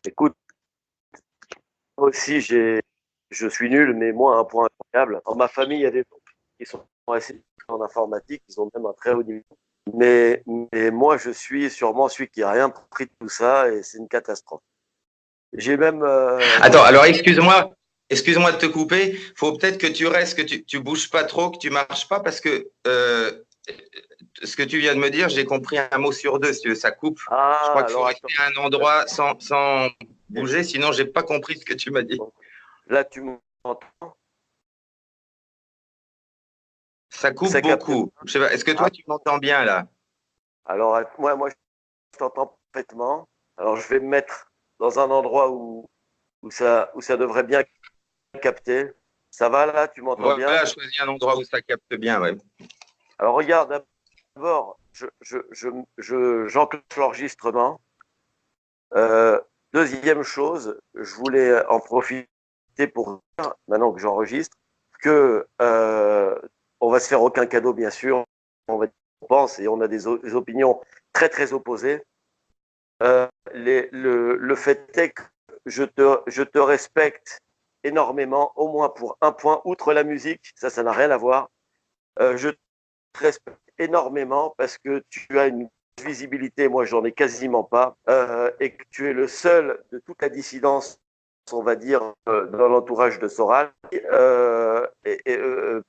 Écoute, moi aussi, je suis nul, mais moi, un point incroyable. Dans ma famille, il y a des gens qui sont assez en informatique, ils ont même un très haut niveau. Mais moi, je suis sûrement celui qui a rien pris de tout ça et c'est une catastrophe. J'ai même, Attends, alors excuse-moi de te couper. Faut peut-être que tu restes, que tu bouges pas trop, que tu marches pas, parce que ce que tu viens de me dire, j'ai compris un mot sur deux. Si tu veux, ça coupe. Je crois ah, qu'il faut alors attends. rester à un endroit sans bouger, sinon j'ai pas compris ce que tu m'as dit. Bon, là, tu m'entends? Ça coupe Ça capte. beaucoup. Je sais pas. Est-ce que Ah, toi tu m'entends bien là? alors, moi, je t'entends parfaitement. Alors, je vais me mettre dans un endroit où ça devrait bien capter. Ça va là, tu m'entends bien? Voilà, choisis un endroit où ça capte bien. Ouais. Alors, regarde, d'abord, j'enclenche l'enregistrement. Deuxième chose, je voulais en profiter pour dire, maintenant que j'enregistre, que on va se faire aucun cadeau, bien sûr. On pense et on a des opinions très très opposées. Le fait est que je te respecte énormément, au moins pour un point, outre la musique, ça n'a rien à voir. Je te respecte énormément parce que tu as une visibilité, moi j'en ai quasiment pas, et que tu es le seul de toute la dissidence, on va dire, dans l'entourage de Soral,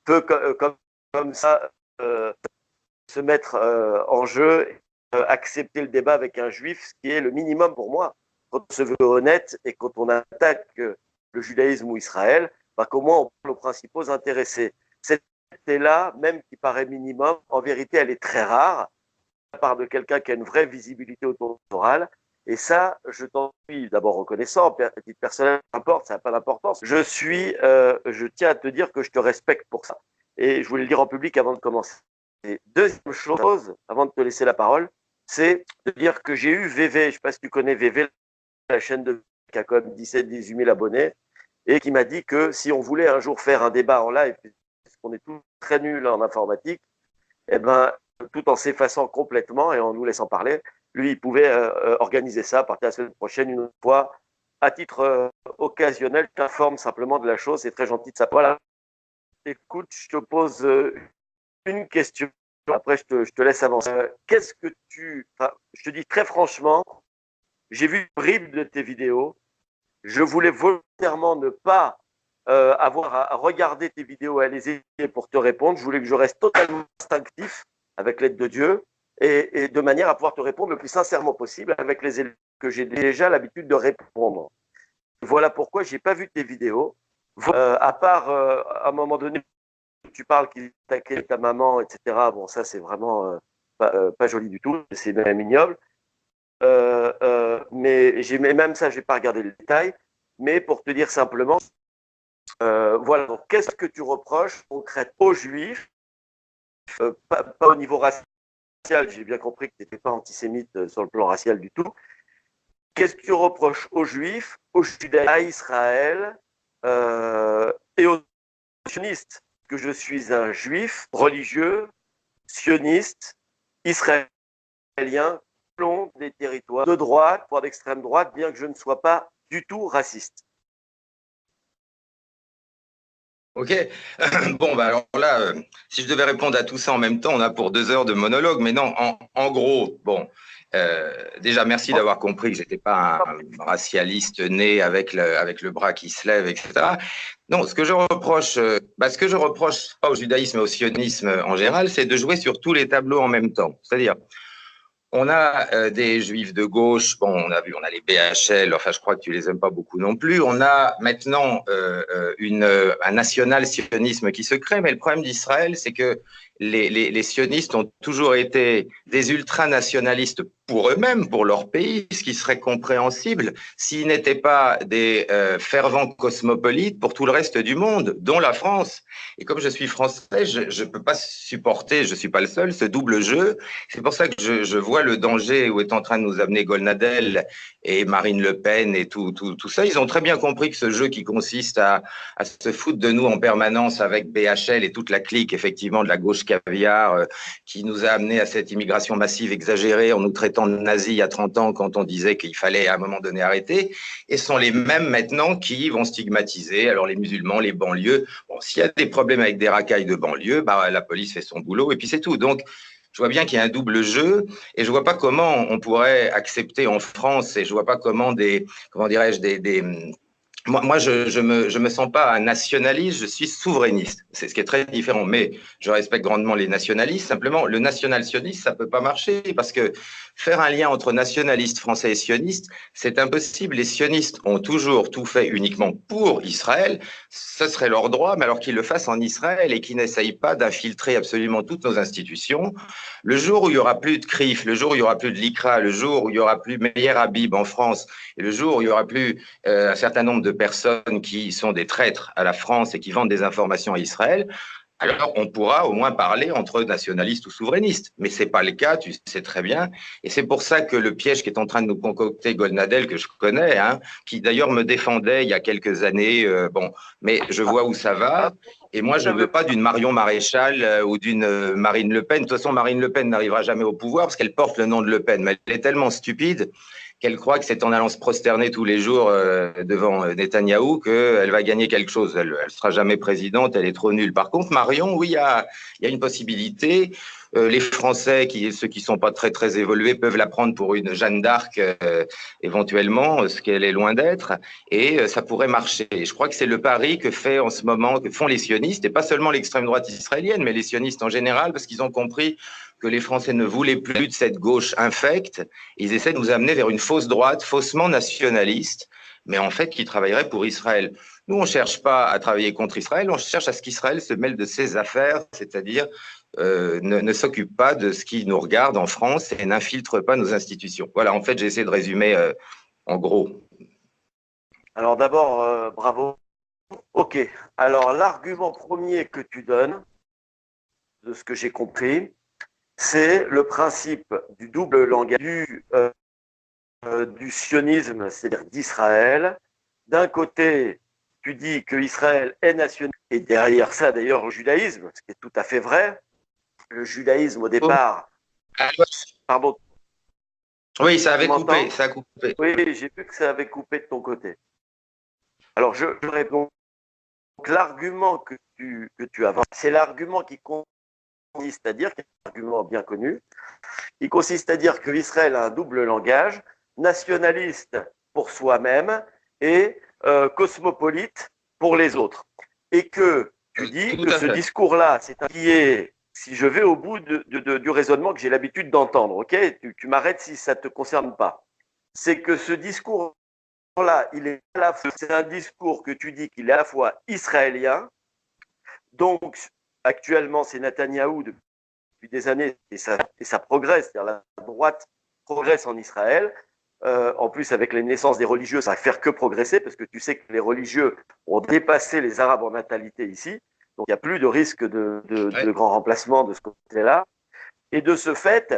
peut comme ça se mettre en jeu, accepter le débat avec un juif, ce qui est le minimum pour moi. Quand on se veut honnête et quand on attaque le judaïsme ou Israël, bah, qu'au moins on parle aux principaux intéressés. Cette là, même qui paraît minimum, en vérité, elle est très rare, de la part de quelqu'un qui a une vraie visibilité autour de l'oral. Et ça, je t'en suis d'abord reconnaissant, à titre personnel, peu importe, ça n'a pas d'importance. Je tiens à te dire que je te respecte pour ça. Et je voulais le dire en public avant de commencer. Et deuxième chose, avant de te laisser la parole, c'est de dire que j'ai eu VV, je ne sais pas si tu connais VV, la chaîne de qui a quand même 17-18 000 abonnés, et qui m'a dit que si on voulait un jour faire un débat en live, parce qu'on est tous très nuls en informatique, eh ben, tout en s'effaçant complètement et en nous laissant parler, lui, il pouvait organiser ça à partir de la semaine prochaine, une fois, à titre occasionnel, je t'informe simplement de la chose, c'est très gentil de sa part. Voilà. Écoute, je te pose une question. Après, je te laisse avancer. Qu'est-ce que enfin, je te dis très franchement, j'ai vu une bribes de tes vidéos. Je voulais volontairement ne pas avoir à regarder tes vidéos et à les écouter pour te répondre. Je voulais que je reste totalement instinctif avec l'aide de Dieu et de manière à pouvoir te répondre le plus sincèrement possible avec les élèves que j'ai déjà l'habitude de répondre. Voilà pourquoi je n'ai pas vu tes vidéos. À part à un moment donné, tu parles qu'il attaquait ta maman, etc. Bon, ça, c'est vraiment pas joli du tout. C'est même ignoble. Mais même ça, je n'ai pas regardé le détail. Mais pour te dire simplement, voilà, donc qu'est-ce que tu reproches concrètement aux Juifs, pas au niveau racial, j'ai bien compris que tu n'étais pas antisémite sur le plan racial du tout. Qu'est-ce que tu reproches aux Juifs, aux Judaïs, à Israël et aux sionistes? Que je suis un Juif religieux, sioniste, israélien, long des territoires de droite, voire d'extrême droite, bien que je ne sois pas du tout raciste. Ok. Bon, bah alors là, si je devais répondre à tout ça en même temps, on a pour 2 heures de monologue. Mais non, en gros, bon, déjà, merci d'avoir compris que j'étais pas un racialiste né avec le bras qui se lève, etc. Non, ce que je reproche, pas au judaïsme et au sionisme en général, c'est de jouer sur tous les tableaux en même temps. C'est-à-dire, on a des juifs de gauche, bon, on a les BHL, enfin, je crois que tu les aimes pas beaucoup non plus. On a maintenant un national-sionisme qui se crée, mais le problème d'Israël, c'est que les sionistes ont toujours été des ultranationalistes pour eux-mêmes, pour leur pays, ce qui serait compréhensible s'ils n'étaient pas des fervents cosmopolites pour tout le reste du monde, dont la France. Et comme je suis français, je peux pas supporter, je suis pas le seul, ce double jeu. C'est pour ça que je vois le danger où est en train de nous amener Golnadel et Marine Le Pen et tout ça. Ils ont très bien compris que ce jeu qui consiste à se foutre de nous en permanence avec BHL et toute la clique, effectivement, de la gauche caviar, qui nous a amené à cette immigration massive exagérée en nous traitant de nazis il y a 30 ans quand on disait qu'il fallait à un moment donné arrêter, et sont les mêmes maintenant qui vont stigmatiser alors les musulmans, les banlieues. Bon, s'il y a des problèmes avec des racailles de banlieue, bah, la police fait son boulot et puis c'est tout. Donc, je vois bien qu'il y a un double jeu et je vois pas comment on pourrait accepter en France et je vois pas comment comment dirais-je, moi, je me sens pas un nationaliste, je suis souverainiste. C'est ce qui est très différent. Mais je respecte grandement les nationalistes. Simplement, le national-sioniste, ça peut pas marcher parce que faire un lien entre nationalistes français et sionistes, c'est impossible. Les sionistes ont toujours tout fait uniquement pour Israël. Ce serait leur droit, mais alors qu'ils le fassent en Israël et qu'ils n'essayent pas d'infiltrer absolument toutes nos institutions. Le jour où il y aura plus de CRIF, le jour où il y aura plus de l'ICRA, le jour où il y aura plus Meyer Habib en France, et le jour où il y aura plus un certain nombre de personnes qui sont des traîtres à la France et qui vendent des informations à Israël, alors on pourra au moins parler entre nationalistes ou souverainistes. Mais ce n'est pas le cas, tu sais très bien. Et c'est pour ça que le piège qui est en train de nous concocter Golnadel, que je connais, hein, qui d'ailleurs me défendait il y a quelques années, bon, mais je vois où ça va. Et moi, je ne veux pas d'une Marion Maréchal ou d'une Marine Le Pen. De toute façon, Marine Le Pen n'arrivera jamais au pouvoir parce qu'elle porte le nom de Le Pen. Mais elle est tellement stupide qu'elle croit que c'est en allant se prosterner tous les jours devant Netanyahou qu'elle va gagner quelque chose. Elle ne sera jamais présidente, elle est trop nulle. Par contre, Marion, oui, il y a une possibilité. Les Français, ceux qui ne sont pas très, très évolués, peuvent la prendre pour une Jeanne d'Arc éventuellement, ce qu'elle est loin d'être, et ça pourrait marcher. Et je crois que c'est le pari que font les sionistes, et pas seulement l'extrême droite israélienne, mais les sionistes en général, parce qu'ils ont compris que les Français ne voulaient plus de cette gauche infecte. Ils essaient de nous amener vers une fausse droite, faussement nationaliste, mais en fait qui travaillerait pour Israël. Nous, on ne cherche pas à travailler contre Israël, on cherche à ce qu'Israël se mêle de ses affaires, c'est-à-dire ne s'occupe pas de ce qui nous regarde en France et n'infiltre pas nos institutions. Voilà, en fait, j'ai essayé de résumer en gros. Alors d'abord, bravo. Ok. Alors l'argument premier que tu donnes, de ce que j'ai compris, c'est le principe du double langage, du sionisme, c'est-à-dire d'Israël. D'un côté, tu dis que Israël est national, et derrière ça, d'ailleurs, le judaïsme, ce qui est tout à fait vrai. Le judaïsme, au départ. Pardon. Oui, ça avait coupé, ça a coupé. Oui, j'ai vu que ça avait coupé de ton côté. Alors, je réponds. Donc, l'argument que tu avances, c'est l'argument qui consiste à dire, qui est un argument bien connu, qui consiste à dire qu'Israël a un double langage, nationaliste pour soi-même et cosmopolite pour les autres. Et que tu dis que ce discours-là, c'est un qui est, si je vais au bout du raisonnement que j'ai l'habitude d'entendre, ok, tu m'arrêtes si ça ne te concerne pas, c'est que ce discours-là, c'est un discours que tu dis qu'il est à la fois israélien, donc actuellement c'est Netanyahou depuis des années et ça progresse, c'est-à-dire la droite progresse en Israël. En plus, avec les naissances des religieux, ça va faire que progresser parce que tu sais que les religieux ont dépassé les Arabes en natalité ici. Donc, il n'y a plus de risque de grand remplacement de ce côté-là. Et de ce fait,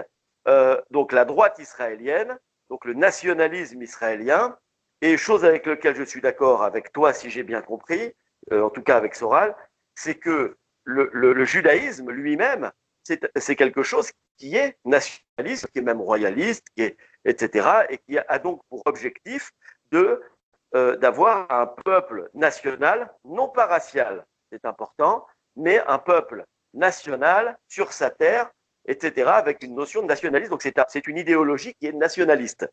donc la droite israélienne, donc le nationalisme israélien, et chose avec laquelle je suis d'accord avec toi, si j'ai bien compris, en tout cas avec Soral, c'est que le judaïsme lui-même, c'est quelque chose qui est nationaliste, qui est même royaliste, qui est, etc., et qui a donc pour objectif d'avoir un peuple national, non pas racial, c'est important, mais un peuple national sur sa terre, etc., avec une notion de nationalisme. Donc c'est une idéologie qui est nationaliste.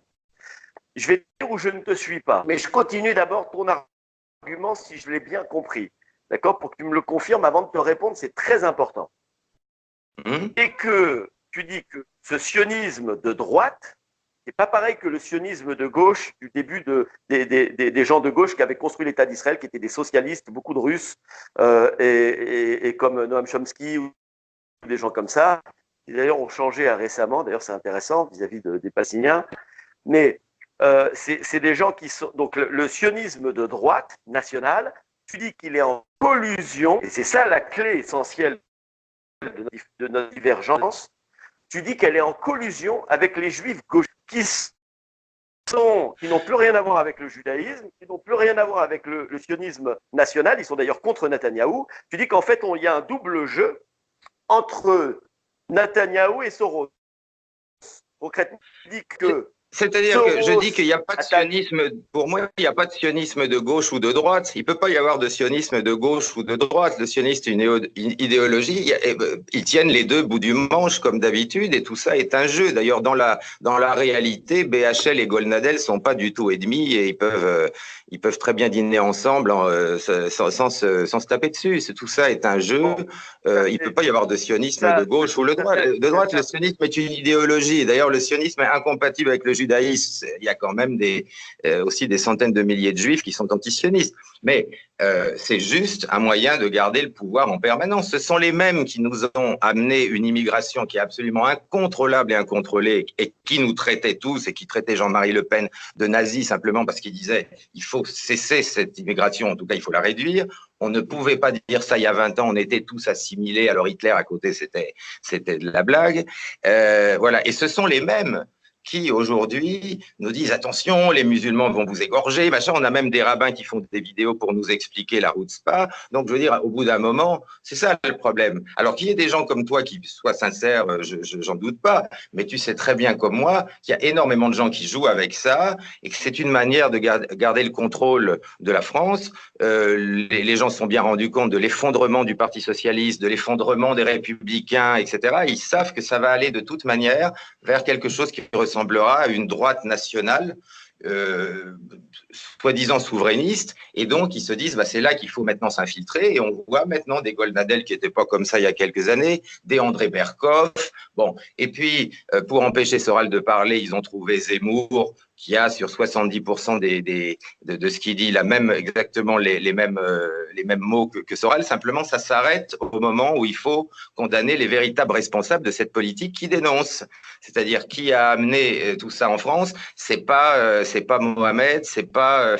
Je vais dire où je ne te suis pas, mais je continue d'abord ton argument si je l'ai bien compris. D'accord? Pour que tu me le confirmes avant de te répondre, c'est très important. Et que tu dis que ce sionisme de droite, c'est pas pareil que le sionisme de gauche du début des gens de gauche qui avaient construit l'État d'Israël, qui étaient des socialistes, beaucoup de Russes, et comme Noam Chomsky ou des gens comme ça, qui d'ailleurs ont changé récemment, d'ailleurs c'est intéressant vis-à-vis des Palestiniens, mais c'est des gens qui sont... Donc le sionisme de droite nationale, tu dis qu'il est en collusion, et c'est ça la clé essentielle de notre divergence, tu dis qu'elle est en collusion avec les juifs gauchistes qui n'ont plus rien à voir avec le judaïsme, qui n'ont plus rien à voir avec le sionisme national, ils sont d'ailleurs contre Netanyahou. Tu dis qu'en fait, il y a un double jeu entre Netanyahou et Soros. Concrètement, il dit que c'est-à-dire que je dis qu'il n'y a pas de sionisme, pour moi, il n'y a pas de sionisme de gauche ou de droite. Il ne peut pas y avoir de sionisme de gauche ou de droite. Le sionisme est une idéologie. Ils tiennent les deux bouts du manche comme d'habitude et tout ça est un jeu. D'ailleurs, dans la réalité, BHL et Golnadel ne sont pas du tout ennemis et ils peuvent très bien dîner ensemble sans se taper dessus. Tout ça est un jeu. Il ne peut pas y avoir de sionisme de gauche ou de droite. Le sionisme est une idéologie. D'ailleurs, le sionisme est incompatible avec le judaïsme. Il y a quand même aussi des centaines de milliers de juifs qui sont antisionistes. Mais c'est juste un moyen de garder le pouvoir en permanence. Ce sont les mêmes qui nous ont amené une immigration qui est absolument incontrôlable et incontrôlée et qui nous traitaient tous et qui traitaient Jean-Marie Le Pen de nazi simplement parce qu'il disait il faut cesser cette immigration, en tout cas il faut la réduire. On ne pouvait pas dire ça il y a 20 ans, on était tous assimilés. Alors Hitler à côté, c'était de la blague. Voilà. Et ce sont les mêmes qui aujourd'hui nous disent attention, les musulmans vont vous égorger, machin. On a même des rabbins qui font des vidéos pour nous expliquer la route Spa. Donc je veux dire, au bout d'un moment, c'est ça le problème. Alors qu'il y ait des gens comme toi qui soient sincères, j'en doute pas, mais tu sais très bien comme moi qu'il y a énormément de gens qui jouent avec ça et que c'est une manière de garder le contrôle de la France. Les gens se sont bien rendus compte de l'effondrement du Parti socialiste, de l'effondrement des Républicains, etc. Ils savent que ça va aller de toute manière vers quelque chose qui ressemblera à une droite nationale, soi-disant souverainiste, et donc ils se disent bah, c'est là qu'il faut maintenant s'infiltrer, et on voit maintenant des Golnadel qui n'étaient pas comme ça il y a quelques années, des André Berkoff, bon, et puis pour empêcher Soral de parler, ils ont trouvé Zemmour, qui a sur 70% de ce qu'il dit exactement les mêmes mots que Soral. Simplement, ça s'arrête au moment où il faut condamner les véritables responsables de cette politique qui dénonce. C'est-à-dire qui a amené tout ça en France. C'est pas Mohamed, c'est pas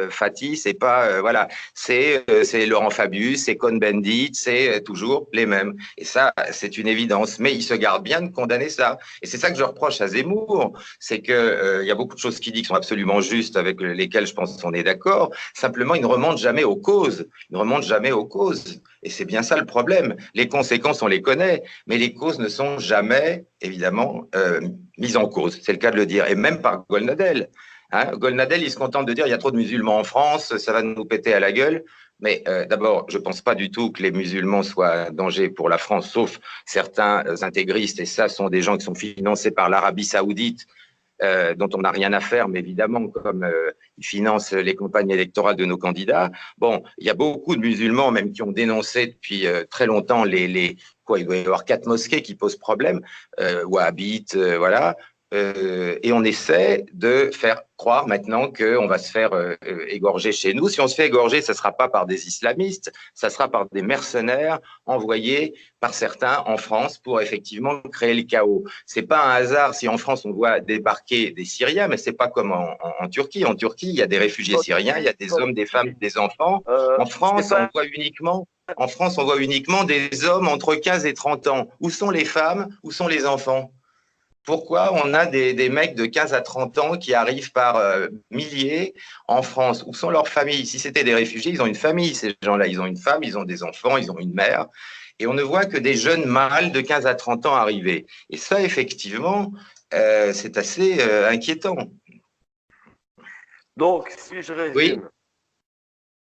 Fatih, c'est pas voilà. C'est Laurent Fabius, c'est Cohn-Bendit, c'est toujours les mêmes. Et ça, c'est une évidence. Mais il se garde bien de condamner ça. Et c'est ça que je reproche à Zemmour, c'est que il y a beaucoup de choses qu'il dit qui sont absolument justes, avec lesquelles je pense qu'on est d'accord. Simplement, il ne remonte jamais aux causes. Il ne remonte jamais aux causes. Et c'est bien ça le problème. Les conséquences, on les connaît, mais les causes ne sont jamais, évidemment, mises en cause. C'est le cas de le dire. Et même par Golnadel. Hein, Golnadel, il se contente de dire il y a trop de musulmans en France, ça va nous péter à la gueule. Mais d'abord, je ne pense pas du tout que les musulmans soient un danger pour la France, sauf certains intégristes, et ça sont des gens qui sont financés par l'Arabie Saoudite, dont on n'a rien à faire, mais évidemment, comme ils financent les campagnes électorales de nos candidats. Bon, il y a beaucoup de musulmans, même qui ont dénoncé depuis très longtemps quoi, il doit y avoir 4 mosquées qui posent problème, wahhabites, voilà. Et on essaie de faire croire maintenant qu'on va se faire égorger chez nous. Si on se fait égorger, ça ne sera pas par des islamistes, ça sera par des mercenaires envoyés par certains en France pour effectivement créer le chaos. C'est pas un hasard si en France on voit débarquer des Syriens, mais c'est pas comme en Turquie. En Turquie, il y a des réfugiés syriens, il y a des hommes, des femmes, des enfants. En France, on voit uniquement des hommes entre 15 et 30 ans. Où sont les femmes? Où sont les enfants? Pourquoi on a des mecs de 15 à 30 ans qui arrivent par milliers en France? Où sont leurs familles? Si c'était des réfugiés, ils ont une famille, ces gens-là. Ils ont une femme, ils ont des enfants, ils ont une mère. Et on ne voit que des jeunes mâles de 15 à 30 ans arriver. Et ça, effectivement, c'est assez inquiétant. Donc, si je résume, oui.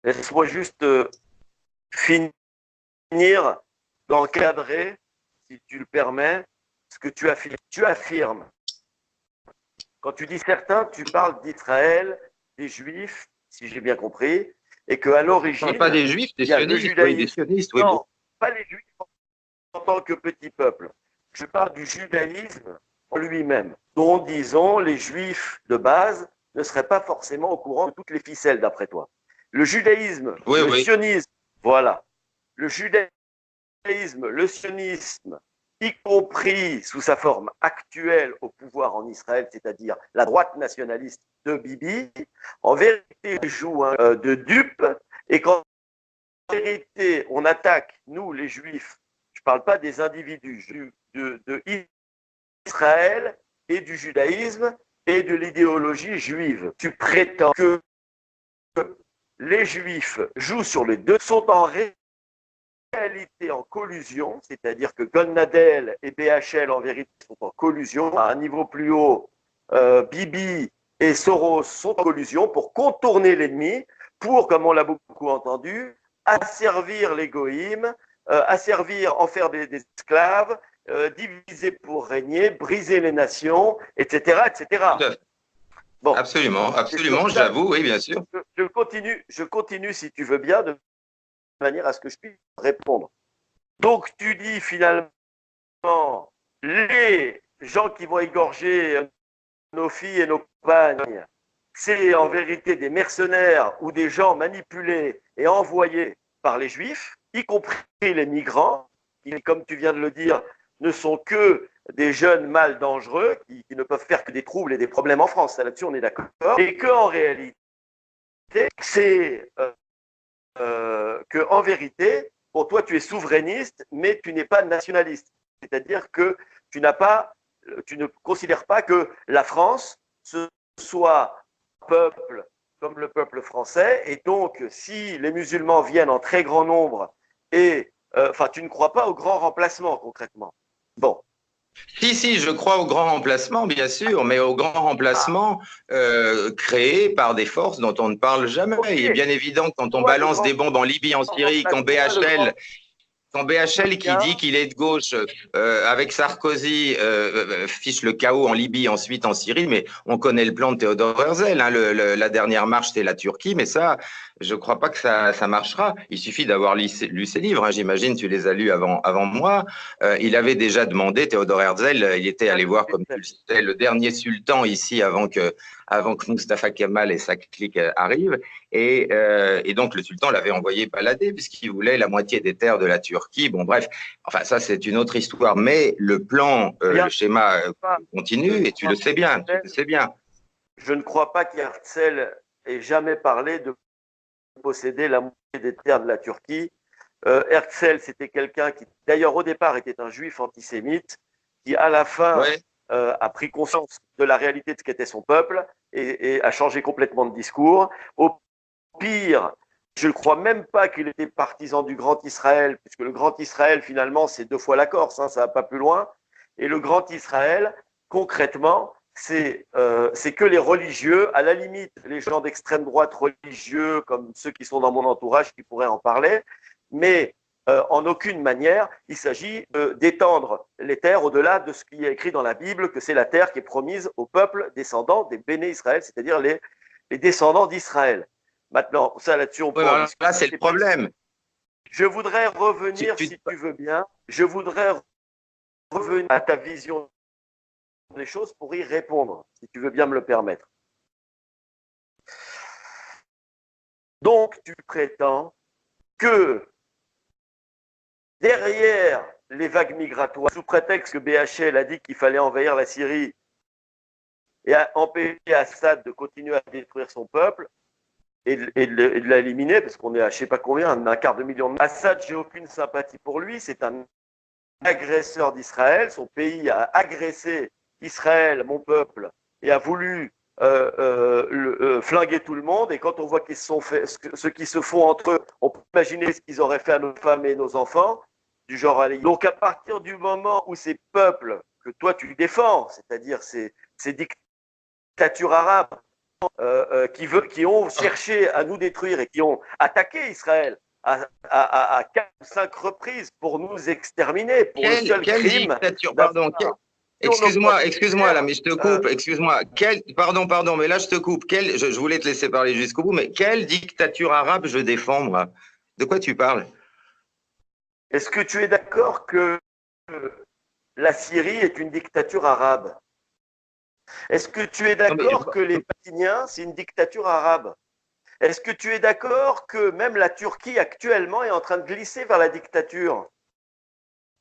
Laisse-moi juste finir d'encadrer, si tu le permets, ce que tu affirmes. Tu affirmes, quand tu dis certains, tu parles d'Israël, des Juifs, si j'ai bien compris, et qu'à l'origine, pas des Juifs, des sionistes, oui, des sionistes. Oui, non, bon. Pas les Juifs en tant que petit peuple. Je parle du judaïsme en lui-même, dont, disons, les Juifs de base ne seraient pas forcément au courant de toutes les ficelles, d'après toi. Le judaïsme, le sionisme, voilà. Le judaïsme, le sionisme, y compris sous sa forme actuelle au pouvoir en Israël, c'est-à-dire la droite nationaliste de Bibi, en vérité joue de dupe, et qu'en vérité on attaque, nous les Juifs, je ne parle pas des individus, de Israël et du judaïsme et de l'idéologie juive. Tu prétends que les Juifs jouent sur les deux, sont en réalité en collusion, c'est-à-dire que Golnadel et BHL en vérité sont en collusion. À un niveau plus haut, Bibi et Soros sont en collusion pour contourner l'ennemi, pour, comme on l'a beaucoup entendu, asservir les goïms, asservir, en faire des esclaves, diviser pour régner, briser les nations, etc., etc. Bon, absolument, absolument, j'avoue, oui, bien sûr. Je continue si tu veux bien, de manière à ce que je puisse répondre. Donc, tu dis finalement, les gens qui vont égorger nos filles et nos compagnes, c'est en vérité des mercenaires ou des gens manipulés et envoyés par les Juifs, y compris les migrants, qui, comme tu viens de le dire, ne sont que des jeunes mâles dangereux qui ne peuvent faire que des troubles et des problèmes en France. Là-dessus, on est d'accord. Et qu'en réalité, c'est qu'en vérité, pour toi, tu es souverainiste, mais tu n'es pas nationaliste. C'est-à-dire que tu ne considères pas que la France ce soit un peuple comme le peuple français, et donc si les musulmans viennent en très grand nombre, et tu ne crois pas au grand remplacement concrètement. Bon. Si, je crois au grand remplacement, bien sûr, mais au grand remplacement créé par des forces dont on ne parle jamais. Okay. Il est bien évident que quand on balance des bombes en Libye, en Syrie, quand BHL qui dit qu'il est de gauche avec Sarkozy fiche le chaos en Libye, ensuite en Syrie, mais on connaît le plan de Théodore Herzl. Hein, la dernière marche, c'est la Turquie, mais ça, je ne crois pas que ça marchera. Il suffit d'avoir lu ses livres. Hein, j'imagine tu les as lus avant moi. Il avait déjà demandé, Théodore Herzl, il était allé voir, comme tu le sais, le dernier sultan ici avant que Mustafa Kemal et sa clique arrivent. Et donc, le sultan l'avait envoyé balader puisqu'il voulait la moitié des terres de la Turquie. Bon, bref, enfin, ça, c'est une autre histoire. Mais le plan, le schéma continue et tu le sais bien. Je ne crois pas qu'Herzl ait jamais parlé de posséder la moitié des terres de la Turquie. Herzl, c'était quelqu'un qui, d'ailleurs, au départ, était un juif antisémite qui, à la fin, a pris conscience de la réalité de ce qu'était son peuple et a changé complètement de discours. Au pire, je ne crois même pas qu'il était partisan du Grand Israël, puisque le Grand Israël, finalement, c'est 2 fois la Corse, hein, ça va pas plus loin. Et le Grand Israël, concrètement, c'est que les religieux, à la limite, les gens d'extrême droite religieux, comme ceux qui sont dans mon entourage, qui pourraient en parler, mais en aucune manière, il s'agit d'étendre les terres au-delà de ce qui est écrit dans la Bible, que c'est la terre qui est promise au peuple descendant des Béné Israël, c'est-à-dire les descendants d'Israël. Maintenant, ça là-dessus, on peut en discuter. Là, c'est le problème. Je voudrais revenir, si tu veux bien, à ta vision des choses pour y répondre, si tu veux bien me le permettre. Donc, tu prétends que derrière les vagues migratoires, sous prétexte que BHL a dit qu'il fallait envahir la Syrie et empêcher Assad de continuer à détruire son peuple, et de l'éliminer, parce qu'on est à je ne sais pas combien, un quart de million de... Assad, j'ai aucune sympathie pour lui, c'est un agresseur d'Israël, son pays a agressé Israël, mon peuple, et a voulu flinguer tout le monde, et quand on voit ce qu'ils se font entre eux, on peut imaginer ce qu'ils auraient fait à nos femmes et nos enfants, du genre... Donc à partir du moment où ces peuples que toi tu défends, c'est-à-dire ces dictatures arabes, qui ont cherché à nous détruire et qui ont attaqué Israël à 4 ou 5 reprises pour nous exterminer, pour le seul crime. Pardon, excuse-moi là, mais je te coupe, excuse-moi. Pardon, mais là je te coupe. Je voulais te laisser parler jusqu'au bout, mais quelle dictature arabe je défends, moi? De quoi tu parles? Est-ce que tu es d'accord que la Syrie est une dictature arabe? Est-ce que tu es d'accord que les Palestiniens, c'est une dictature arabe? Est-ce que tu es d'accord que même la Turquie actuellement est en train de glisser vers la dictature?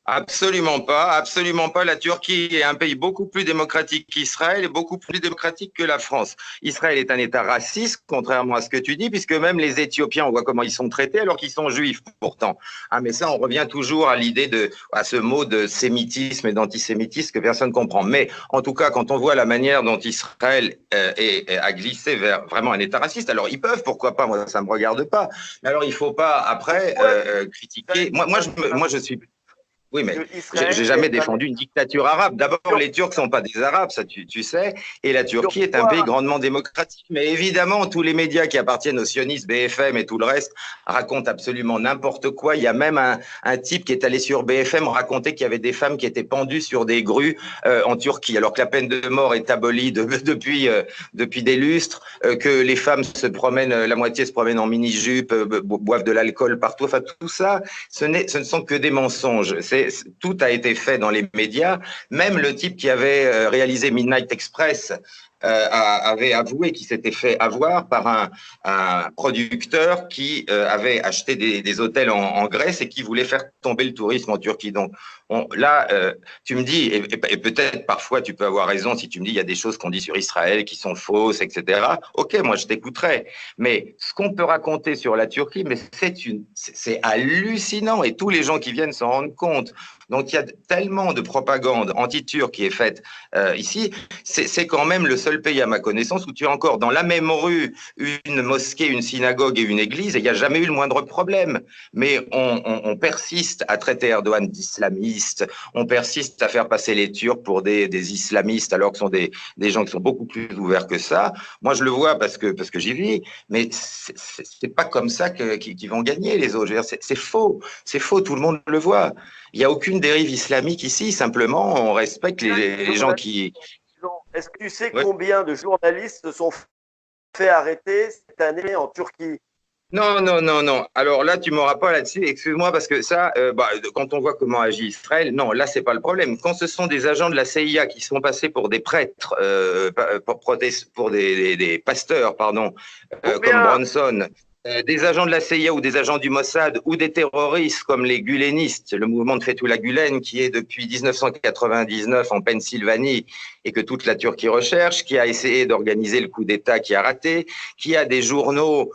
Absolument pas, absolument pas. La Turquie est un pays beaucoup plus démocratique qu'Israël et beaucoup plus démocratique que la France. Israël est un État raciste, contrairement à ce que tu dis, puisque même les Éthiopiens, on voit comment ils sont traités alors qu'ils sont juifs pourtant. Ah, mais ça, on revient toujours à l'idée à ce mot de sémitisme et d'antisémitisme que personne ne comprend. Mais en tout cas, quand on voit la manière dont Israël a glissé vers vraiment un État raciste, alors ils peuvent, pourquoi pas, moi ça me regarde pas. Mais alors il faut pas après critiquer. Moi, je suis oui, mais j'ai jamais défendu une dictature arabe. D'abord, les Turcs sont pas des Arabes, ça tu sais, et la Turquie est un pays grandement démocratique. Mais évidemment, tous les médias qui appartiennent aux sionistes, BFM et tout le reste, racontent absolument n'importe quoi. Il y a même un type qui est allé sur BFM raconter qu'il y avait des femmes qui étaient pendues sur des grues en Turquie, alors que la peine de mort est abolie depuis des lustres, que les femmes se promènent, la moitié se promènent en mini-jupe, boivent de l'alcool partout. Enfin, tout ça, ce ne sont que des mensonges. Tout a été fait dans les médias. Même le type qui avait réalisé Midnight Express avait avoué qu'il s'était fait avoir par un producteur qui avait acheté des hôtels en Grèce et qui voulait faire tomber le tourisme en Turquie. Donc là, tu me dis, et peut-être parfois tu peux avoir raison si tu me dis il y a des choses qu'on dit sur Israël qui sont fausses, etc. Ok, moi je t'écouterai. Mais ce qu'on peut raconter sur la Turquie, mais c'est hallucinant et tous les gens qui viennent s'en rendent compte. Donc il y a tellement de propagande anti-turque qui est faite ici. C'est quand même le seul pays à ma connaissance où tu as encore dans la même rue une mosquée, une synagogue et une église et il n'y a jamais eu le moindre problème. Mais on persiste à traiter Erdogan d'islamiste, on persiste à faire passer les Turcs pour des islamistes alors que ce sont des gens qui sont beaucoup plus ouverts que ça. Moi je le vois parce que j'y vis, mais c'est pas comme ça qu'ils vont gagner les autres. C'est faux, tout le monde le voit. Il n'y a aucune dérive islamique ici, simplement on respecte les gens qui… Est-ce que tu sais combien de journalistes se sont fait arrêter cette année en Turquie? Non, non, non, non. Alors là, tu m'auras pas là-dessus. Excuse-moi, parce que ça, quand on voit comment agit Israël, non, là, c'est pas le problème. Quand ce sont des agents de la CIA qui sont passés pour des prêtres, pour des pasteurs, pardon, comme Bronson, des agents de la CIA ou des agents du Mossad ou des terroristes comme les gulenistes, le mouvement de Fethullah Gülen qui est depuis 1999 en Pennsylvanie et que toute la Turquie recherche, qui a essayé d'organiser le coup d'État qui a raté, qui a des journaux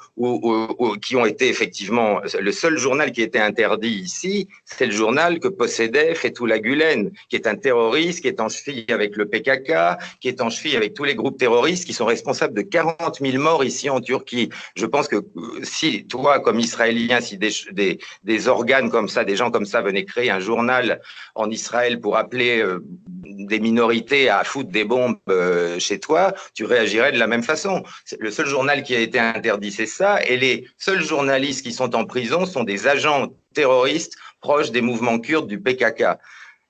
qui ont été effectivement… Le seul journal qui était interdit ici, c'est le journal que possédait Fethullah Gülen, qui est un terroriste, qui est en cheville avec le PKK, qui est en cheville avec tous les groupes terroristes qui sont responsables de 40 000 morts ici en Turquie. Je pense que si toi, comme Israélien, si des organes comme ça, des gens comme ça venaient créer un journal en Israël pour appeler des minorités à foutre des bombes chez toi, tu réagirais de la même façon. Le seul journal qui a été interdit, c'est ça, et les seuls journalistes qui sont en prison sont des agents terroristes proches des mouvements kurdes du PKK.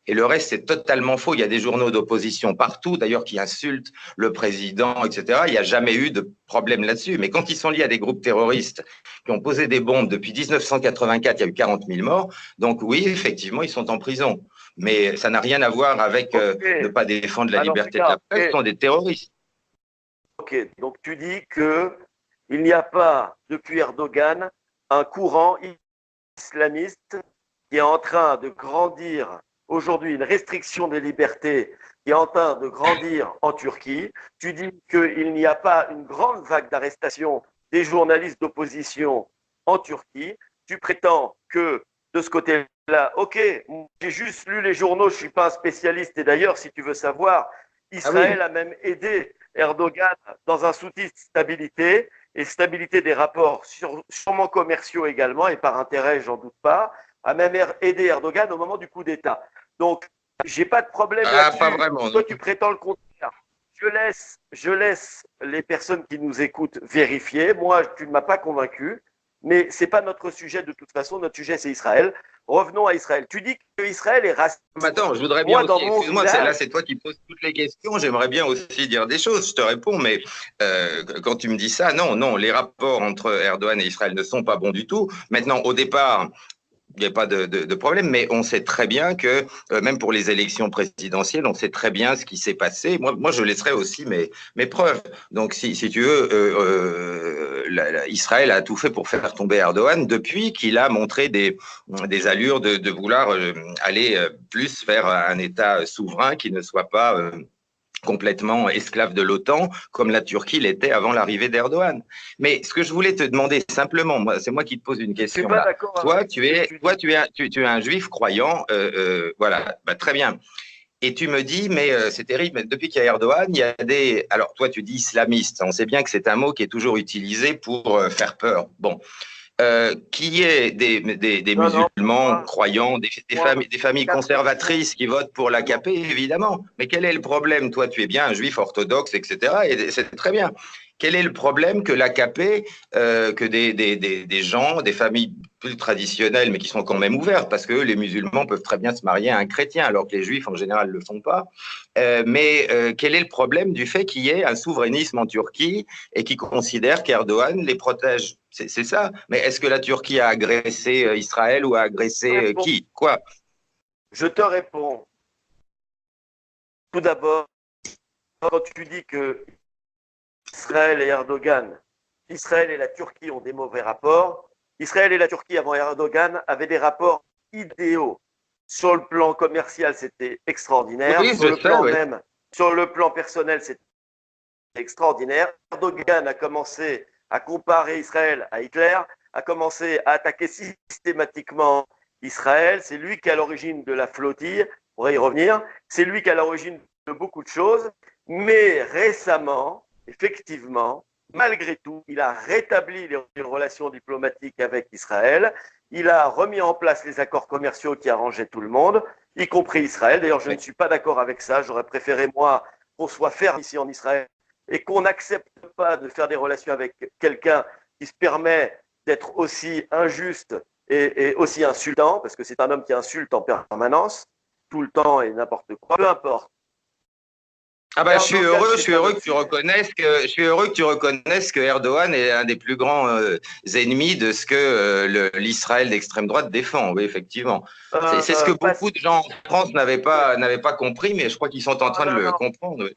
Et le reste, c'est totalement faux. Il y a des journaux d'opposition partout, d'ailleurs, qui insultent le président, etc. Il n'y a jamais eu de problème là-dessus. Mais quand ils sont liés à des groupes terroristes qui ont posé des bombes depuis 1984, il y a eu 40 000 morts. Donc oui, effectivement, ils sont en prison. Mais ça n'a rien à voir avec ne pas défendre la liberté de la presse. Ce sont des terroristes. Ok, donc tu dis qu'il n'y a pas, depuis Erdogan, un courant islamiste qui est en train de grandir aujourd'hui, une restriction des libertés qui est en train de grandir en Turquie. Tu dis qu'il n'y a pas une grande vague d'arrestation des journalistes d'opposition en Turquie. Tu prétends que de ce côté-là, ok, j'ai juste lu les journaux, je ne suis pas un spécialiste. Et d'ailleurs, si tu veux savoir, Israël a même aidé Erdogan dans un souci de stabilité et stabilité des rapports sûrement commerciaux également et par intérêt, j'en doute pas, a même aidé Erdogan au moment du coup d'État. Donc, j'ai pas de problème là-dessus. Pas vraiment. Toi, tu prétends le contraire. Je laisse les personnes qui nous écoutent vérifier. Moi, tu ne m'as pas convaincu, mais c'est pas notre sujet de toute façon. Notre sujet, c'est Israël. Revenons à Israël. Tu dis que Israël est raciste. Attends, je voudrais bien aussi, excuse-moi, là c'est toi qui poses toutes les questions, j'aimerais bien aussi dire des choses, je te réponds, mais quand tu me dis ça, non, les rapports entre Erdogan et Israël ne sont pas bons du tout. Maintenant, au départ, il n'y a pas de problème, mais on sait très bien que, même pour les élections présidentielles, on sait très bien ce qui s'est passé. Moi, je laisserai aussi mes preuves. Donc, si tu veux, Israël a tout fait pour faire tomber Erdogan depuis qu'il a montré des allures de vouloir aller plus vers un État souverain qui ne soit pas complètement esclave de l'OTAN, comme la Turquie l'était avant l'arrivée d'Erdogan. Mais ce que je voulais te demander simplement, c'est moi qui te pose une question. Je suis pas d'accord. Toi, tu es un juif croyant, voilà, bah, très bien. Et tu me dis, mais c'est terrible, mais depuis qu'il y a Erdogan, il y a des… Alors, toi, tu dis islamiste. On sait bien que c'est un mot qui est toujours utilisé pour faire peur. Bon. Qu'il y ait des musulmans croyants, des familles conservatrices qui votent pour l'AKP, évidemment. Mais quel est le problème? Toi, tu es bien un juif orthodoxe, etc. Et c'est très bien. Quel est le problème que l'AKP, que des gens, des familles plus traditionnelles, mais qui sont quand même ouvertes, parce que les musulmans peuvent très bien se marier à un chrétien, alors que les juifs, en général, ne le font pas. Quel est le problème du fait qu'il y ait un souverainisme en Turquie et qui considère qu'Erdogan les protège? C'est ça. Mais est-ce que la Turquie a agressé Israël ou a agressé qui? Quoi? Je te réponds. Tout d'abord, quand tu dis que Israël et Erdogan, Israël et la Turquie ont des mauvais rapports, Israël et la Turquie avant Erdogan avaient des rapports idéaux. Sur le plan commercial, c'était extraordinaire. Oui, sur le plan personnel, c'était extraordinaire. Erdogan a commencé à comparer Israël à Hitler, a commencé à attaquer systématiquement Israël. C'est lui qui est à l'origine de la flottille, on pourrait y revenir. C'est lui qui est à l'origine de beaucoup de choses. Mais récemment, effectivement, malgré tout, il a rétabli les relations diplomatiques avec Israël. Il a remis en place les accords commerciaux qui arrangeaient tout le monde, y compris Israël. D'ailleurs, je ne suis pas d'accord avec ça. J'aurais préféré, moi, qu'on soit ferme ici en Israël et qu'on n'accepte pas de faire des relations avec quelqu'un qui se permet d'être aussi injuste et aussi insultant, parce que c'est un homme qui insulte en permanence, tout le temps et n'importe quoi, peu importe. Ah bah, je suis heureux que tu reconnaisses que Erdogan est un des plus grands ennemis de ce que l'Israël d'extrême droite défend. Oui, effectivement. C'est ce que beaucoup de gens en France n'avaient pas compris, mais je crois qu'ils sont en train de le comprendre.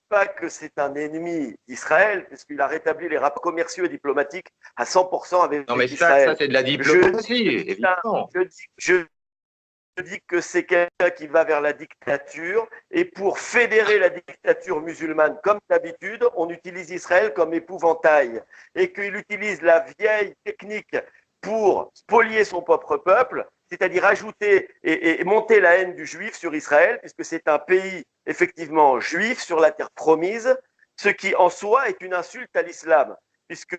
Pas que c'est un ennemi d'Israël, puisqu'il a rétabli les rapports commerciaux et diplomatiques à 100% avec Israël. Non, mais ça c'est de la diplomatie, évidemment. Je dis que c'est quelqu'un qui va vers la dictature, et pour fédérer la dictature musulmane, comme d'habitude, on utilise Israël comme épouvantail, et qu'il utilise la vieille technique pour spolier son propre peuple, c'est-à-dire ajouter et monter la haine du juif sur Israël, puisque c'est un pays effectivement juif sur la terre promise, ce qui en soi est une insulte à l'islam, puisque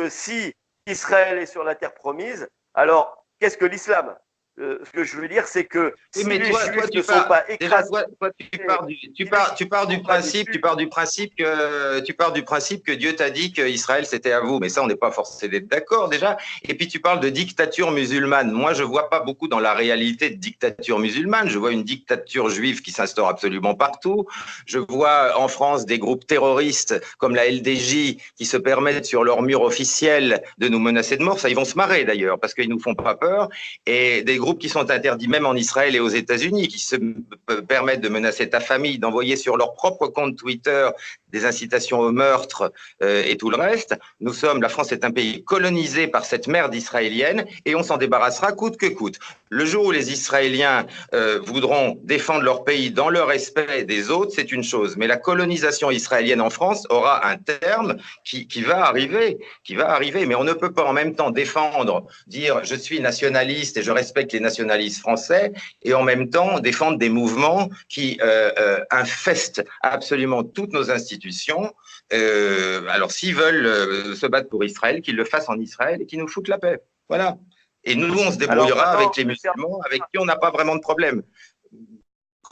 si Israël est sur la terre promise, alors qu'est-ce que l'islam? Ce que je veux dire, c'est que si les Juifs ne sont pas écrasés, tu pars du principe que Dieu t'a dit qu'Israël c'était à vous, mais ça on n'est pas forcé d'être d'accord déjà. Et puis tu parles de dictature musulmane. Moi je vois pas beaucoup dans la réalité de dictature musulmane. Je vois une dictature juive qui s'instaure absolument partout. Je vois en France des groupes terroristes comme la LDJ qui se permettent sur leur mur officiel de nous menacer de mort. Ça ils vont se marrer d'ailleurs parce qu'ils nous font pas peur. Et des groupes qui sont interdits même en Israël et aux États-Unis, qui se permettent de menacer ta famille, d'envoyer sur leur propre compte Twitter des incitations au meurtre et tout le reste. La France est un pays colonisé par cette merde israélienne et on s'en débarrassera coûte que coûte. Le jour où les Israéliens voudront défendre leur pays dans le respect des autres, c'est une chose. Mais la colonisation israélienne en France aura un terme qui va arriver. Mais on ne peut pas en même temps dire je suis nationaliste et je respecte les nationalistes français et en même temps défendre des mouvements qui infestent absolument toutes nos institutions. Alors s'ils veulent se battre pour Israël, qu'ils le fassent en Israël et qu'ils nous foutent la paix. Voilà. Et nous, on se débrouillera avec les musulmans avec qui on n'a pas vraiment de problème.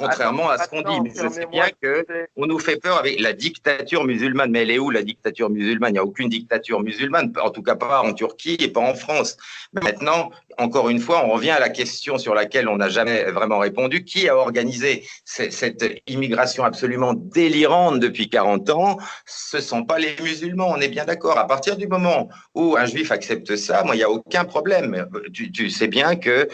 contrairement à ce qu'on dit. Mais je sais bien qu'on nous fait peur avec la dictature musulmane. Mais elle est où la dictature musulmane? Il n'y a aucune dictature musulmane, en tout cas pas en Turquie et pas en France. Maintenant, encore une fois, on revient à la question sur laquelle on n'a jamais vraiment répondu. Qui a organisé cette immigration absolument délirante depuis 40 ans? Ce ne sont pas les musulmans, on est bien d'accord. À partir du moment où un juif accepte ça, moi, il n'y a aucun problème. Tu sais bien que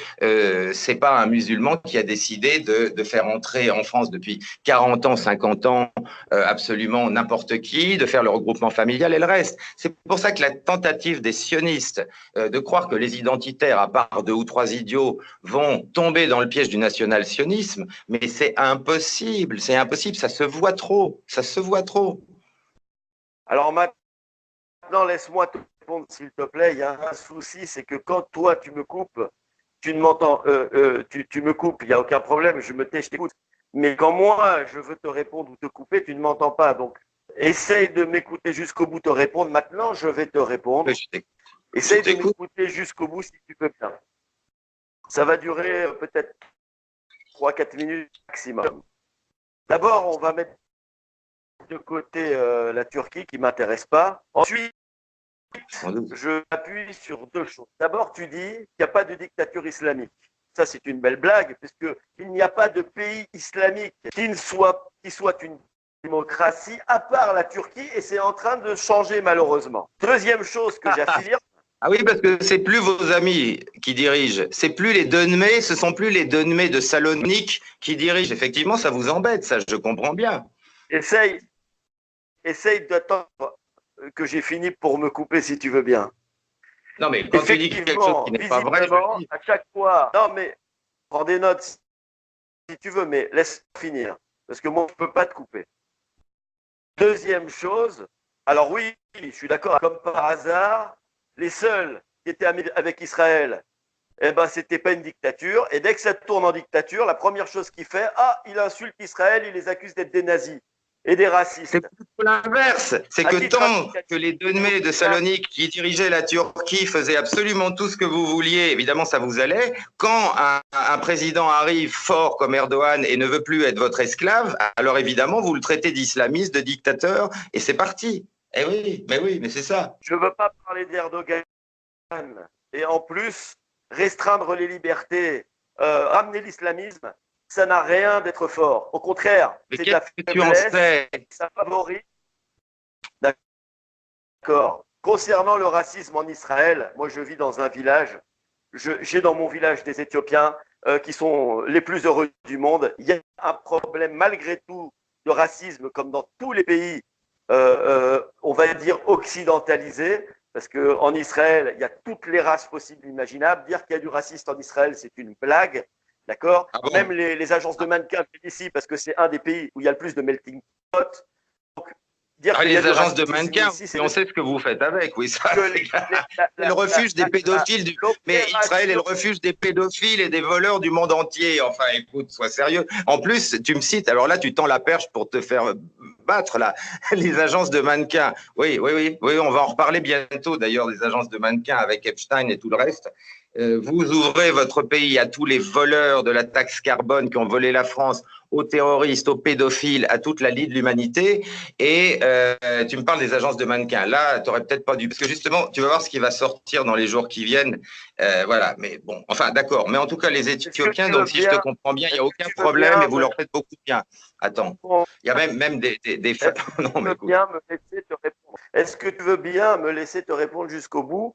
c'est pas un musulman qui a décidé de faire entrer en France depuis 40 ans, 50 ans, absolument n'importe qui, de faire le regroupement familial et le reste. C'est pour ça que la tentative des sionistes de croire que les identitaires, à part 2 ou 3 idiots, vont tomber dans le piège du national-sionisme, mais c'est impossible, ça se voit trop, ça se voit trop. Alors maintenant, laisse-moi te répondre, s'il te plaît. Il y a un souci, c'est que quand toi, tu me coupes, tu ne m'entends, tu me coupes, il n'y a aucun problème, je me tais, je t'écoute. Mais quand moi, je veux te répondre ou te couper, tu ne m'entends pas. Donc, essaye de m'écouter jusqu'au bout, te répondre. Maintenant, je vais te répondre. Essaye de m'écouter jusqu'au bout si tu peux bien. Ça va durer peut-être 3-4 minutes maximum. D'abord, on va mettre de côté la Turquie qui ne m'intéresse pas. Ensuite, je m'appuie sur 2 choses. D'abord, tu dis qu'il n'y a pas de dictature islamique. Ça, c'est une belle blague, puisqu'il n'y a pas de pays islamique qui soit une démocratie, à part la Turquie, et c'est en train de changer malheureusement. Deuxième chose que j'affirme. Ah oui, parce que c'est plus vos amis qui dirigent, c'est plus les Donmé, ce sont plus les Donmé de Salonique qui dirigent. Effectivement, ça vous embête, ça, je comprends bien. Essaye d'attendre que j'ai fini pour me couper si tu veux bien. Non, mais quand tu dis quelque chose qui n'est pas vrai, je dis. À chaque fois. Non, mais prends des notes si tu veux, mais laisse finir. Parce que moi, je ne peux pas te couper. Deuxième chose, alors oui, je suis d'accord, comme par hasard, les seuls qui étaient amis avec Israël, eh ben, c'était pas une dictature. Et dès que ça tourne en dictature, la première chose qu'il fait, il insulte Israël, il les accuse d'être des nazis et des racistes. C'est plutôt l'inverse. C'est que tant que les Donmé de Salonique qui dirigeaient la Turquie faisaient absolument tout ce que vous vouliez, évidemment ça vous allait. Quand un président arrive fort comme Erdogan et ne veut plus être votre esclave, alors évidemment vous le traitez d'islamiste, de dictateur, et c'est parti. Eh oui, mais c'est ça. Je ne veux pas parler d'Erdogan. Et en plus, restreindre les libertés, ramener l'islamisme, ça n'a rien d'être fort. Au contraire, c'est de la faiblesse, ça favorise. D'accord. Concernant le racisme en Israël, moi je vis dans un village, j'ai dans mon village des Éthiopiens qui sont les plus heureux du monde. Il y a un problème malgré tout de racisme comme dans tous les pays, on va dire occidentalisés, parce qu'en Israël, il y a toutes les races possibles et imaginables. Dire qu'il y a du racisme en Israël, c'est une blague. D'accord. Ah bon? Même les agences de mannequins viennent ici parce que c'est un des pays où il y a le plus de melting pot. Donc, les agences de mannequins, ici, on sait ce que vous faites avec, oui, ça. C'est le refuge des pédophiles. Mais Israël est le refuge des pédophiles et des voleurs du monde entier. Enfin, écoute, sois sérieux. En plus, tu me cites, alors là, tu tends la perche pour te faire battre, là, les agences de mannequins. Oui, on va en reparler bientôt, d'ailleurs, des agences de mannequins avec Epstein et tout le reste. Vous ouvrez votre pays à tous les voleurs de la taxe carbone qui ont volé la France, aux terroristes, aux pédophiles, à toute la lie de l'humanité. Et tu me parles des agences de mannequins. Là, tu n'aurais peut-être pas dû. Parce que justement, tu vas voir ce qui va sortir dans les jours qui viennent. Voilà, mais bon, enfin, d'accord. Mais en tout cas, les Éthiopiens, donc si je te comprends bien, il n'y a aucun problème et vous leur faites beaucoup de bien. Attends, il y a même des non, mais écoute. Est-ce que tu veux bien me laisser te répondre jusqu'au bout?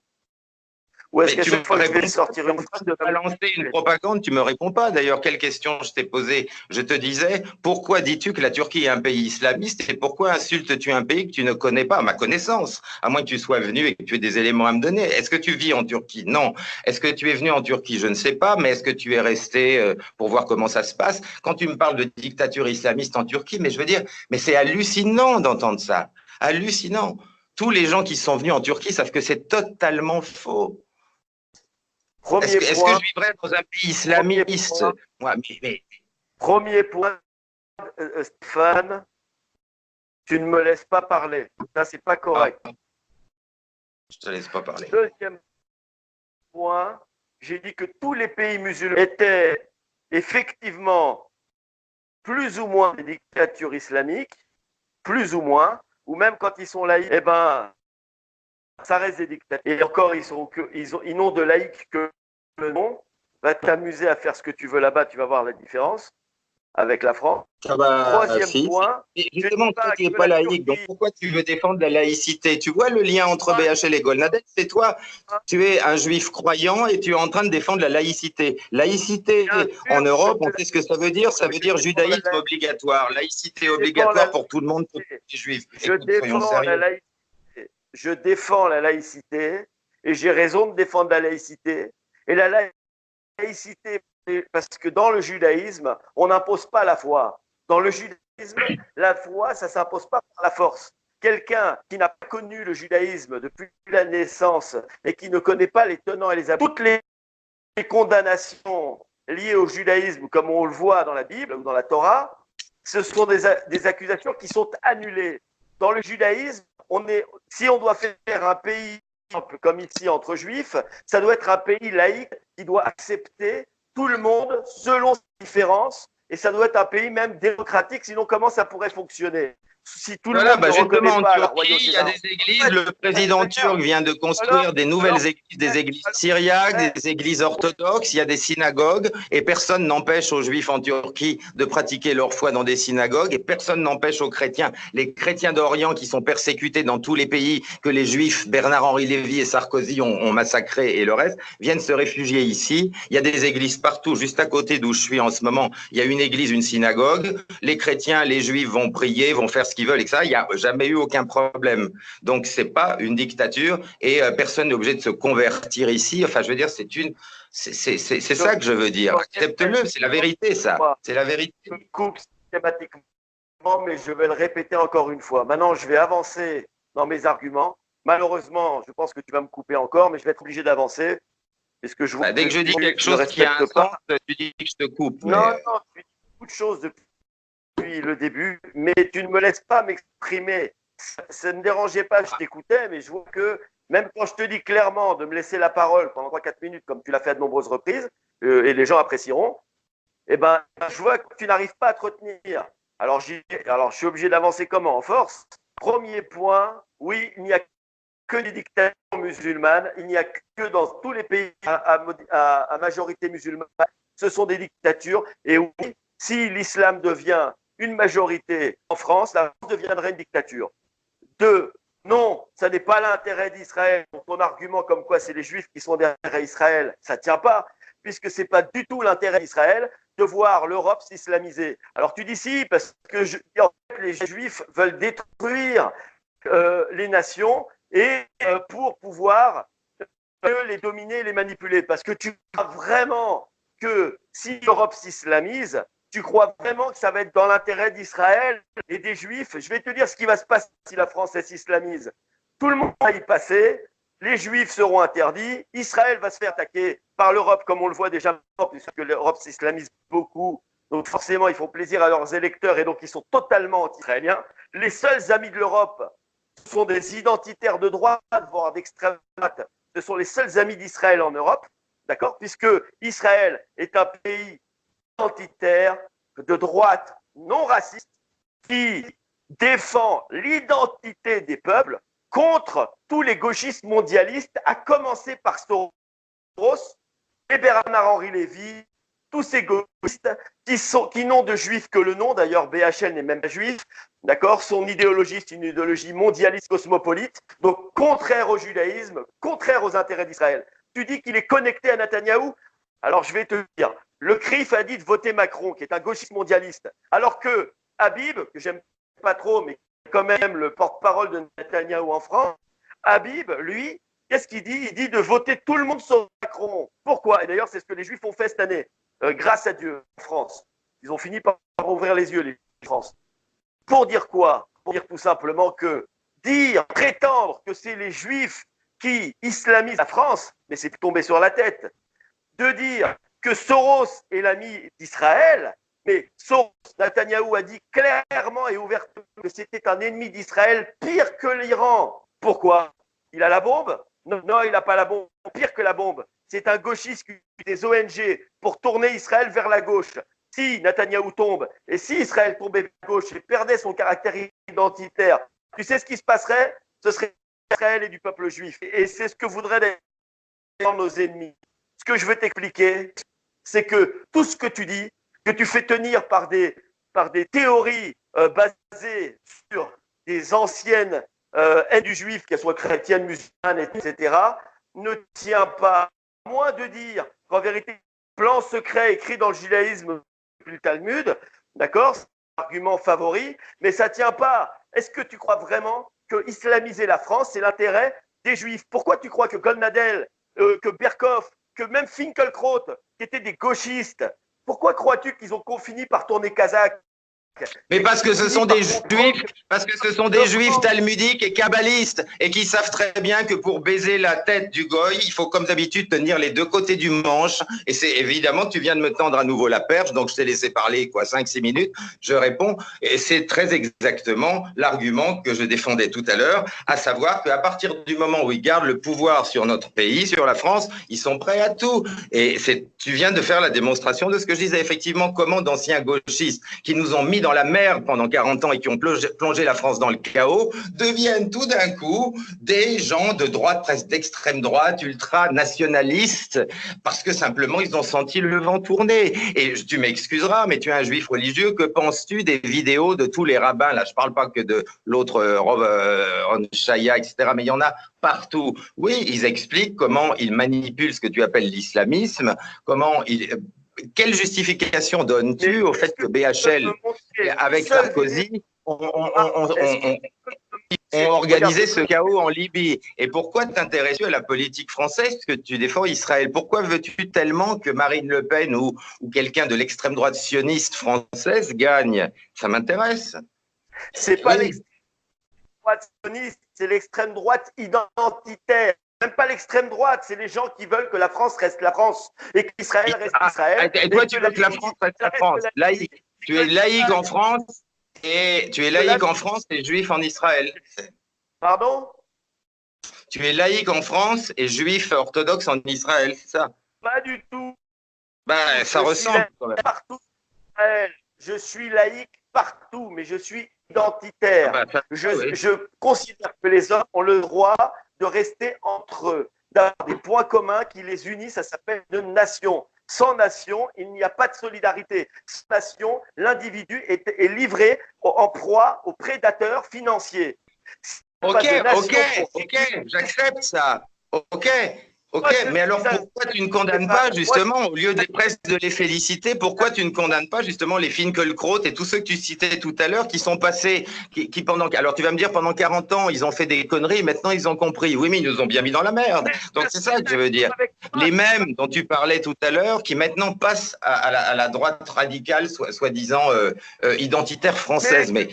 Ou est-ce que chaque fois que je vais sortir une phrase de balancer une propagande, tu me réponds pas. D'ailleurs, quelle question je t'ai posée? Je te disais, pourquoi dis-tu que la Turquie est un pays islamiste et pourquoi insultes-tu un pays que tu ne connais pas, à ma connaissance, à moins que tu sois venu et que tu aies des éléments à me donner? Est-ce que tu vis en Turquie? Non. Est-ce que tu es venu en Turquie? Je ne sais pas, mais est-ce que tu es resté pour voir comment ça se passe? Quand tu me parles de dictature islamiste en Turquie, mais je veux dire, mais c'est hallucinant d'entendre ça. Hallucinant. Tous les gens qui sont venus en Turquie savent que c'est totalement faux. Est-ce que je vivrais dans un pays islamiste? Premier point, Stéphane, tu ne me laisses pas parler. Ça, c'est pas correct. Je te laisse pas parler. Deuxième point, j'ai dit que tous les pays musulmans étaient effectivement plus ou moins des dictatures islamiques, plus ou moins, ou même quand ils sont laïcs, eh ben, ça reste des dictatures. Et encore, ils n'ont de laïcs que le nom. Va t'amuser à faire ce que tu veux là-bas, tu vas voir la différence avec la France. Ah bah, Troisième si. point, Et je justement, dis toi, pas tu n'es que pas la laïque, donc Turquie, pourquoi tu veux défendre la laïcité? Tu vois le lien entre BHL et Golnadel, c'est toi, tu es un juif croyant et tu es en train de défendre la laïcité. Laïcité bien en sûr, Europe, on sait ce que ça veut dire judaïsme obligatoire, laïcité je défends la obligatoire pour tout le monde, pour laïcité. les juifs. Je Écoute, soyons défends la sérieux. laïcité. Je défends la laïcité et j'ai raison de défendre la laïcité. Et la laïcité, parce que dans le judaïsme, on n'impose pas la foi. Dans le judaïsme, la foi, ça ne s'impose pas par la force. Quelqu'un qui n'a pas connu le judaïsme depuis la naissance et qui ne connaît pas les tenants et les aboutissants, toutes les condamnations liées au judaïsme, comme on le voit dans la Bible ou dans la Torah, ce sont des accusations qui sont annulées. Dans le judaïsme, si on doit faire un pays comme ici entre juifs, ça doit être un pays laïque qui doit accepter tout le monde selon ses différences, et ça doit être un pays même démocratique, sinon comment ça pourrait fonctionner? Si tout le Voilà, monde bah ne justement, reconnaît en pas la Turquie, il royauté y a d'un... des églises, le président turc vient de construire des nouvelles églises, des églises syriaques, des églises orthodoxes, il y a des synagogues, et personne n'empêche aux juifs en Turquie de pratiquer leur foi dans des synagogues, et personne n'empêche aux chrétiens, les chrétiens d'Orient qui sont persécutés dans tous les pays que les juifs, Bernard-Henri Lévy et Sarkozy ont massacrés et le reste, viennent se réfugier ici. Il y a des églises partout, juste à côté d'où je suis en ce moment, il y a une église, une synagogue, les chrétiens, les juifs vont prier, vont faire ce qu'ils veulent, et ça, il n'y a jamais eu aucun problème. Donc, c'est pas une dictature et personne n'est obligé de se convertir ici. Enfin, je veux dire, c'est ça que je veux dire. Accepte-le, c'est la vérité, ça. C'est la vérité. Je coupe systématiquement, mais je vais le répéter encore une fois. Maintenant, je vais avancer dans mes arguments. Malheureusement, je pense que tu vas me couper encore, mais je vais être obligé d'avancer. Parce que Bah, dès que je dis quelque chose qui a un sens, tu dis que je te coupe. Non, non, tu dis beaucoup de choses depuis le début, mais tu ne me laisses pas m'exprimer. Ça ne me dérangeait pas, je t'écoutais, mais je vois que même quand je te dis clairement de me laisser la parole pendant 3-4 minutes, comme tu l'as fait à de nombreuses reprises, et les gens apprécieront, eh ben, je vois que tu n'arrives pas à te retenir. Alors, je suis obligé d'avancer comment? En force. Premier point, oui, il n'y a que des dictatures musulmanes, il n'y a que dans tous les pays à majorité musulmane, ce sont des dictatures. Et oui, si l'islam devient une majorité en France, la France deviendrait une dictature. Deux, non, ça n'est pas l'intérêt d'Israël. Ton argument comme quoi c'est les Juifs qui sont derrière Israël, ça ne tient pas, puisque ce n'est pas du tout l'intérêt d'Israël de voir l'Europe s'islamiser. Alors tu dis si, parce que en fait, les Juifs veulent détruire les nations et pour pouvoir les dominer et les manipuler. Parce que tu crois vraiment que si l'Europe s'islamise, tu crois vraiment que ça va être dans l'intérêt d'Israël et des Juifs? Je vais te dire ce qui va se passer si la France s'islamise. Tout le monde va y passer, les Juifs seront interdits, Israël va se faire attaquer par l'Europe, comme on le voit déjà, puisque l'Europe s'islamise beaucoup. Donc forcément, ils font plaisir à leurs électeurs et donc ils sont totalement anti-israéliens. Les seuls amis de l'Europe sont des identitaires de droite, voire d'extrême droite. Ce sont les seuls amis d'Israël en Europe, d'accord? Puisque Israël est un pays identitaire, de droite, non raciste, qui défend l'identité des peuples contre tous les gauchistes mondialistes, à commencer par Soros et Bernard-Henri Lévy, tous ces gauchistes qui n'ont de juifs que le nom. D'ailleurs, BHL n'est même pas juif, d'accord? Son idéologie, c'est une idéologie mondialiste cosmopolite, donc contraire au judaïsme, contraire aux intérêts d'Israël. Tu dis qu'il est connecté à Netanyahou? Alors, je vais te dire, le CRIF a dit de voter Macron, qui est un gauchiste mondialiste, alors que Habib, que j'aime pas trop, mais quand même le porte-parole de Netanyahou en France, Habib, lui, qu'est-ce qu'il dit? Il dit de voter tout le monde sauf Macron. Pourquoi? Et d'ailleurs, c'est ce que les Juifs ont fait cette année, grâce à Dieu, en France. Ils ont fini par ouvrir les yeux, les France. Pour dire quoi? Pour dire tout simplement que prétendre que c'est les Juifs qui islamisent la France, mais c'est tombé sur la tête. De dire que Soros est l'ami d'Israël, mais Soros, Netanyahou a dit clairement et ouvertement que c'était un ennemi d'Israël pire que l'Iran. Pourquoi? Il a la bombe? Non, non, il n'a pas la bombe. Pire que la bombe. C'est un gauchiste qui utilise des ONG pour tourner Israël vers la gauche. si Netanyahou tombe et si Israël tombait à gauche et perdait son caractère identitaire, tu sais ce qui se passerait? Ce serait Israël et du peuple juif. Et c'est ce que voudraient nos ennemis. Ce que je veux t'expliquer, c'est que tout ce que tu dis, que tu fais tenir par des théories basées sur des anciennes haines du juif, qu'elles soient chrétiennes, musulmanes, etc., ne tient pas, à moins de dire qu'en vérité, plan secret écrit dans le judaïsme du Talmud, d'accord, c'est l'argument favori, mais ça ne tient pas. Est-ce que tu crois vraiment que islamiser la France, c'est l'intérêt des juifs? Pourquoi tu crois que Goldnadel, que Berkoff, que même Finkielkraut, qui étaient des gauchistes, pourquoi crois-tu qu'ils ont fini par tourner kazakh? Mais parce que ce sont des juifs, parce que ce sont des juifs talmudiques et kabbalistes et qui savent très bien que pour baiser la tête du goy, il faut comme d'habitude tenir les deux côtés du manche. Et c'est évidemment que tu viens de me tendre à nouveau la perche, donc je t'ai laissé parler 5-6 minutes, je réponds. Et c'est très exactement l'argument que je défendais tout à l'heure, à savoir qu'à partir du moment où ils gardent le pouvoir sur notre pays, sur la France, ils sont prêts à tout. Et tu viens de faire la démonstration de ce que je disais, effectivement, comment d'anciens gauchistes qui nous ont mis dans la merde pendant 40 ans et qui ont plongé la France dans le chaos, deviennent tout d'un coup des gens de droite, presque d'extrême droite, ultra-nationalistes, parce que simplement ils ont senti le vent tourner. Et tu m'excuseras, mais tu es un juif religieux, que penses-tu des vidéos de tous les rabbins? Là, je ne parle pas que de l'autre Ron Shaya, etc., mais il y en a partout. Oui, ils expliquent comment ils manipulent ce que tu appelles l'islamisme, comment ils... Quelle justification donnes-tu au fait que BHL, avec Sarkozy, ont organisé ce chaos en Libye? Et pourquoi t'intéresses-tu à la politique française que tu défends Israël? Pourquoi veux-tu tellement que Marine Le Pen ou quelqu'un de l'extrême droite sioniste française gagne? Ça m'intéresse. C'est pas l'extrême droite sioniste, c'est l'extrême droite identitaire. Même pas l'extrême droite, c'est les gens qui veulent que la France reste la France et qu'Israël reste Israël. Et toi, tu veux que la France reste la France, laïque. Tu es laïque en France et juif en Israël. Pardon? Tu es laïque en France et juif orthodoxe en Israël, c'est ça? Pas du tout. Ben, ça ressemble quand même. Partout. Je suis laïque partout, mais je suis identitaire. Ah bah, je considère que les hommes ont le droit de rester entre eux, d'avoir des points communs qui les unissent, ça s'appelle une nation. Sans nation, il n'y a pas de solidarité. Sans nation, l'individu est livré en proie aux prédateurs financiers. Ok, j'accepte ça. Ok, mais alors pourquoi tu ne condamnes pas justement, au lieu des presque de les féliciter, pourquoi tu ne condamnes pas justement les Finkielkraut et tous ceux que tu citais tout à l'heure qui sont passés, qui pendant, alors tu vas me dire pendant 40 ans ils ont fait des conneries, maintenant ils ont compris. Oui, mais ils nous ont bien mis dans la merde. Donc c'est ça que je veux dire. Les mêmes dont tu parlais tout à l'heure, qui maintenant passent à la droite radicale, soi-disant identitaire française, mais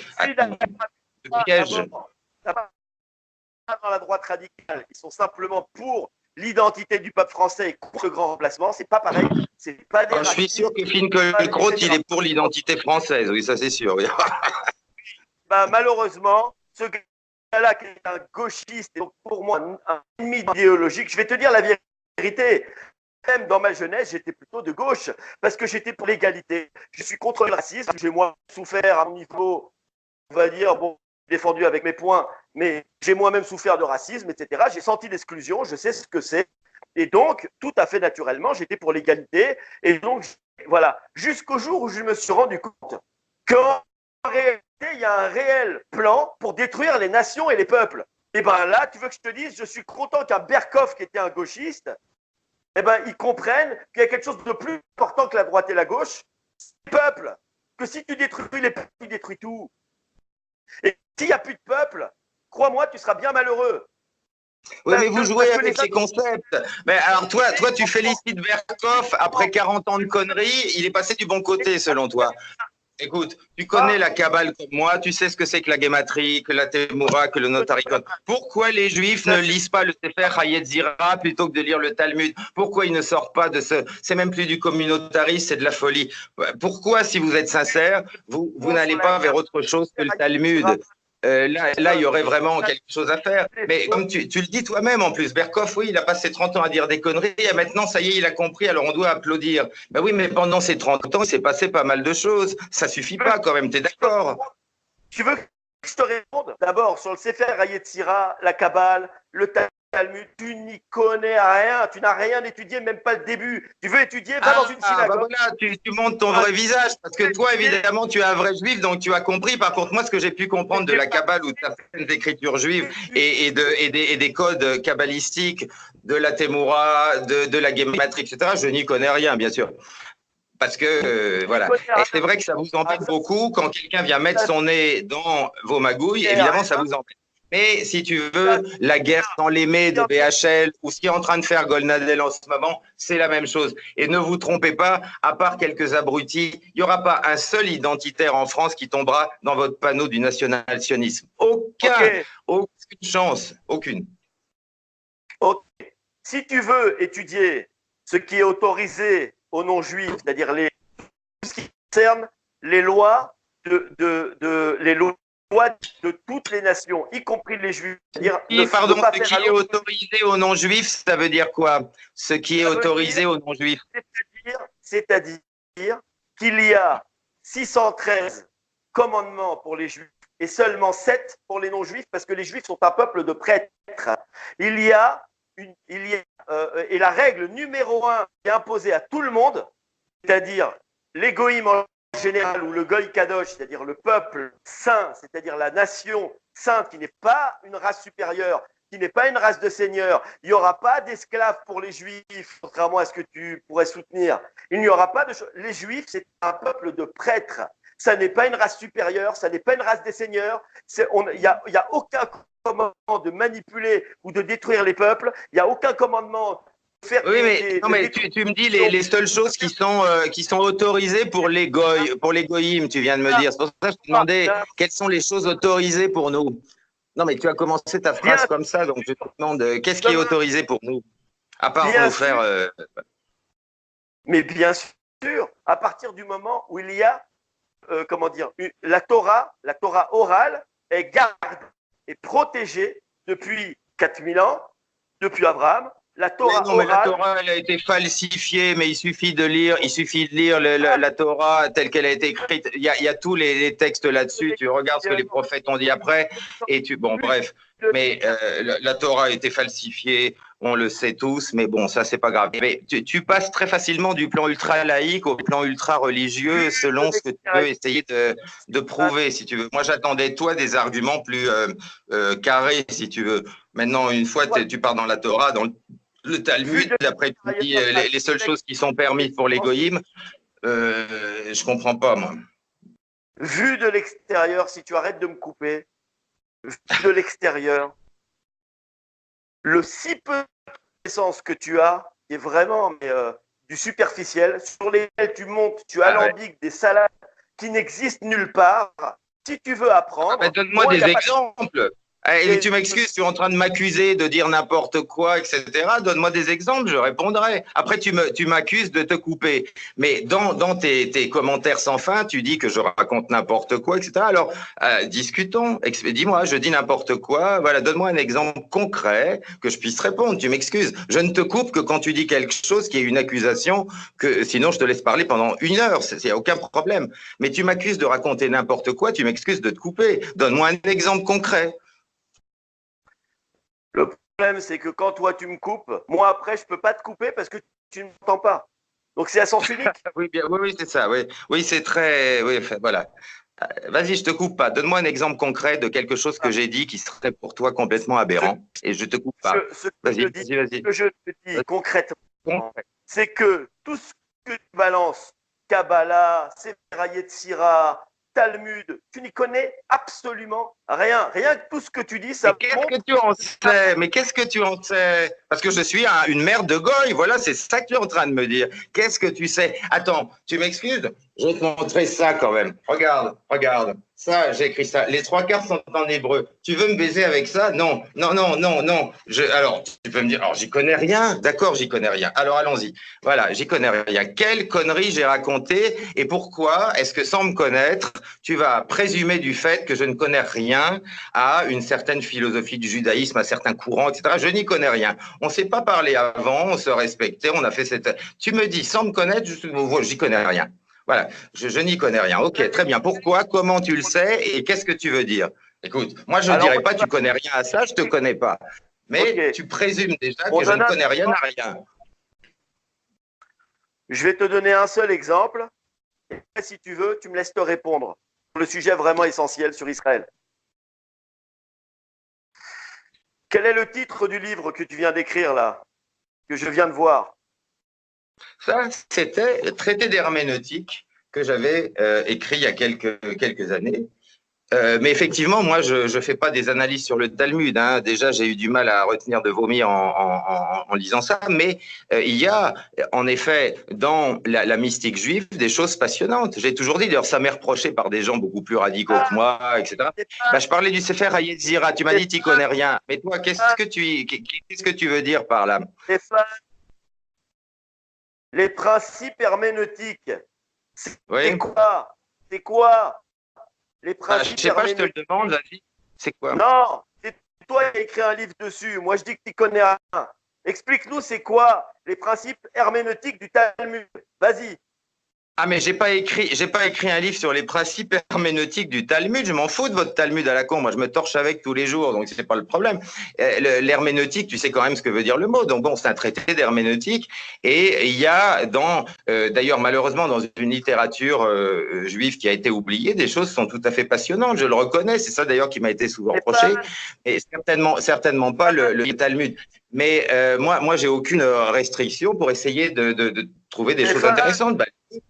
piège. Dans la droite radicale, ils sont simplement pour l'identité du peuple français et contre le grand remplacement, c'est pas pareil. C'est pas des je suis sûr que Finkielkraut, il est pour l'identité française, oui, ça c'est sûr. Oui. Ben, malheureusement, ce gars-là qui est un gauchiste et donc pour moi un ennemi idéologique, je vais te dire la vérité. Même dans ma jeunesse, j'étais plutôt de gauche parce que j'étais pour l'égalité. Je suis contre le racisme. J'ai moi souffert à mon niveau, on va dire, bon, défendu avec mes points, mais j'ai moi-même souffert de racisme, etc. J'ai senti l'exclusion, je sais ce que c'est. Et donc, tout à fait naturellement, j'étais pour l'égalité. Et donc, voilà, jusqu'au jour où je me suis rendu compte qu'en réalité, il y a un réel plan pour détruire les nations et les peuples. Et bien là, tu veux que je te dise, je suis content qu'un Berkoff, qui était un gauchiste, eh ben, ils comprennent qu'il y a quelque chose de plus important que la droite et la gauche, c'est le peuple. Que si tu détruis les peuples, tu détruis tout. Et s'il n'y a plus de peuple, crois-moi, tu seras bien malheureux. Oui, mais vous jouez avec ces concepts. Mais alors toi, tu félicites Berkoff, après 40 ans de conneries, il est passé du bon côté, selon toi. Écoute, tu connais la Kabbale comme moi, tu sais ce que c'est que la Gématrie, que la Témoura, que le Notarikon. Pourquoi les Juifs ne lisent pas le Sefer Hayetzira plutôt que de lire le Talmud? Pourquoi ils ne sortent pas de ce… C'est même plus du communautarisme, c'est de la folie. Pourquoi, si vous êtes sincère, vous n'allez pas vers autre chose que le Talmud? là, il y aurait vraiment quelque chose à faire. Mais comme tu le dis toi-même, en plus, Berkoff, oui, il a passé 30 ans à dire des conneries, et maintenant, ça y est, il a compris, alors on doit applaudir. Ben oui, mais pendant ces 30 ans, il s'est passé pas mal de choses. Ça suffit pas quand même, t'es d'accord? Tu veux que je te réponde? D'abord, sur le Sefer Yetzira, la Kabbale, le Talmud, tu n'y connais rien, tu n'as rien étudié, même pas le début. Tu veux étudier, va dans une synagogue. Bah voilà, tu montres ton vrai visage, parce que toi, évidemment, tu es un vrai juif, donc tu as compris. Par contre, moi, ce que j'ai pu comprendre de la Kabbale ou de certaines écritures juives et des codes kabbalistiques, de la Temura, de la Gématrie, etc., je n'y connais rien, bien sûr. Parce que, voilà. Et c'est vrai que ça vous embête beaucoup quand quelqu'un vient mettre son nez dans vos magouilles, évidemment, ça vous embête. Mais si tu veux, la guerre sans l'aimer de BHL ou ce qui est en train de faire Golnadel en ce moment, c'est la même chose. Et ne vous trompez pas, à part quelques abrutis, il n'y aura pas un seul identitaire en France qui tombera dans votre panneau du national-sionisme. Aucune chance, aucune. Ok. Si tu veux étudier ce qui est autorisé aux non-juifs, c'est-à-dire ce qui concerne les lois les lois de toutes les nations, y compris les juifs. Pardon, ce qui est autorisé aux non-juifs, ça veut dire quoi? Ce qui est autorisé aux non-juifs. C'est-à-dire qu'il y a 613 commandements pour les juifs et seulement 7 pour les non-juifs, parce que les juifs sont un peuple de prêtres. Et la règle numéro 1 qui est imposée à tout le monde, c'est-à-dire les goïms en général, ou le goï kadosh, c'est-à-dire le peuple saint, c'est-à-dire la nation sainte qui n'est pas une race supérieure, qui n'est pas une race de seigneurs, il n'y aura pas d'esclaves pour les juifs, contrairement à ce que tu pourrais soutenir. Il n'y aura pas de... Les juifs, c'est un peuple de prêtres. Ça n'est pas une race supérieure, ça n'est pas une race des seigneurs. Il n'y a aucun commandement de manipuler ou de détruire les peuples. Il n'y a aucun commandement de faire. Oui, mais tu me dis les seules choses qui sont autorisées pour les goïms, tu viens de me dire. C'est pour ça que je te demandais quelles sont les choses autorisées pour nous. Non, mais tu as commencé ta phrase comme ça, donc je te demande qu'est-ce qui est autorisé pour nous, à part nous faire. Mais bien sûr, à partir du moment où il y a, la Torah orale est gardée et protégée depuis 4000 ans, depuis Abraham. La Torah orale, la Torah, elle a été falsifiée, mais il suffit de lire la Torah telle qu'elle a été écrite. Il y a tous les textes là-dessus. Tu regardes ce que les prophètes ont dit après, et bon, bref. Mais la Torah a été falsifiée, on le sait tous, mais bon, ça, c'est pas grave. Mais tu passes très facilement du plan ultra-laïque au plan ultra-religieux selon ce que tu veux essayer de prouver, si tu veux. Moi, j'attendais, toi, des arguments plus carrés, si tu veux. Maintenant, une fois, tu pars dans la Torah, dans le Talmud, après, tu dis les seules choses qui sont permises pour les goïms, je comprends pas, moi. Vu de l'extérieur, si tu arrêtes de me couper, vu de l'extérieur, le si peu de connaissance que tu as est vraiment du superficiel, sur lesquels tu montes, tu alambiques des salades qui n'existent nulle part. Si tu veux apprendre… donne-moi des exemples. Et tu m'excuses, tu es en train de m'accuser de dire n'importe quoi, etc. Donne-moi des exemples, je répondrai. Après, tu m'accuses de te couper. Mais dans tes commentaires sans fin, tu dis que je raconte n'importe quoi, etc. Alors, discutons. Dis-moi, je dis n'importe quoi. Voilà, donne-moi un exemple concret que je puisse répondre. Tu m'excuses. Je ne te coupe que quand tu dis quelque chose qui est une accusation, que sinon je te laisse parler pendant 1 heure. Il n'y a aucun problème. Mais tu m'accuses de raconter n'importe quoi, tu m'excuses de te couper. Donne-moi un exemple concret. Le problème, c'est que quand toi, tu me coupes, moi, après, je ne peux pas te couper parce que tu ne m'entends pas. Donc, c'est à sens unique. Oui, c'est ça. Oui, c'est très… Oui, voilà. Vas-y, je te coupe pas. Donne-moi un exemple concret de quelque chose que j'ai dit qui serait pour toi complètement aberrant et je te coupe pas. Vas-y. Ce que je te dis concrètement, c'est que tout ce que tu balances, Kabbalah, Sefer Yetzira, Talmud, tu n'y connais absolument rien. Rien que tout ce que tu dis, ça Mais qu'est-ce que tu en sais? Mais qu'est-ce que tu en sais? Parce que je suis une merde de goy. Voilà, c'est ça que tu es en train de me dire. Qu'est-ce que tu sais? Attends, tu m'excuses? Je vais te montrer ça quand même. Regarde, regarde. Ça, j'ai écrit ça. Les trois quarts sont en hébreu. Tu veux me baiser avec ça? Non, non, non, non, non. Alors, tu peux me dire, alors j'y connais rien. D'accord, j'y connais rien. Alors allons-y. Voilà, j'y connais rien. Quelle connerie j'ai raconté et pourquoi est-ce que sans me connaître, tu vas présumer du fait que je ne connais rien à une certaine philosophie du judaïsme, à certains courants, etc. Je n'y connais rien. On ne s'est pas parlé avant, on se respectait, on a fait cette. Tu me dis sans me connaître, j'y connais rien. Voilà, je n'y connais rien. Ok, très bien. Pourquoi? Comment tu le sais? Et qu'est-ce que tu veux dire? Écoute, moi je ne dirais pas tu connais rien à ça, je te connais pas. Mais tu présumes déjà que je ne connais rien à rien. Je vais te donner un seul exemple. Et si tu veux, tu me laisses te répondre sur le sujet vraiment essentiel sur Israël. Quel est le titre du livre que tu viens d'écrire là, que je viens de voir? Ça, c'était le traité d'herméneutique que j'avais écrit il y a quelques années. Mais effectivement, moi, je ne fais pas des analyses sur le Talmud. Hein. Déjà, j'ai eu du mal à retenir de vomir en lisant ça. Mais il y a, en effet, dans la mystique juive, des choses passionnantes. J'ai toujours dit, d'ailleurs, ça m'est reproché par des gens beaucoup plus radicaux que moi, etc. Je parlais du Sefer Yetzira. Tu m'as dit, tu n'y connais rien. Mais toi, qu'est-ce que tu veux dire par là? Les principes herméneutiques. Oui. C'est quoi les principes je sais pas, je te le demande, vas-y. C'est quoi? Non, c'est toi qui as écrit un livre dessus. Moi, je dis que tu connais rien. Explique-nous, c'est quoi les principes herméneutiques du Talmud? Vas-y. Ah, mais j'ai pas écrit un livre sur les principes herméneutiques du Talmud. Je m'en fous de votre Talmud à la con. Moi, je me torche avec tous les jours, donc c'est pas le problème. L'herméneutique, tu sais quand même ce que veut dire le mot. Donc bon, c'est un traité d'herméneutique. Et il y a d'ailleurs, malheureusement, dans une littérature juive qui a été oubliée, des choses sont tout à fait passionnantes. Je le reconnais. C'est ça d'ailleurs qui m'a été souvent reproché. Et certainement pas le Talmud. Mais moi, j'ai aucune restriction pour essayer de trouver des choses intéressantes.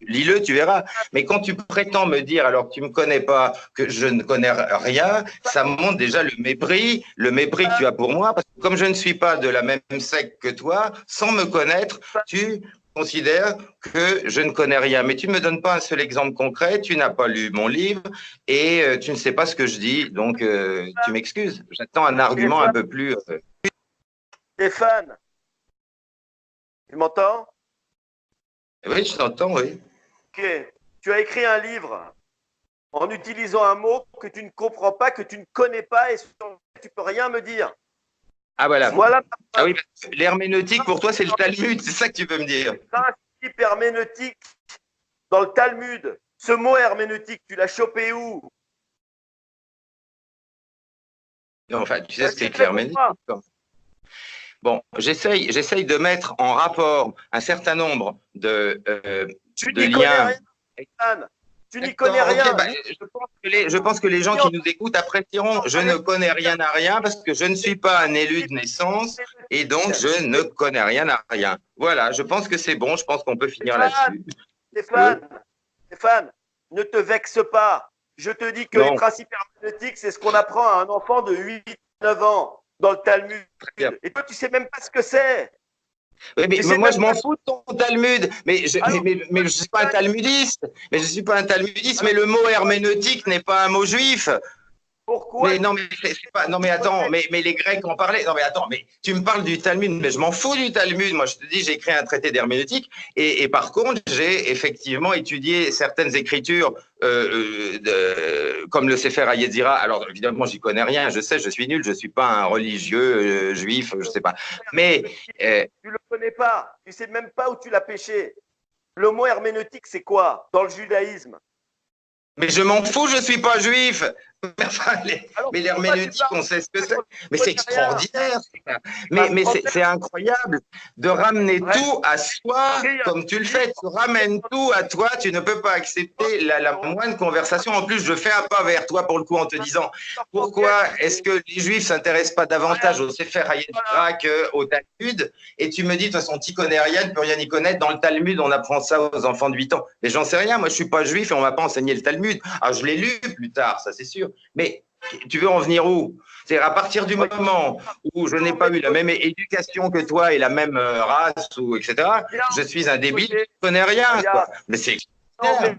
Lis-le, tu verras. Mais quand tu prétends me dire, alors que tu ne me connais pas, que je ne connais rien, ça montre déjà le mépris que tu as pour moi. Parce que comme je ne suis pas de la même secte que toi, sans me connaître, tu considères que je ne connais rien. Mais tu ne me donnes pas un seul exemple concret, tu n'as pas lu mon livre et tu ne sais pas ce que je dis. Donc, tu m'excuses. J'attends un argument un peu plus… Stéphane, tu m'entends? Oui, je t'entends, oui. Ok. Tu as écrit un livre en utilisant un mot que tu ne comprends pas, que tu ne connais pas et sur lequel tu ne peux rien me dire. Ah voilà. Ah oui, l'herméneutique pour toi c'est le Talmud, c'est ça que tu veux me dire. Principe herméneutique dans le Talmud. Ce mot herméneutique, tu l'as chopé où? Non, enfin, tu sais ce qu'est l'herméneutique. Bon, j'essaye de mettre en rapport un certain nombre de liens. Tu n'y connais rien. Je pense que les gens qui nous écoutent apprécieront. Je ne connais rien à rien parce que je ne suis pas un élu de naissance et donc je ne connais rien à rien. Voilà, je pense que c'est bon. Je pense qu'on peut finir là-dessus. Stéphane, ne te vexe pas. Je te dis que les principes herméneutiques, c'est ce qu'on apprend à un enfant de 8-9 ans dans le Talmud. Et toi, tu sais même pas ce que c'est. Oui, mais moi, je m'en fous de ton Talmud. Mais je suis pas un talmudiste. Mais je suis pas un talmudiste. Mais le mot herméneutique n'est pas un mot juif. Pourquoi? Mais attends, mais les Grecs en parlaient. Non mais attends, mais tu me parles du Talmud, mais je m'en fous du Talmud. Moi, je te dis, j'ai écrit un traité d'herméneutique et par contre, j'ai effectivement étudié certaines écritures comme le Sefer Yetzira. Alors évidemment, j'y connais rien. Je sais, je suis nul. Je suis pas un religieux juif. Je sais pas. Mais tu le connais pas. Tu sais même pas où tu l'as pêché. Le mot herméneutique, c'est quoi dans le judaïsme? Mais je m'en fous, je suis pas juif. Mais l'herméneutique, on sait ce que c'est. Mais c'est extraordinaire. Mais c'est incroyable de ramener tout à soi comme tu le fais. Tu ramènes tout à toi. Tu ne peux pas accepter la moindre conversation. En plus, je fais un pas vers toi pour le coup en te disant pourquoi est-ce que les juifs s'intéressent pas davantage au Sefer Yetzira qu'au Talmud? Et tu me dis, de toute façon, tu connais rien, tu ne peux rien y connaître. Dans le Talmud, on apprend ça aux enfants de 8 ans. Mais j'en sais rien. Moi, je suis pas juif et on m'a pas enseigné le Talmud. Ah, je l'ai lu plus tard, ça c'est sûr. Mais Tu veux en venir où? C'est à partir du moment où je n'ai pas eu la même éducation que toi et la même race, ou etc., je suis un débile, je ne connais rien. Quoi. Mais c'est clair.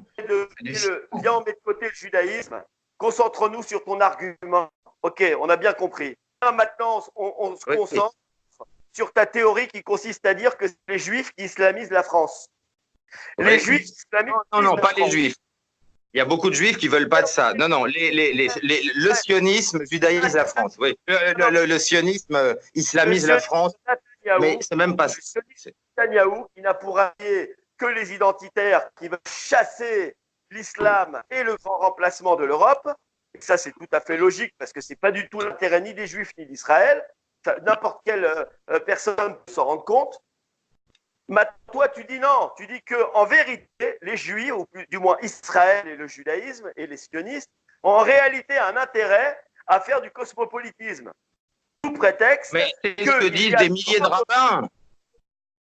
Viens, on met de côté le judaïsme. Concentre-nous sur ton argument. Ok, on a bien compris. Maintenant, on se concentre sur ta théorie qui consiste à dire que c'est les Juifs qui islamisent la France. Les Juifs islamisent non, pas les Juifs. Il y a beaucoup de Juifs qui ne veulent pas de ça. Non, non, le sionisme judaïse la France. Oui. Le sionisme islamise la France, mais c'est même pas ça. Le sionisme Netanyahou, qui n'a pour allié que les identitaires qui veulent chasser l'islam et le grand remplacement de l'Europe. Et ça, c'est tout à fait logique parce que ce n'est pas du tout l'intérêt ni des Juifs ni d'Israël. N'importe quelle personne peut s'en rendre compte. Toi, tu dis non. Tu dis qu'en vérité, les Juifs, ou du moins Israël et le judaïsme et les sionistes, ont en réalité un intérêt à faire du cosmopolitisme. Sous prétexte. Mais c'est ce que disent des milliers de rabbins.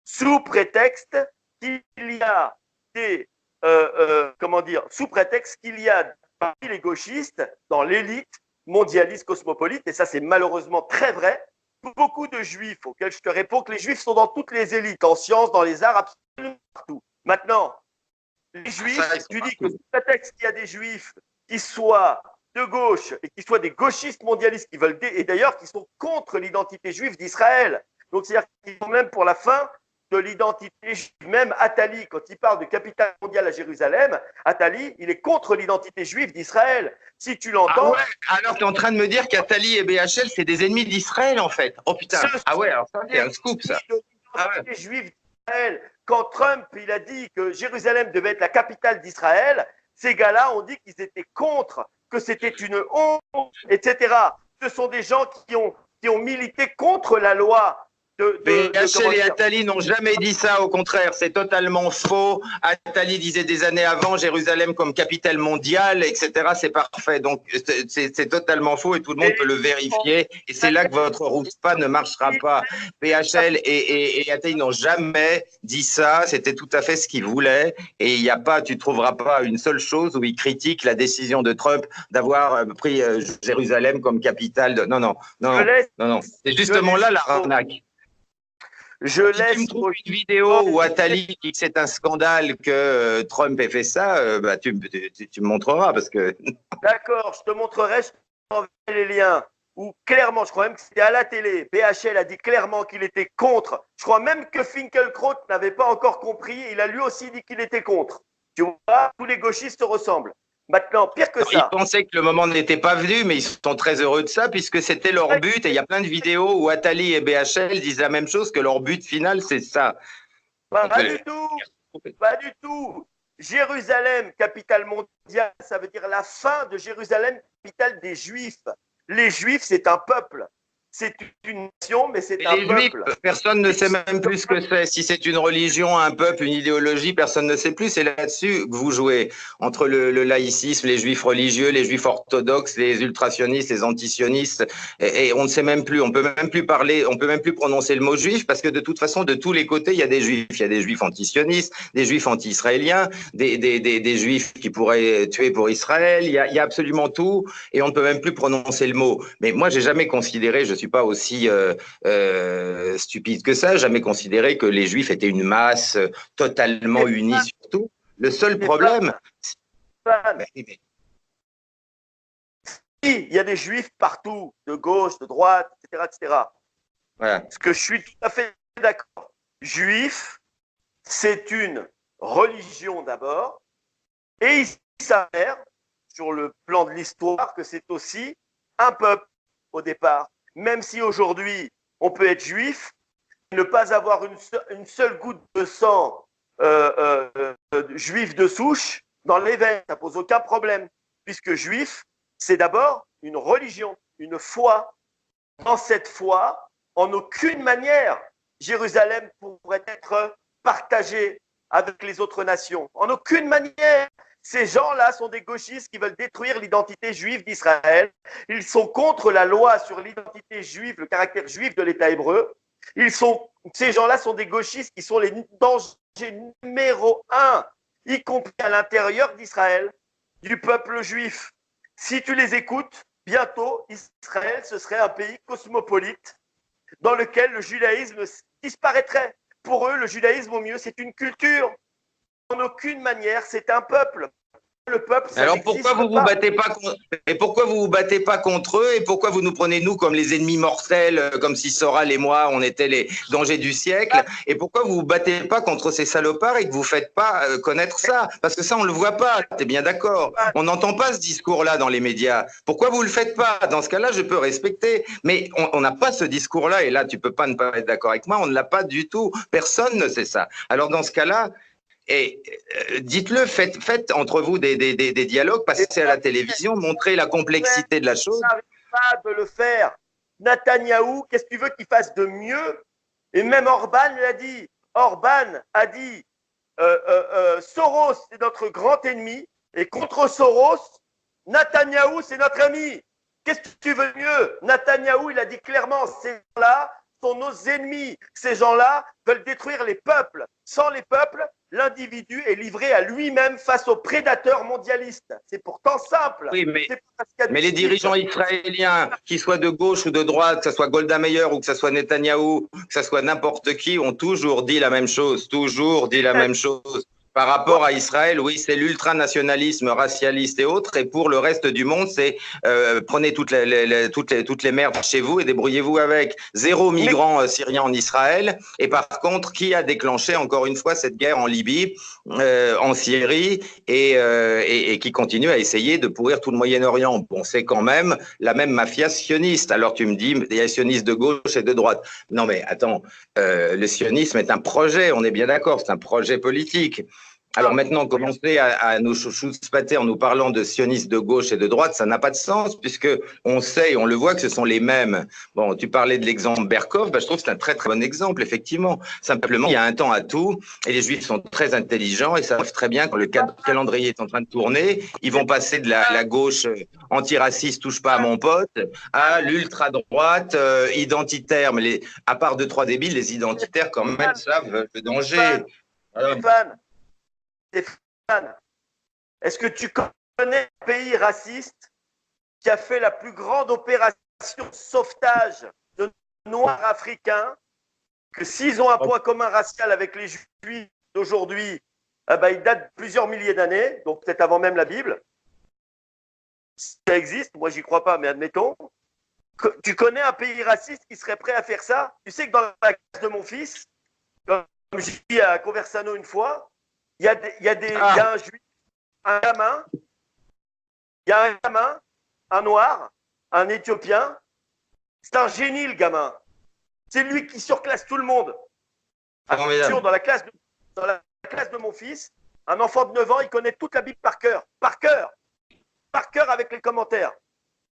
Sous prétexte qu'il y a des. Sous prétexte qu'il y a parmi les gauchistes, dans l'élite mondialiste cosmopolite, et ça c'est malheureusement très vrai, beaucoup de juifs, auxquels je te réponds que les juifs sont dans toutes les élites, en sciences, dans les arts, absolument partout. Maintenant, les juifs, tu dis que sous prétexte qu'il y a des juifs qui soient de gauche et qui soient des gauchistes mondialistes qui veulent, et d'ailleurs qui sont contre l'identité juive d'Israël. Donc c'est-à-dire qu'ils sont même pour la fin de l'identité juive. Même Attali, quand il parle de capitale mondiale à Jérusalem, Attali, il est contre l'identité juive d'Israël. Si tu l'entends. Ah ouais, alors tu es en train de me dire qu'Attali et BHL, c'est des ennemis d'Israël, en fait. Oh putain. Ah ouais, alors ça, c'est un scoop, ça. L'identité juive d'Israël. Quand Trump, il a dit que Jérusalem devait être la capitale d'Israël, ces gars-là ont dit qu'ils étaient contre, que c'était une honte, etc. Ce sont des gens qui ont milité contre la loi. BHL et Attali n'ont jamais dit ça, au contraire, c'est totalement faux. Attali disait des années avant Jérusalem comme capitale mondiale, etc. C'est parfait, donc c'est totalement faux et tout le monde peut le vérifier. Et c'est là que votre rouspah ne marchera pas. BHL et Attali n'ont jamais dit ça, c'était tout à fait ce qu'ils voulaient. Et il n'y a pas, tu ne trouveras pas une seule chose où ils critiquent la décision de Trump d'avoir pris Jérusalem comme capitale. Non, non, non, non, non. C'est justement là l'arnaque. Si tu me trouves une vidéo où Attali dit que c'est un scandale que Trump ait fait ça, bah, tu me montreras parce que. D'accord, je te montrerai, je t'enverrai les liens. Où clairement, je crois même que c'était à la télé, BHL a dit clairement qu'il était contre. Je crois même que Finkielkraut n'avait pas encore compris, il a lui aussi dit qu'il était contre. Tu vois, tous les gauchistes se ressemblent. Maintenant, pire que ça. Ils pensaient que le moment n'était pas venu, mais ils sont très heureux de ça puisque c'était leur but. Et il y a plein de vidéos où Attali et BHL disent la même chose, que leur but final, c'est ça. Pas du tout. Pas du tout. Jérusalem, capitale mondiale, ça veut dire la fin de Jérusalem, capitale des Juifs. Les Juifs, c'est un peuple. C'est une nation, mais c'est un peuple. Juifs, personne ne sait même plus ce que c'est. Si c'est une religion, un peuple, une idéologie, personne ne sait plus. C'est là-dessus que vous jouez. Entre le laïcisme, les juifs religieux, les juifs orthodoxes, les ultrasionistes, les antisionistes. Et on ne sait même plus. On peut même plus parler, on peut même plus prononcer le mot juif parce que de toute façon, de tous les côtés, il y a des juifs. Il y a des juifs antisionistes, des juifs anti-israéliens, des juifs qui pourraient tuer pour Israël. Il y a absolument tout. Et on ne peut même plus prononcer le mot. Mais moi, j'ai jamais considéré, je suis pas aussi stupide que ça, jamais considéré que les Juifs étaient une masse totalement unie sur tout. Le seul problème… Il y a des Juifs partout, de gauche, de droite, etc. etc. Voilà. Ce que je suis tout à fait d'accord. Juif, c'est une religion d'abord, et il s'avère, sur le plan de l'histoire, que c'est aussi un peuple au départ. Même si aujourd'hui, on peut être juif, ne pas avoir une seule goutte de sang juif de souche dans les veines, ça ne pose aucun problème. Puisque juif, c'est d'abord une religion, une foi. Dans cette foi, en aucune manière, Jérusalem pourrait être partagée avec les autres nations. En aucune manière. Ces gens-là sont des gauchistes qui veulent détruire l'identité juive d'Israël. Ils sont contre la loi sur l'identité juive, le caractère juif de l'État hébreu. Ces gens-là sont des gauchistes qui sont les dangers numéro un, y compris à l'intérieur d'Israël, du peuple juif. Si tu les écoutes, bientôt, Israël, ce serait un pays cosmopolite dans lequel le judaïsme disparaîtrait. Pour eux, le judaïsme, au mieux, c'est une culture. En aucune manière, c'est un peuple. Le peuple, ça Alors n'existe pourquoi vous vous pas. battez pas et pourquoi vous vous battez pas contre eux et pourquoi vous nous prenez nous comme les ennemis mortels, comme si Soral et moi on était les dangers du siècle, et pourquoi vous vous battez pas contre ces salopards et que vous faites pas connaître ça, parce que ça on le voit pas, t'es bien d'accord, on n'entend pas ce discours-là dans les médias. Pourquoi vous le faites pas? Dans ce cas-là, je peux respecter, mais on n'a pas ce discours-là, et là tu peux pas ne pas être d'accord avec moi, on ne l'a pas du tout, personne ne sait ça. Alors dans ce cas-là, et dites-le, faites entre vous des dialogues, passez à la télévision, montrez la complexité de la chose. On n'arrive pas de le faire. Netanyahou, qu'est-ce que tu veux qu'il fasse de mieux? Et même Orban l'a dit. Orban a dit Soros, c'est notre grand ennemi, et contre Soros, Netanyahou, c'est notre ami. Qu'est-ce que tu veux mieux? Netanyahou, il a dit clairement, ces gens-là sont nos ennemis. Ces gens-là veulent détruire les peuples. Sans les peuples, l'individu est livré à lui-même face aux prédateurs mondialistes. C'est pourtant simple. Oui, mais les dirigeants israéliens, qu'ils soient de gauche ou de droite, que ce soit Golda Meir ou que ce soit Netanyahou, que ce soit n'importe qui, ont toujours dit la même chose, toujours dit la même chose. Par rapport à Israël, oui, c'est l'ultranationalisme racialiste et autres. Et pour le reste du monde, c'est prenez toutes les merdes chez vous et débrouillez-vous avec. Zéro migrant syrien en Israël. Et par contre, qui a déclenché encore une fois cette guerre en Libye, en Syrie et qui continue à essayer de pourrir tout le Moyen-Orient? Bon, c'est quand même la même mafia sioniste. Alors tu me dis, il y a sionistes de gauche et de droite. Non mais attends, le sionisme est un projet, on est bien d'accord, c'est un projet politique. Alors maintenant, commencer à nous chouchoupater en nous parlant de sionistes de gauche et de droite, ça n'a pas de sens puisque on sait et on le voit que ce sont les mêmes. Bon, tu parlais de l'exemple Berkov, je trouve que c'est un très très bon exemple, effectivement. Simplement, il y a un temps à tout et les Juifs sont très intelligents et savent très bien quand le calendrier est en train de tourner, ils vont passer de la gauche antiraciste, touche pas à mon pote, à l'ultra-droite identitaire. Mais à part deux, trois débiles, les identitaires quand même savent le danger. Stéphane, est-ce que tu connais un pays raciste qui a fait la plus grande opération de sauvetage de Noirs africains, que s'ils ont un point commun racial avec les Juifs d'aujourd'hui, il date de plusieurs milliers d'années, donc peut-être avant même la Bible? Ça existe, moi j'y crois pas, mais admettons. Tu connais un pays raciste qui serait prêt à faire ça? Tu sais que dans la classe de mon fils, comme j'ai dit à Conversano une fois, il y a un juif, un gamin, un noir, un éthiopien. C'est un génie, le gamin. C'est lui qui surclasse tout le monde. Dans la classe de mon fils, un enfant de 9 ans, il connaît toute la Bible par cœur. Par cœur avec les commentaires.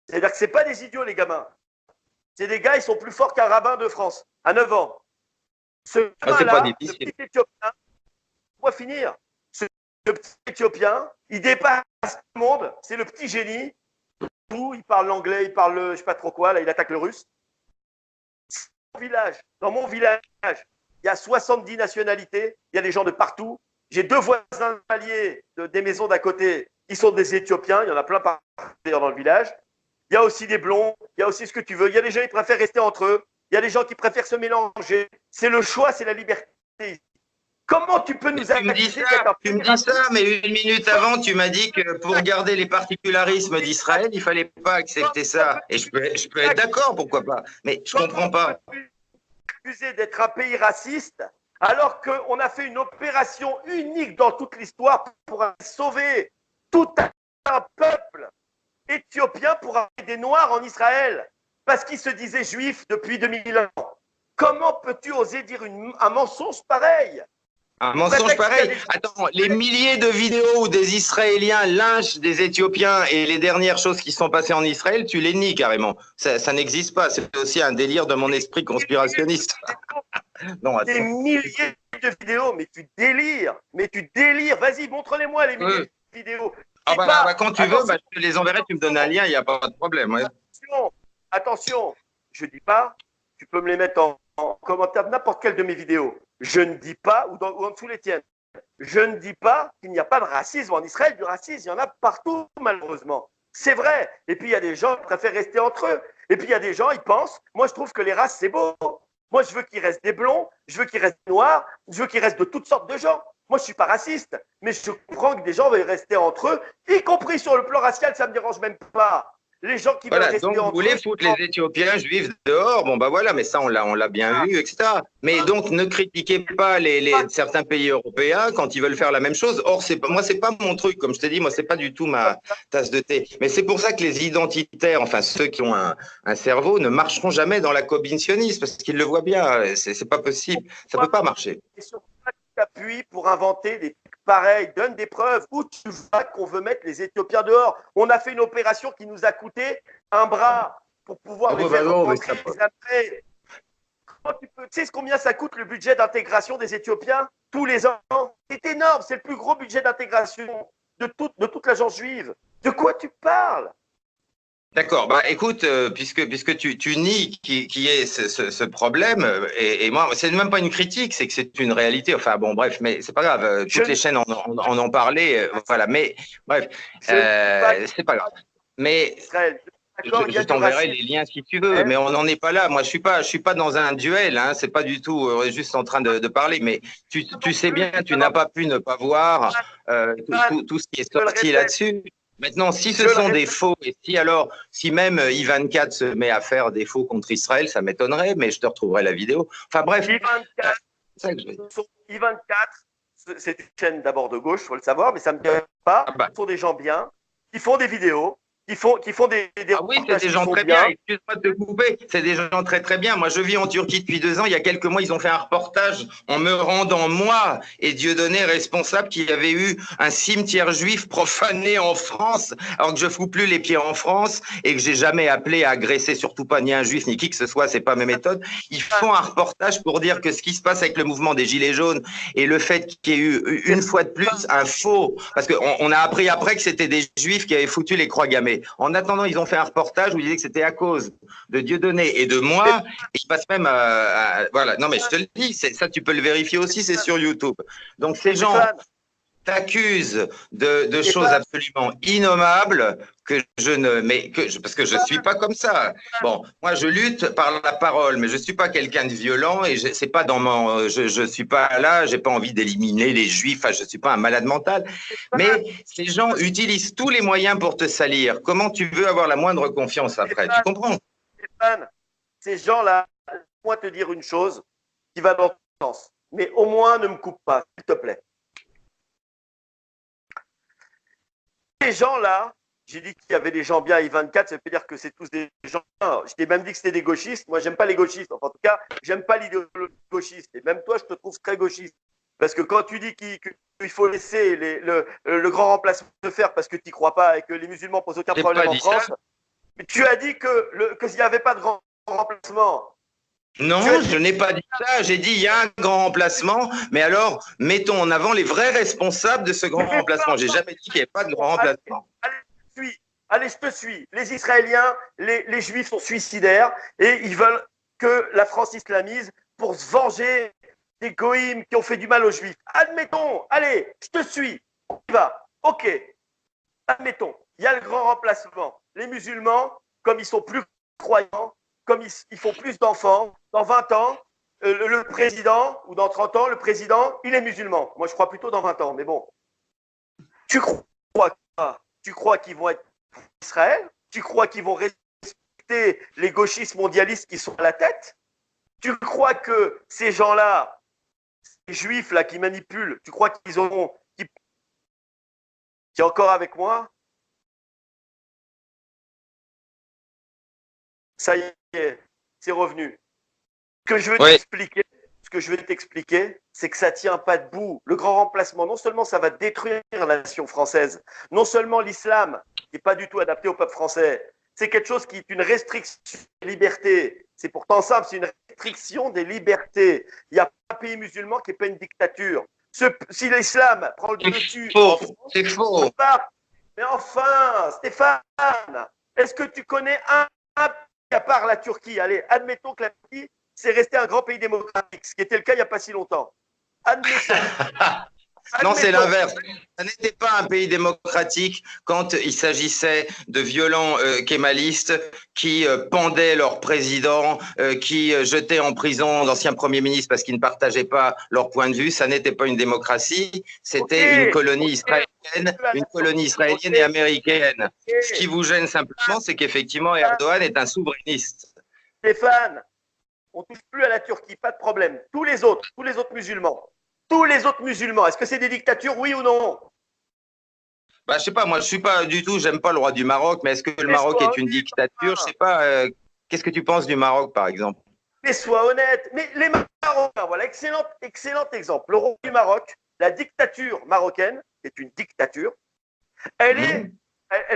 C'est-à-dire que ce n'est pas des idiots, les gamins. C'est des gars, ils sont plus forts qu'un rabbin de France, à 9 ans. Ce gamin-là, ce petit Éthiopien, on va finir. Ce petit Éthiopien, il dépasse tout le monde. C'est le petit génie. Il parle l'anglais, il parle je ne sais pas trop quoi. Là, il attaque le russe. Dans mon village, il y a 70 nationalités. Il y a des gens de partout. J'ai 2 voisins alliés des maisons d'à côté. Ils sont des Éthiopiens. Il y en a plein par d'ailleurs dans le village. Il y a aussi des blonds. Il y a aussi ce que tu veux. Il y a des gens qui préfèrent rester entre eux. Il y a des gens qui préfèrent se mélanger. C'est le choix, c'est la liberté. Comment tu peux nous accuser? Tu me dis ça, mais une minute avant, tu m'as dit que pour garder les particularismes d'Israël, il ne fallait pas accepter ça. Et je peux être d'accord, pourquoi pas. Mais je ne comprends pas. Accusé d'être un pays raciste, alors qu'on a fait une opération unique dans toute l'histoire pour sauver tout un peuple éthiopien pour avoir des Noirs en Israël, parce qu'ils se disaient juifs depuis 2000 ans. Comment peux-tu oser dire un mensonge pareil? Un mensonge pareil. Attends, les milliers de vidéos où des Israéliens lynchent des Éthiopiens et les dernières choses qui sont passées en Israël, tu les nies carrément. Ça n'existe pas. C'est aussi un délire de mon esprit conspirationniste. Non, des milliers de vidéos, mais tu délires. Vas-y, montre-les-moi les milliers de vidéos. Quand tu veux, je te les enverrai, tu me donnes un lien, il n'y a pas de problème. Ouais. Attention, je ne dis pas, tu peux me les mettre en commentaire de n'importe quelle de mes vidéos. Je ne dis pas, ou en dessous les tiennes, je ne dis pas qu'il n'y a pas de racisme en Israël. Du racisme, il y en a partout, malheureusement. C'est vrai. Et puis, il y a des gens qui préfèrent rester entre eux. Et puis, il y a des gens, ils pensent, moi, je trouve que les races, c'est beau. Moi, je veux qu'il reste des blonds, je veux qu'il reste des noirs, je veux qu'il reste de toutes sortes de gens. Moi, je ne suis pas raciste, mais je comprends que des gens veulent rester entre eux, y compris sur le plan racial, ça ne me dérange même pas. Les gens qui veulent Voilà, rester donc vous entre voulez eux. foutre les Éthiopiens juifs dehors, bon bah voilà, mais ça on l'a bien vu, etc. Mais donc ne critiquez pas certains pays européens quand ils veulent faire la même chose. Or moi c'est pas mon truc, comme je t'ai dit, moi c'est pas du tout ma tasse de thé. Mais c'est pour ça que les identitaires, enfin ceux qui ont un cerveau, ne marcheront jamais dans la combinationnisme parce qu'ils le voient bien, c'est pas possible, ça peut pas marcher. Et sur quoi tu t'appuies pour inventer des trucs pareils? Donne des preuves. Où tu vois qu'on veut mettre les Éthiopiens dehors? On a fait une opération qui nous a coûté un bras pour pouvoir les faire rentrer, les amener. Tu sais combien ça coûte le budget d'intégration des Éthiopiens tous les ans? C'est énorme, c'est le plus gros budget d'intégration de toute l'agence juive. De quoi tu parles? D'accord. Bah, écoute, puisque tu nies qu'il y ait ce problème, et moi, c'est même pas une critique, c'est que c'est une réalité. Enfin, bon, bref, mais c'est pas grave. Toutes les chaînes en ont parlé, voilà. Mais bref, c'est pas grave. Mais je t'enverrai les liens si tu veux, mais on n'en est pas là. Moi, je suis pas dans un duel. Hein, c'est pas du tout juste en train de parler. Mais tu sais bien, tu n'as pas pu ne pas voir tout ce qui est sorti là-dessus. Maintenant, si ce sont des faux, et si même I24 se met à faire des faux contre Israël, ça m'étonnerait, mais je te retrouverai la vidéo. Enfin bref. I24, c'est une chaîne d'abord de gauche, il faut le savoir, mais ça ne me dérange pas. Ce sont des gens bien, qui font des vidéos, qui font des ah oui, c'est des gens très bien. Excuse-moi de te couper. C'est des gens très très bien. Moi, je vis en Turquie depuis 2 ans. Il y a quelques mois, ils ont fait un reportage en me rendant moi et Dieudonné responsable qu'il y avait eu un cimetière juif profané en France, alors que je fous plus les pieds en France et que j'ai jamais appelé à agresser, surtout pas ni un juif ni qui que ce soit. C'est pas mes méthodes. Ils font un reportage pour dire que ce qui se passe avec le mouvement des Gilets jaunes et le fait qu'il y ait eu une fois de plus un faux, parce qu'on a appris après que c'était des juifs qui avaient foutu les croix gammées. En attendant, ils ont fait un reportage où ils disaient que c'était à cause de Dieudonné et de moi. Et je passe même voilà. Non, mais je te le dis, ça, tu peux le vérifier aussi, c'est sur YouTube. Donc, ces gens t'accusent de choses absolument innommables parce que je suis pas comme ça. Bon, moi, je lutte par la parole, mais je suis pas quelqu'un de violent et c'est pas je suis pas là, j'ai pas envie d'éliminer les juifs, enfin, je suis pas un malade mental. Mais ces gens utilisent tous les moyens pour te salir. Comment tu veux avoir la moindre confiance après? Tu comprends? Stéphane, ces gens-là, moi te dire une chose qui va dans ton sens, mais au moins ne me coupe pas, s'il te plaît. Ces gens-là, j'ai dit qu'il y avait des gens bien à I24, ça veut dire que c'est tous des gens bien. Je t'ai même dit que c'était des gauchistes. Moi, j'aime pas les gauchistes. Enfin, en tout cas, j'aime pas l'idéologie gauchiste. Et même toi, je te trouve très gauchiste. Parce que quand tu dis qu'il faut laisser le grand remplacement se faire parce que tu n'y crois pas et que les musulmans posent aucun problème en France, tu as dit qu'il n'y avait pas de grand remplacement. Non, je n'ai pas dit ça. J'ai dit il y a un grand remplacement, mais alors mettons en avant les vrais responsables de ce grand remplacement. J'ai jamais dit qu'il n'y avait pas de grand remplacement. Allez, je te suis. Les Israéliens, les Juifs sont suicidaires et ils veulent que la France islamise pour se venger des goïms qui ont fait du mal aux Juifs. Admettons, allez, je te suis. On y va. Ok. Admettons, il y a le grand remplacement. Les musulmans, comme ils sont plus croyants, comme ils font plus d'enfants, dans 20 ans, le président, ou dans 30 ans, le président, il est musulman. Moi, je crois plutôt dans 20 ans, mais bon. Tu crois qu'ils vont être pour Israël? Tu crois qu'ils vont respecter les gauchistes mondialistes qui sont à la tête? Tu crois que ces gens-là, ces juifs là qui manipulent, tu crois qu'ils auront... Qui est encore avec moi? Ça y est, c'est revenu. Ce que je veux t'expliquer, c'est que ça tient pas debout. Le grand remplacement, non seulement ça va détruire la nation française, non seulement l'islam, qui n'est pas du tout adapté au peuple français, c'est quelque chose qui est une restriction des libertés. C'est pourtant simple, c'est une restriction des libertés. Il n'y a pas un pays musulman qui n'est pas une dictature. Si l'islam prend le dessus en France, c'est faux. Mais enfin, Stéphane, est-ce que tu connais un pays à part la Turquie? Allez, admettons que la Turquie, c'est resté un grand pays démocratique, ce qui était le cas il n'y a pas si longtemps. Admettons. Non, c'est l'inverse. Ça n'était pas un pays démocratique quand il s'agissait de violents kémalistes qui pendaient leur président, qui jetaient en prison d'anciens premiers ministres parce qu'ils ne partageaient pas leur point de vue. Ça n'était pas une démocratie, c'était une colonie israélienne et américaine. Ce qui vous gêne simplement, c'est qu'effectivement, Erdogan est un souverainiste. Stéphane, on ne touche plus à la Turquie, pas de problème. Tous les autres musulmans, est-ce que c'est des dictatures, oui ou non? Bah, je sais pas, moi je suis pas du tout, j'aime pas le roi du Maroc, mais est-ce que le Maroc est une dictature? Je sais pas, qu'est-ce que tu penses du Maroc par exemple? Mais sois honnête, mais les Marocains, voilà, excellent exemple. Le roi du Maroc, la dictature marocaine, c'est une dictature, elle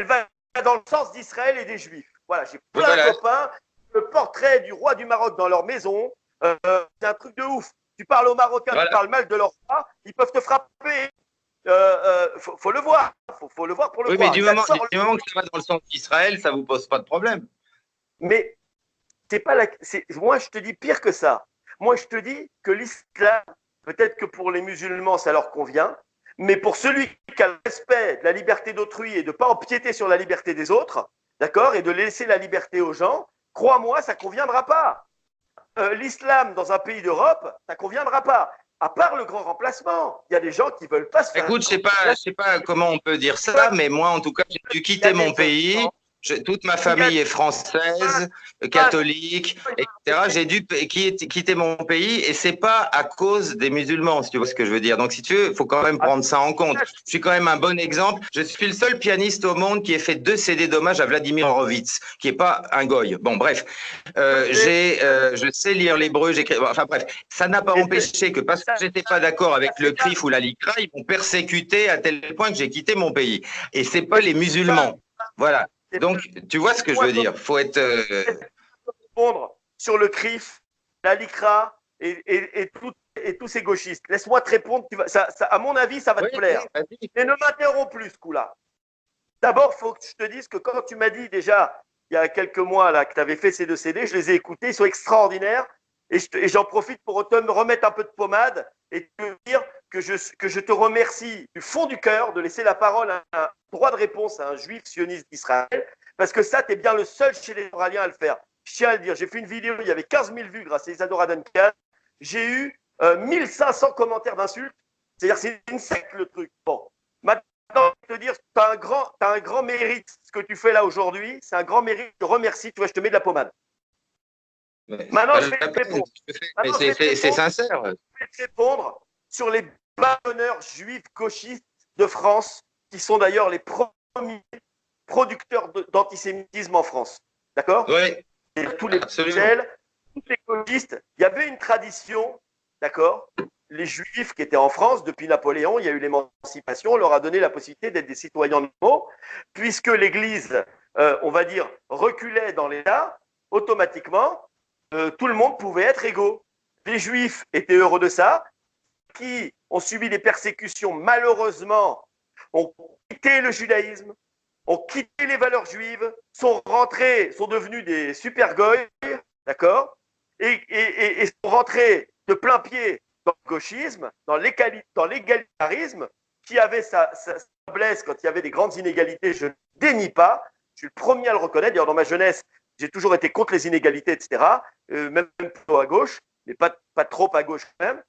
va dans le sens d'Israël et des Juifs. Voilà, j'ai plein de copains, le portrait du roi du Maroc dans leur maison, c'est un truc de ouf. Tu parles aux Marocains, tu parles mal de leur roi, ils peuvent te frapper. Faut le voir, faut le voir pour le voir. Oui, mais du moment que ça va dans le sens d'Israël, ça vous pose pas de problème. Mais c'est pas moi, je te dis pire que ça. Moi, je te dis que l'islam, peut-être que pour les musulmans, ça leur convient, mais pour celui qui a le respect de la liberté d'autrui et de ne pas empiéter sur la liberté des autres, d'accord, et de laisser la liberté aux gens, crois-moi, ça ne conviendra pas. L'islam dans un pays d'Europe, ça ne conviendra pas. À part le grand remplacement, il y a des gens qui ne veulent pas se faire. Écoute, je sais pas comment on peut dire ça, mais moi, en tout cas, j'ai dû quitter mon pays. Toute ma famille est française, catholique, etc. J'ai dû quitter mon pays et c'est pas à cause des musulmans, si tu vois ce que je veux dire. Donc, si tu veux, il faut quand même prendre ça en compte. Je suis quand même un bon exemple. Je suis le seul pianiste au monde qui ait fait 2 CD d'hommage à Vladimir Horowitz, qui est pas un goy. Bon, bref, je sais lire l'hébreu, j'écris. Enfin bref, ça n'a pas empêché que parce que j'étais pas d'accord avec le CRIF ou la LICRA, ils m'ont persécuté à tel point que j'ai quitté mon pays. Et c'est pas les musulmans. Voilà. Donc, tu vois ce que je veux dire. Faut être. Répondre sur le CRIF, la LICRA et tous ces gauchistes. Laisse-moi te répondre. À mon avis, ça va te plaire. Et ne m'interromps plus ce coup-là. D'abord, il faut que je te dise que quand tu m'as dit déjà, il y a quelques mois, là, que tu avais fait ces 2 CD, je les ai écoutés, ils sont extraordinaires. Et j'en profite pour te remettre un peu de pommade et te dire que je te remercie du fond du cœur de laisser la parole à un droit de réponse à un juif sioniste d'Israël, parce que ça, tu es bien le seul chez les Israéliens à le faire. Je tiens à le dire, j'ai fait une vidéo, il y avait 15 000 vues grâce à Isadora Duncan. J'ai eu 1500 commentaires d'insultes. C'est-à-dire c'est une secte le truc. Bon, maintenant, je vais te dire, tu as un grand mérite. Ce que tu fais là aujourd'hui, c'est un grand mérite. Je te remercie. Tu vois, je te mets de la pommade. Maintenant, je vais te répondre. C'est sincère. Je vais te répondre sur les bâtonneurs juifs gauchistes de France, qui sont d'ailleurs les premiers producteurs d'antisémitisme en France. D'accord? Oui. Tous les Bruxelles, tous les gauchistes. Il y avait une tradition, d'accord? Les juifs qui étaient en France, depuis Napoléon, il y a eu l'émancipation, on leur a donné la possibilité d'être des citoyens normaux, puisque l'Église, on va dire, reculait dans l'État, automatiquement, tout le monde pouvait être égaux. Les juifs étaient heureux de ça, qui ont subi des persécutions, malheureusement, ont quitté le judaïsme, ont quitté les valeurs juives, sont rentrés, sont devenus des super goy, d'accord, et sont rentrés de plein pied dans le gauchisme, dans l'égalitarisme, qui avait sa faiblesse quand il y avait des grandes inégalités, je ne dénie pas, je suis le premier à le reconnaître. D'ailleurs, dans ma jeunesse, j'ai toujours été contre les inégalités, etc., même plutôt à gauche, mais pas trop à gauche quand même.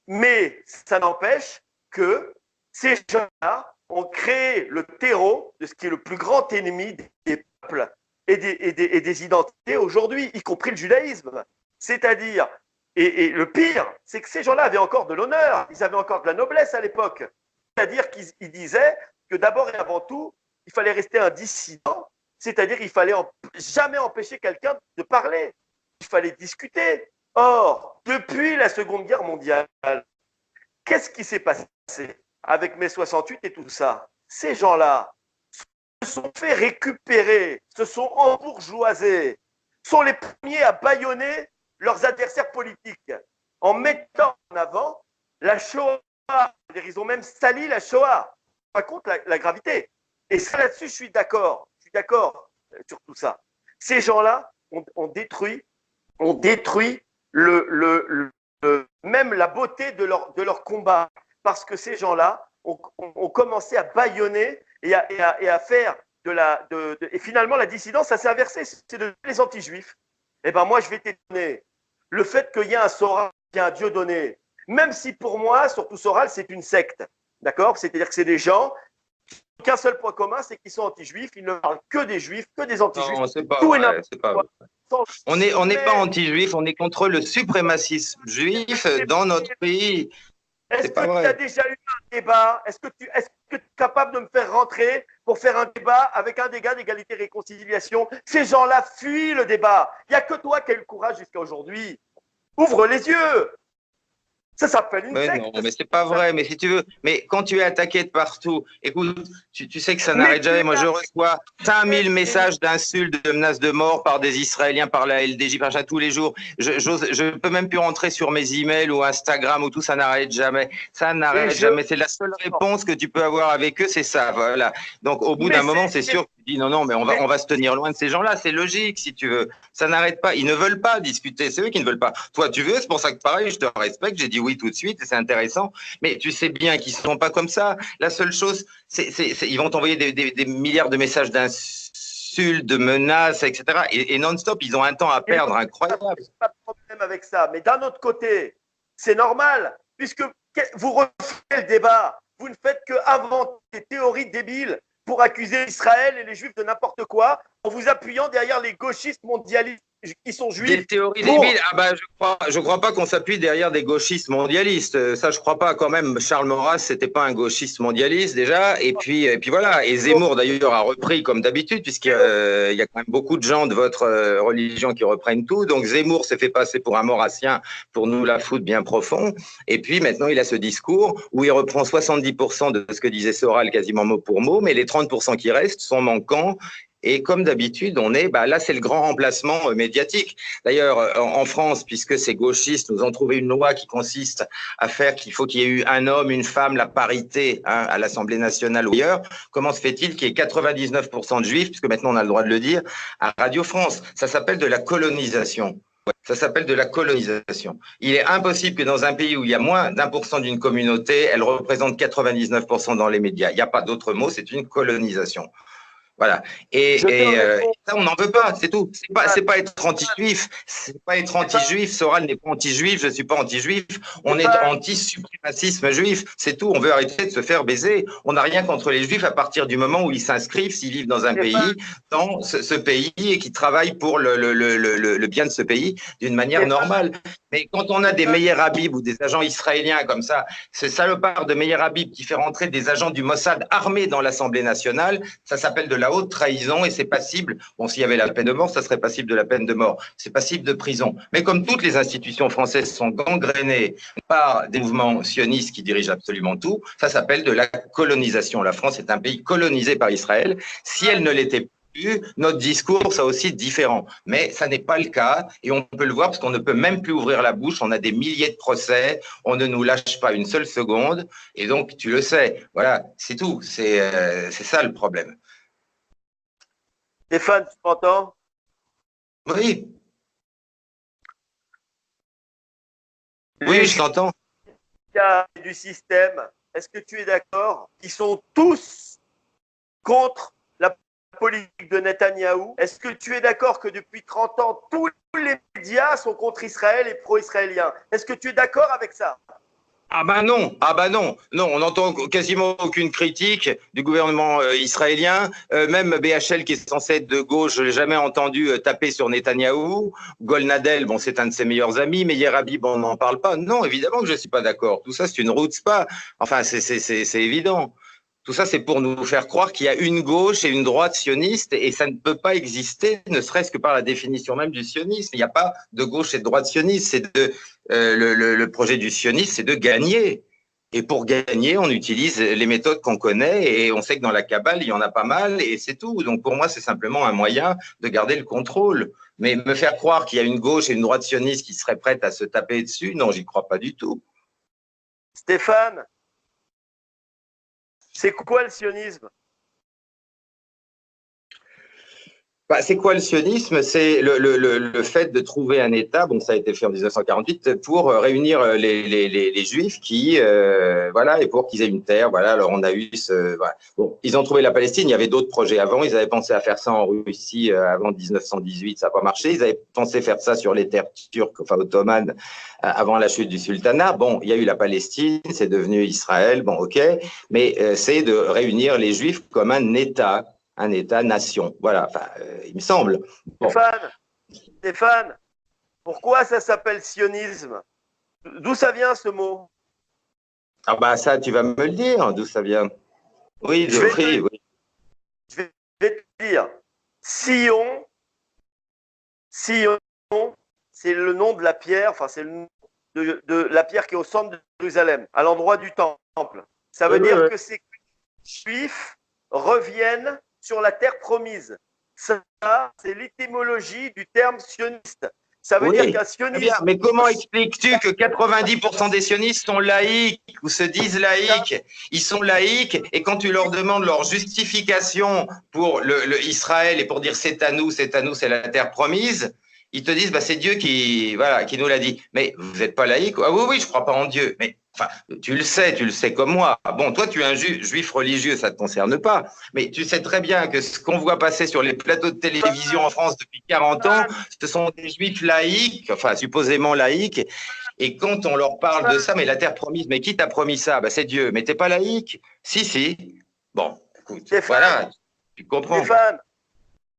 Mais ça n'empêche que ces gens-là ont créé le terreau de ce qui est le plus grand ennemi des peuples et des identités aujourd'hui, y compris le judaïsme. C'est-à-dire, et le pire, c'est que ces gens-là avaient encore de l'honneur, ils avaient encore de la noblesse à l'époque. C'est-à-dire qu'ils disaient que d'abord et avant tout, il fallait rester un dissident, c'est-à-dire qu'il fallait jamais empêcher quelqu'un de parler, il fallait discuter. Or, depuis la Seconde Guerre mondiale, qu'est-ce qui s'est passé avec mai 68 et tout ça? Ces gens-là se sont fait récupérer, se sont embourgeoisés, sont les premiers à bâillonner leurs adversaires politiques en mettant en avant la Shoah. Ils ont même sali la Shoah. Pas compte la gravité. Et ça, là-dessus, je suis d'accord. Je suis d'accord sur tout ça. Ces gens-là ont détruit même la beauté de leur combat. parce que ces gens-là ont commencé à bâillonner et à faire et finalement, la dissidence, ça s'est inversé, c'est de les anti-juifs. Eh bien, moi, je vais t'étonner. Le fait qu'il y ait un Soral, qu'il y ait un Dieu donné, même si pour moi, surtout Soral, c'est une secte, d'accord? C'est-à-dire que c'est des gens qui n'ont qu'un seul point commun, c'est qu'ils sont anti-juifs, ils ne parlent que des juifs, que des anti-juifs, Non, c'est pas tout et vrai, n'importe c'est pas quoi. vrai. On n'est pas anti-juif, on est contre le suprémacisme juif dans notre pays. Est-ce C'est que pas tu as vrai. déjà eu un débat? Est-ce que tu es capable de me faire rentrer pour faire un débat avec un des gars d'égalité et réconciliation? Ces gens-là fuient le débat. Il n'y a que toi qui as eu le courage jusqu'à aujourd'hui. Ouvre les yeux. Ça s'appelle une Mais secte. non, mais c'est pas vrai. Mais si tu veux, mais quand tu es attaqué de partout, écoute, tu sais que ça Mais n'arrête tu jamais. es Moi, je là. reçois 5000 messages d'insultes, de menaces de mort par des Israéliens, par la LDJ, par ça tous les jours. Je peux même plus rentrer sur mes emails ou Instagram ou tout, ça n'arrête jamais. Ça Et n'arrête je. jamais. C'est la seule réponse que tu peux avoir avec eux, c'est ça. Voilà. Donc, au bout Mais d'un moment, c'est sûr que tu dis non, non, mais mais on va se tenir loin de ces gens-là. C'est logique, si tu veux. Ça n'arrête pas. Ils ne veulent pas discuter. C'est eux qui ne veulent pas. Toi, tu veux. C'est pour ça que pareil, je te respecte. J'ai dit oui tout de suite et c'est intéressant. Mais tu sais bien qu'ils ne sont pas comme ça. La seule chose, ils vont t'envoyer des milliards de messages d'insultes, de menaces, etc. Et non-stop, ils ont un temps à perdre incroyable. pas de problème avec ça. Mais d'un autre côté, c'est normal, puisque vous refusez le débat. Vous ne faites que inventer des théories débiles pour accuser Israël et les Juifs de n'importe quoi, en vous appuyant derrière les gauchistes mondialistes qui sont juifs. Des théories débiles. Ah bah je crois pas qu'on s'appuie derrière des gauchistes mondialistes. Ça, je crois pas quand même. Charles Maurras, c'était pas un gauchiste mondialiste déjà. Et puis voilà. Et Zemmour d'ailleurs a repris comme d'habitude, puisqu'il y a quand même beaucoup de gens de votre religion qui reprennent tout. Donc Zemmour s'est fait passer pour un maurassien pour nous la foutre bien profond. Et puis maintenant, il a ce discours où il reprend 70% de ce que disait Soral quasiment mot pour mot, mais les 30% qui restent sont manquants. Et comme d'habitude, là, c'est le grand remplacement médiatique. D'ailleurs, en France, puisque ces gauchistes nous ont trouvé une loi qui consiste à faire qu'il faut qu'il y ait eu un homme, une femme, la parité à l'Assemblée nationale ou ailleurs, comment se fait-il qu'il y ait 99% de juifs, puisque maintenant on a le droit de le dire, à Radio France? Ça s'appelle de la colonisation. Ça s'appelle de la colonisation. Il est impossible que dans un pays où il y a moins d'1% d'une communauté, elle représente 99% dans les médias. Il n'y a pas d'autre mot, c'est une colonisation. Voilà. Et ça, on n'en veut pas, c'est tout. C'est pas être anti-juif. C'est pas être anti-juif. Soral n'est pas anti-juif, je suis pas anti-juif. On est anti-suprémacisme juif. C'est tout. On veut arrêter de se faire baiser. On n'a rien contre les juifs à partir du moment où ils s'inscrivent, s'ils vivent dans un pays, dans ce pays et qui travaillent pour le bien de ce pays d'une manière normale. Mais quand on a des Meir Habib ou des agents israéliens comme ça, ce salopard de Meir Habib qui fait rentrer des agents du Mossad armés dans l'Assemblée nationale, ça s'appelle de la haute trahison et c'est passible. Bon, s'il y avait la peine de mort, ça serait passible de la peine de mort. C'est passible de prison. Mais comme toutes les institutions françaises sont gangrénées par des mouvements sionistes qui dirigent absolument tout, ça s'appelle de la colonisation. La France est un pays colonisé par Israël. Si elle ne l'était pas, notre discours sera aussi différent. Mais ça n'est pas le cas et on peut le voir parce qu'on ne peut même plus ouvrir la bouche. On a des milliers de procès. On ne nous lâche pas une seule seconde. Et donc, tu le sais. Voilà, c'est tout. C'est ça le problème. Stéphane, tu m'entends? Oui. Oui, je t'entends. Du système, est-ce que tu es d'accord? Ils sont tous contre la politique de Netanyahou. Est-ce que tu es d'accord que depuis 30 ans, tous les médias sont contre Israël et pro-israéliens? Est-ce que tu es d'accord avec ça? Ah bah non, non, on n'entend quasiment aucune critique du gouvernement israélien. Même BHL qui est censé être de gauche, je l'ai jamais entendu taper sur Netanyahou. Golnadel, bon, c'est un de ses meilleurs amis, mais Meir Habib, on n'en parle pas. Non, évidemment que je suis pas d'accord. Tout ça, c'est une route spa. Enfin, c'est évident. Tout ça, c'est pour nous faire croire qu'il y a une gauche et une droite sioniste, et ça ne peut pas exister, ne serait-ce que par la définition même du sionisme. Il n'y a pas de gauche et de droite sioniste. Le projet du sionisme, c'est de gagner. Et pour gagner, on utilise les méthodes qu'on connaît, et on sait que dans la Kabbale, il y en a pas mal, et c'est tout. Donc pour moi, c'est simplement un moyen de garder le contrôle. Mais me faire croire qu'il y a une gauche et une droite sioniste qui seraient prêtes à se taper dessus, non, j'y crois pas du tout. Stéphane, c'est quoi le sionisme? Bah, c'est quoi le sionisme? C'est le fait de trouver un État, bon, ça a été fait en 1948, pour réunir les Juifs qui, voilà, et pour qu'ils aient une terre, voilà. Alors on a eu voilà. Bon, ils ont trouvé la Palestine. Il y avait d'autres projets avant. Ils avaient pensé à faire ça en Russie avant 1918, ça n'a pas marché. Ils avaient pensé faire ça sur les terres turques, enfin ottomanes, avant la chute du sultanat. Bon, il y a eu la Palestine, c'est devenu Israël. Bon, ok, mais c'est de réunir les Juifs comme un État-nation. Voilà, enfin, il me semble. Bon. Stéphane, pourquoi ça s'appelle sionisme? D'où ça vient ce mot? Ah bah ça, tu vas me le dire, d'où ça vient. Oui, je vais te dire. Sion, c'est le nom de la pierre, enfin c'est le nom de la pierre qui est au centre de Jérusalem, à l'endroit du temple. Ça veut dire que ces Juifs reviennent sur la terre promise. Ça, c'est l'étymologie du terme sioniste. Ça veut dire qu'un sioniste… Mais comment expliques-tu que 90% des sionistes sont laïcs ou se disent laïcs? Ils sont laïcs et quand tu leur demandes leur justification pour le Israël et pour dire c'est à nous, c'est la terre promise, ils te disent bah, c'est Dieu qui nous l'a dit. Mais vous n'êtes pas laïcs? Ah oui, je ne crois pas en Dieu. Mais enfin, tu le sais comme moi. Bon, toi, tu es un juif religieux, ça ne te concerne pas. Mais tu sais très bien que ce qu'on voit passer sur les plateaux de télévision en France depuis 40 ans, ce sont des juifs laïcs, enfin, supposément laïcs. Et quand on leur parle de ça, mais la terre promise, mais qui t'a promis ça? Bah, c'est Dieu. Mais t'es pas laïque? Si. Bon, écoute, voilà, tu comprends. Stéphane,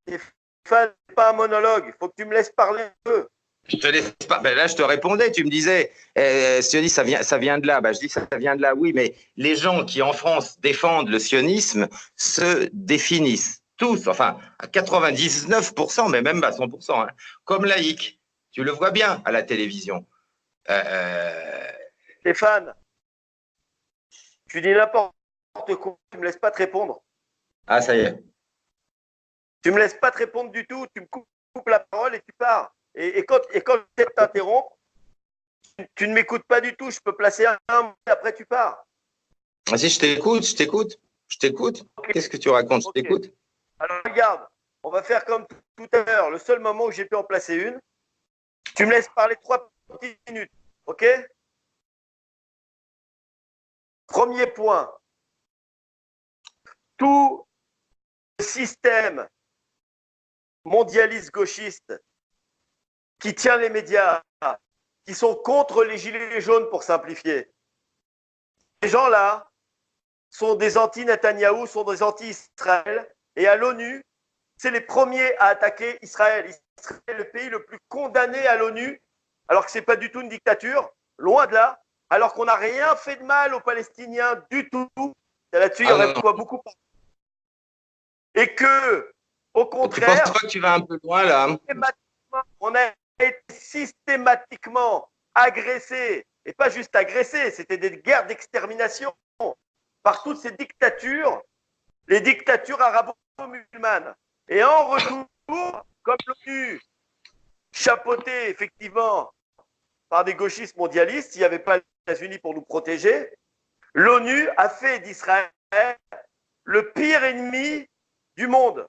c'est pas un monologue. Il faut que tu me laisses parler un peu. Je te laisse pas. Ben là, je te répondais. Tu me disais, sionisme, ça vient de là. Ben, je dis ça vient de là. Oui, mais les gens qui en France défendent le sionisme se définissent tous, enfin à 99%, mais même à 100%, hein, comme laïcs. Tu le vois bien à la télévision. Stéphane, tu dis n'importe quoi. Tu me laisses pas te répondre. Ah, ça y est. Tu me laisses pas te répondre du tout. Tu me coupes la parole et tu pars. Et quand je t'interromps, tu ne m'écoutes pas du tout. Je peux placer un, après tu pars. Ah, si, je t'écoute. Okay. Qu'est-ce que tu racontes? Je t'écoute. Alors, regarde, on va faire comme tout à l'heure. Le seul moment où j'ai pu en placer une, tu me laisses parler 3 petites minutes. OK? Premier point. Tout le système mondialiste gauchiste qui tient les médias, qui sont contre les gilets jaunes pour simplifier. Ces gens-là sont des anti-Netanyahou, sont des anti-Israël. Et à l'ONU, c'est les premiers à attaquer Israël. Israël est le pays le plus condamné à l'ONU, alors que ce n'est pas du tout une dictature, loin de là, alors qu'on n'a rien fait de mal aux Palestiniens du tout. Là-dessus, il y aurait quoi beaucoup. Et que, au contraire… Tu penses pas que tu vas un peu loin, là? On a été systématiquement agressés, et pas juste agressés, c'était des guerres d'extermination par toutes ces dictatures, les dictatures arabo-musulmanes. Et en retour, comme l'ONU, chapeautée effectivement par des gauchistes mondialistes, il n'y avait pas les États-Unis pour nous protéger, l'ONU a fait d'Israël le pire ennemi du monde.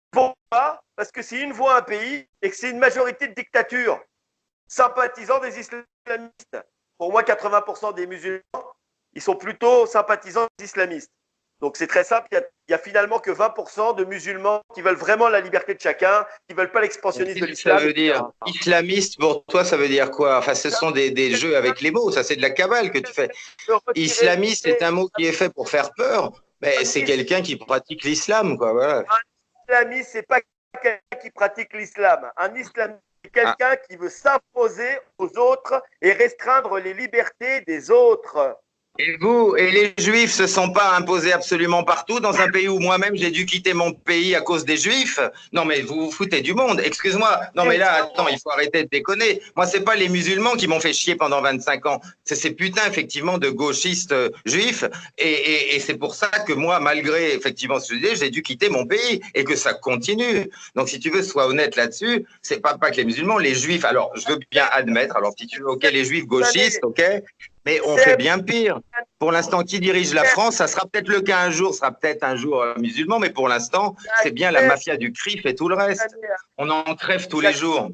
Pourquoi? Parce que c'est une voix un pays et que c'est une majorité de dictatures sympathisants des islamistes. Pour moi, 80% des musulmans, ils sont plutôt sympathisants des islamistes. Donc c'est très simple, il y a finalement que 20% de musulmans qui veulent vraiment la liberté de chacun, qui ne veulent pas l'expansionnisme de l'islam. Ça veut dire islamiste, pour toi, ça veut dire quoi? Enfin, ce sont des jeux avec les mots, ça c'est de la cabale que tu fais. Islamiste est un mot qui est fait pour faire peur, mais c'est quelqu'un qui pratique l'islam, quoi. Voilà. Un islamiste, c'est pas quelqu'un qui pratique l'islam. Un islamiste, c'est quelqu'un qui veut s'imposer aux autres et restreindre les libertés des autres. Et les Juifs se sont pas imposés absolument partout dans un pays où moi-même j'ai dû quitter mon pays à cause des Juifs? Non mais vous vous foutez du monde, excuse-moi. Non mais là, attends, il faut arrêter de déconner. Moi, c'est pas les musulmans qui m'ont fait chier pendant 25 ans. C'est ces putains, effectivement, de gauchistes juifs. Et c'est pour ça que moi, malgré, effectivement, ce que je dis, j'ai dû quitter mon pays et que ça continue. Donc, si tu veux, sois honnête là-dessus. C'est pas que les musulmans, les Juifs. Alors, je veux bien admettre. Alors, si tu veux, ok, les Juifs gauchistes, ok. Mais on fait bien pire. Pour l'instant, qui dirige la France? Ça sera peut-être le cas un jour, sera peut-être un jour musulman, mais pour l'instant, c'est bien la mafia du CRIF et tout le reste. On en crève tous les jours.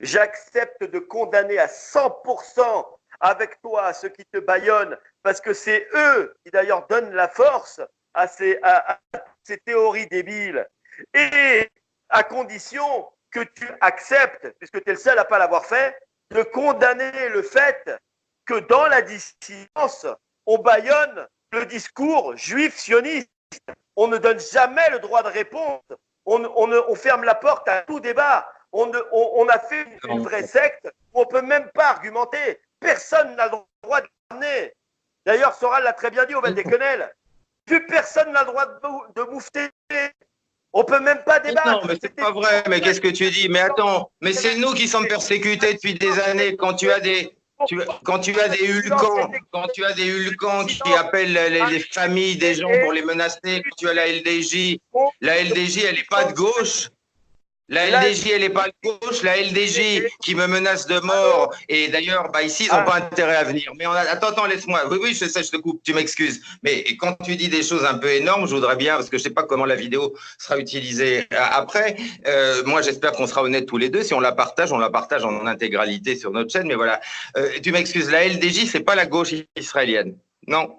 J'accepte de condamner à 100% avec toi ceux qui te bâillonnent, parce que c'est eux qui d'ailleurs donnent la force à ces théories débiles. Et à condition que tu acceptes, puisque tu es le seul à ne pas l'avoir fait, de condamner le fait que dans la dissidence, on bâillonne le discours juif sioniste. On ne donne jamais le droit de réponse. On ferme la porte à tout débat. On a fait une vraie secte où on ne peut même pas argumenter. Personne n'a le droit de l'amener. D'ailleurs, Soral l'a très bien dit au Val des Quenelles. Plus personne n'a le droit de moufter. On ne peut même pas débattre. Non, mais c'est pas vrai. Mais qu'est-ce que tu dis? Mais attends, mais c'est nous qui sommes persécutés depuis des années. Quand tu as des Hulkans qui appellent les familles des gens pour les menacer, quand tu as la LDJ, elle n'est pas de gauche. La LDJ, elle n'est pas de gauche. La LDJ qui me menace de mort. Et d'ailleurs, ici, ils n'ont pas intérêt à venir. Mais attends, laisse-moi. Oui, je sais, je te coupe, tu m'excuses. Mais quand tu dis des choses un peu énormes, je voudrais bien, parce que je ne sais pas comment la vidéo sera utilisée après. Moi, j'espère qu'on sera honnêtes tous les deux. Si on la partage en intégralité sur notre chaîne. Mais voilà, tu m'excuses. La LDJ, c'est pas la gauche israélienne. Non.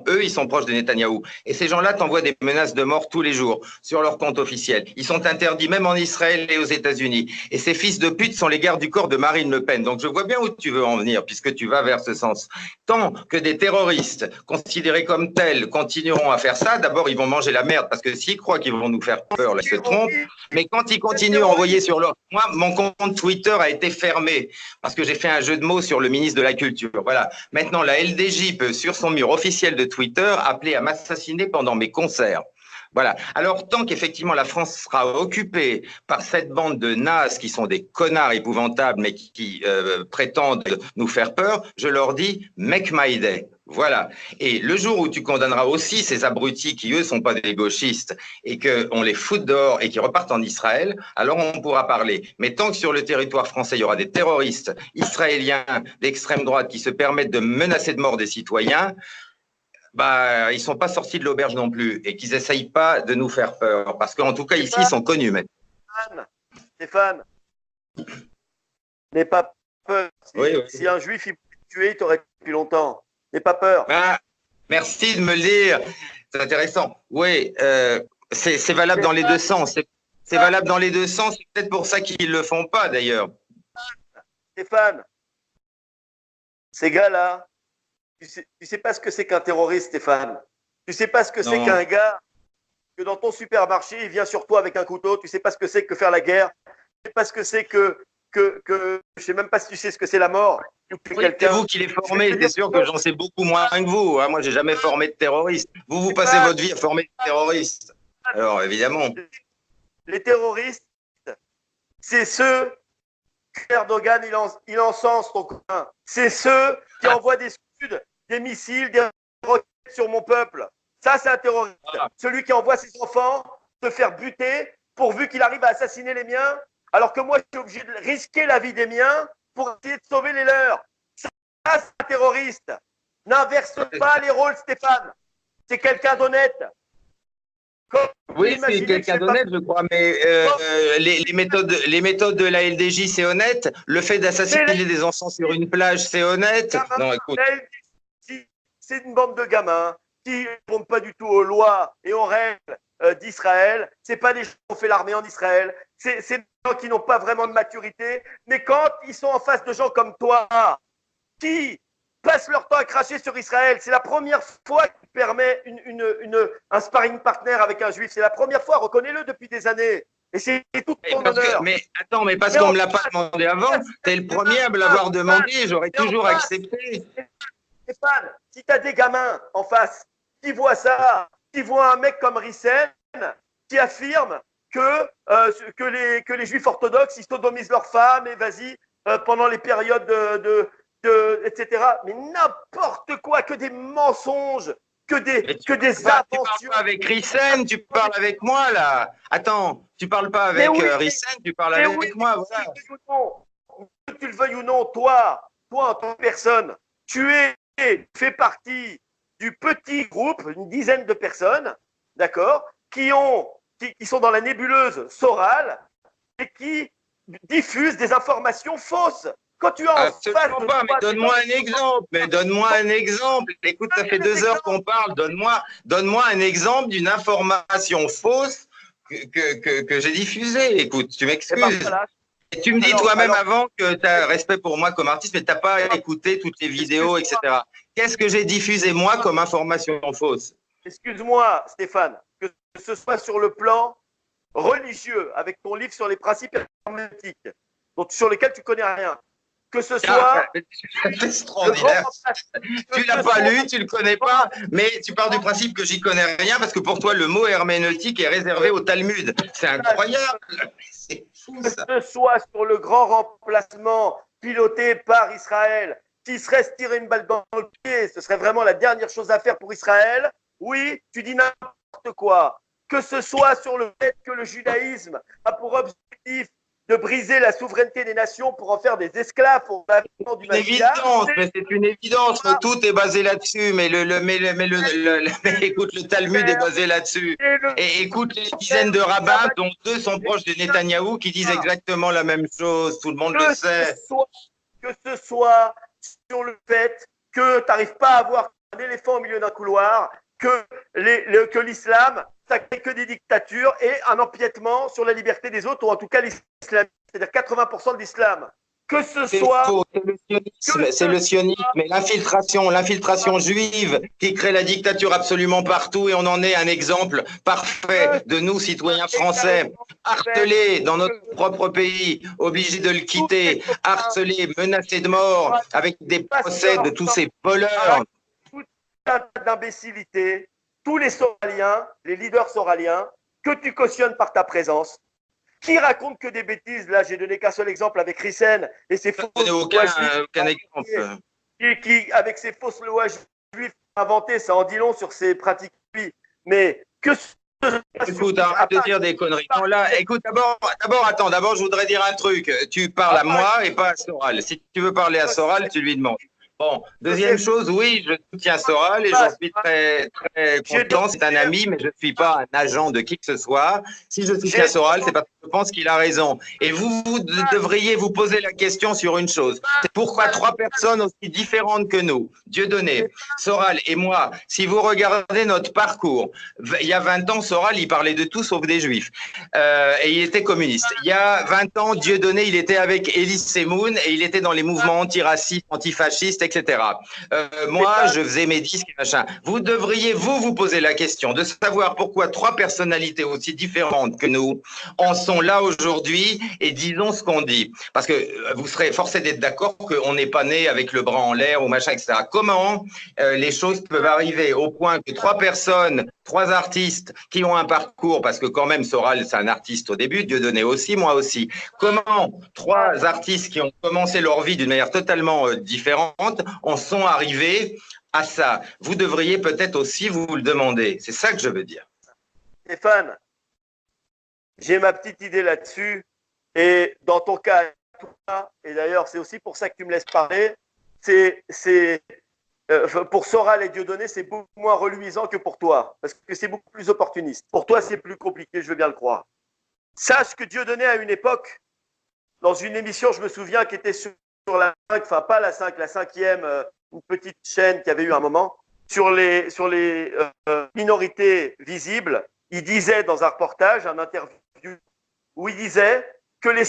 Eux, ils sont proches de Netanyahou. Et ces gens-là t'envoient des menaces de mort tous les jours sur leur compte officiel. Ils sont interdits même en Israël et aux États-Unis. Et ces fils de pute sont les gardes du corps de Marine Le Pen. Donc je vois bien où tu veux en venir, puisque tu vas vers ce sens. Tant que des terroristes considérés comme tels continueront à faire ça, d'abord, ils vont manger la merde, parce que s'ils croient qu'ils vont nous faire peur, là, ils se trompent. Mais quand ils continuent à envoyer sur leur... Moi, mon compte Twitter a été fermé, parce que j'ai fait un jeu de mots sur le ministre de la Culture. Voilà. Maintenant, la LDJ peut, sur son mur officiel de Twitter, appeler à m'assassiner pendant mes concerts. Voilà. Alors, tant qu'effectivement la France sera occupée par cette bande de nazes qui sont des connards épouvantables, mais qui prétendent nous faire peur, je leur dis « make my day ». Voilà. Et le jour où tu condamneras aussi ces abrutis qui, eux, sont pas des gauchistes et qu'on les foute dehors et qui repartent en Israël, alors on pourra parler. Mais tant que sur le territoire français, il y aura des terroristes israéliens d'extrême droite qui se permettent de menacer de mort des citoyens, ils sont pas sortis de l'auberge non plus et qu'ils essayent pas de nous faire peur. Parce qu'en tout cas, ici, ils sont connus maintenant. Stéphane, n'aie pas peur. Si un juif, il voulait te tuer, il t'aurait tué depuis longtemps. N'aie pas peur. Merci de me le dire. C'est intéressant. Oui, c'est valable dans les deux sens. C'est valable dans les deux sens. C'est peut-être pour ça qu'ils ne le font pas, d'ailleurs. Stéphane, ces gars-là, tu sais pas ce que c'est qu'un terroriste, Stéphane. Tu sais pas ce que c'est qu'un gars que dans ton supermarché, il vient sur toi avec un couteau. Tu sais pas ce que c'est que faire la guerre. Tu sais pas ce que c'est que je sais même pas si tu sais ce que c'est la mort. C'est vous qui les formez, c'est sûr que j'en sais beaucoup moins que vous. Moi, j'ai jamais formé de terroristes. Vous passez votre vie à former des terroristes. Alors, évidemment. Les terroristes, c'est ceux qu'Erdogan, il encense ton coin. C'est ceux qui envoient des scuds, des missiles, des roquettes sur mon peuple. Ça, c'est un terroriste. Celui qui envoie ses enfants se faire buter pourvu qu'il arrive à assassiner les miens, alors que moi, je suis obligé de risquer la vie des miens pour essayer de sauver les leurs. Ça, c'est un terroriste. N'inverse pas les rôles, Stéphane. C'est quelqu'un d'honnête. Oui, c'est quelqu'un d'honnête, je crois, mais les méthodes de la LDJ, c'est honnête. Le fait d'assassiner des enfants sur une plage, c'est honnête. Non, écoute. C'est une bande de gamins qui ne répondent pas du tout aux lois et aux règles d'Israël. C'est pas des gens qui ont fait l'armée en Israël. C'est des gens qui n'ont pas vraiment de maturité. Mais quand ils sont en face de gens comme toi, qui passent leur temps à cracher sur Israël, c'est la première fois qu'il permet un sparring partner avec un juif. C'est la première fois, reconnais-le, depuis des années. Et c'est tout ton honneur. Mais attends, mais parce qu'on ne me l'a pas demandé avant, t'es le premier à me l'avoir demandé, j'aurais toujours accepté. Stéphane, si tu as des gamins en face qui voient ça, qui voient un mec comme Rissen qui affirme que les juifs orthodoxes, ils sodomisent leurs femmes et vas-y, pendant les périodes etc. Mais n'importe quoi, que des mensonges, que des inventions. Tu parles pas avec Rissen, tu parles avec moi là. Attends, tu parles pas avec Rissen, tu parles avec moi. Voilà. Que tu le veuilles ou non, toi en tant que personne, tu fais partie du petit groupe, une dizaine de personnes, d'accord, qui sont dans la nébuleuse Soral et qui diffusent des informations fausses. Quand tu as en face Absolument de pas, mais toi donne-moi un exemple. Mais donne-moi un exemple. Écoute, ça fait 2 heures qu'on parle. Donne-moi un exemple d'une information fausse que j'ai diffusée. Écoute, tu eh ben, m'excuses. voilà. Et tu me dis toi-même Alors, avant que tu as respect pour moi comme artiste, mais tu n'as pas écouté toutes les vidéos, etc. Qu'est-ce que j'ai diffusé, moi, comme information fausse? excuse-moi, Stéphane, que ce soit sur le plan religieux, avec ton livre sur les principes hermétiques, sur lesquels tu connais rien, que ce soit C'est le grand extraordinaire. Tu l'as pas lu, tu le connais pas, mais tu pars du principe que j'y connais rien parce que pour toi le mot herméneutique est réservé au Talmud. C'est incroyable. C'est fou ça. que ce soit sur le grand remplacement piloté par Israël, qui serait se tirer une balle dans le pied, ce serait vraiment la dernière chose à faire pour Israël. Oui, tu dis n'importe quoi. Que ce soit sur le fait que le judaïsme a pour objectif de briser la souveraineté des nations pour en faire des esclaves pour l'avènement du C'est une Mashiach. évidence, mais c'est une évidence, mais tout est basé là-dessus. Mais écoute, le Talmud est basé là-dessus. Et écoute les dizaines de rabbins, dont 2 sont proches de Netanyahou, qui disent exactement la même chose. Tout le monde le sait. Que ce soit sur le fait que tu n'arrives pas à avoir un éléphant au milieu d'un couloir, que l'islam, ça crée que des dictatures et un empiètement sur la liberté des autres, ou en tout cas l'islam, c'est-à-dire 80% de l'islam. Que ce soit. Faux, c'est le sionisme et l'infiltration juive qui crée la dictature absolument partout et on en est un exemple parfait de nous, citoyens français, harcelés dans notre propre pays, obligés de le quitter, harcelés, menacés de mort, avec des procès de tous ces voleurs. Tout un tas d'imbécilité, tous les Soraliens, les leaders soraliens, que tu cautionnes par ta présence, qui raconte que des bêtises. Là, j'ai donné qu'un seul exemple avec Rissen et ses fausses lois juives. Avec ses fausses lois juives inventées, ça en dit long sur ses pratiques. Mais que écoute, arrête de dire des conneries. Non, là, écoute, d'abord, je voudrais dire un truc. Tu parles à moi et pas à Soral. Si tu veux parler à Soral, tu lui demandes. Bon, deuxième chose, oui, je soutiens Soral et j'en suis très, très content. C'est un ami, mais je ne suis pas un agent de qui que ce soit. Si je soutiens Soral, c'est parce que je pense qu'il a raison. Et vous devriez vous poser la question sur une chose. C'est pourquoi 3 personnes aussi différentes que nous, Dieudonné, Soral et moi, si vous regardez notre parcours, il y a 20 ans, Soral, il parlait de tout sauf des Juifs. Et il était communiste. Il y a 20 ans, Dieudonné, il était avec Elie Semoun et il était dans les mouvements antiracistes, antifascistes, etc. Moi, je faisais mes disques et machin. Vous devriez, vous poser la question de savoir pourquoi 3 personnalités aussi différentes que nous en sont là aujourd'hui et disons ce qu'on dit. Parce que vous serez forcé d'être d'accord qu'on n'est pas né avec le bras en l'air ou machin, etc. Comment les choses peuvent arriver au point que 3 personnes, 3 artistes qui ont un parcours, parce que quand même Soral, c'est un artiste au début, Dieudonné aussi, moi aussi. Comment 3 artistes qui ont commencé leur vie d'une manière totalement différente en sont arrivés à ça? Vous devriez peut-être aussi vous le demander. C'est ça que je veux dire. Stéphane, j'ai ma petite idée là-dessus. Et dans ton cas, et d'ailleurs, c'est aussi pour ça que tu me laisses parler, pour Soral et Dieudonné, c'est beaucoup moins reluisant que pour toi, parce que c'est beaucoup plus opportuniste. Pour toi, c'est plus compliqué, je veux bien le croire. Sache que Dieudonné, à une époque, dans une émission, je me souviens, qui était sur la 5, enfin pas la 5, la 5e, une petite chaîne qui avait eu un moment, sur les minorités visibles, il disait dans un reportage, un interview, où il disait que les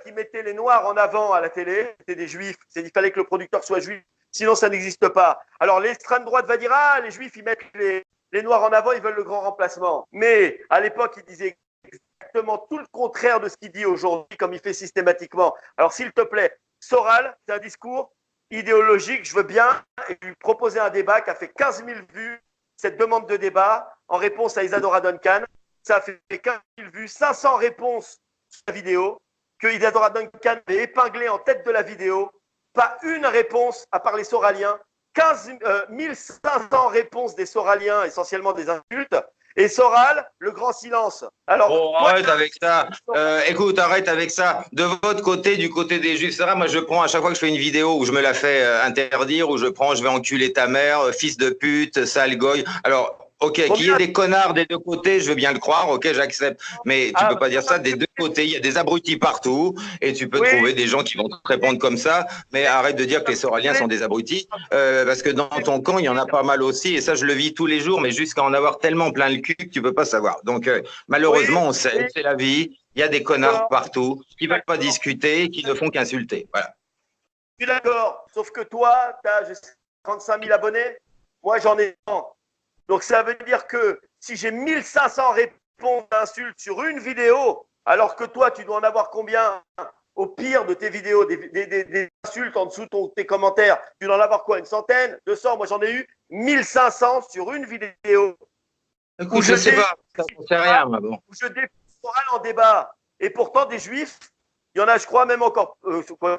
qui mettaient les Noirs en avant à la télé, c'était des Juifs. Il fallait que le producteur soit juif, sinon ça n'existe pas. Alors l'extrême droite va dire, ah, les Juifs, ils mettent les Noirs en avant, ils veulent le grand remplacement. Mais à l'époque, il disait exactement tout le contraire de ce qu'il dit aujourd'hui, comme il fait systématiquement. Alors s'il te plaît, Soral, c'est un discours idéologique, je veux bien, et lui proposer un débat qui a fait 15 000 vues, cette demande de débat, en réponse à Isadora Duncan. Ça a fait 15 000 vues, 500 réponses sur la vidéo, que Isadora Duncan avait épinglé en tête de la vidéo. Pas une réponse, à part les Soraliens. 15 500 réponses des Soraliens, essentiellement des insultes. Et Soral, le grand silence. Alors, oh, arrête avec ça. Écoute, arrête avec ça. De votre côté, du côté des Juifs, c'est vrai, moi je prends à chaque fois que je fais une vidéo où je me la fais interdire, où je vais enculer ta mère, fils de pute, sale goy. Alors, ok, qu'il y ait des connards des deux côtés, je veux bien le croire, ok, j'accepte. Mais tu peux pas dire ça des deux côtés. Il y a des abrutis partout et tu peux trouver des gens qui vont te répondre comme ça. Mais arrête de dire que les Soraliens sont des abrutis, parce que dans ton camp, il y en a pas mal aussi. Et ça, je le vis tous les jours, mais jusqu'à en avoir tellement plein le cul que tu peux pas savoir. Donc, malheureusement, on sait, c'est la vie. Il y a des connards partout qui veulent pas discuter, qui ne font qu'insulter. Voilà. Je suis d'accord. Sauf que toi, tu as 35 000 abonnés. Moi, j'en ai 100. Donc, ça veut dire que si j'ai 1500 réponses d'insultes sur une vidéo, alors que toi, tu dois en avoir combien au pire de tes vidéos, des insultes en dessous de tes commentaires, tu dois en avoir quoi, une centaine, 200? Moi, j'en ai eu 1500 sur une vidéo. Écoute, je sais pas, ça ne sait rien, moi, bon. Où je défends Soral en débat. Et pourtant, des Juifs, il y en a, je crois, même encore,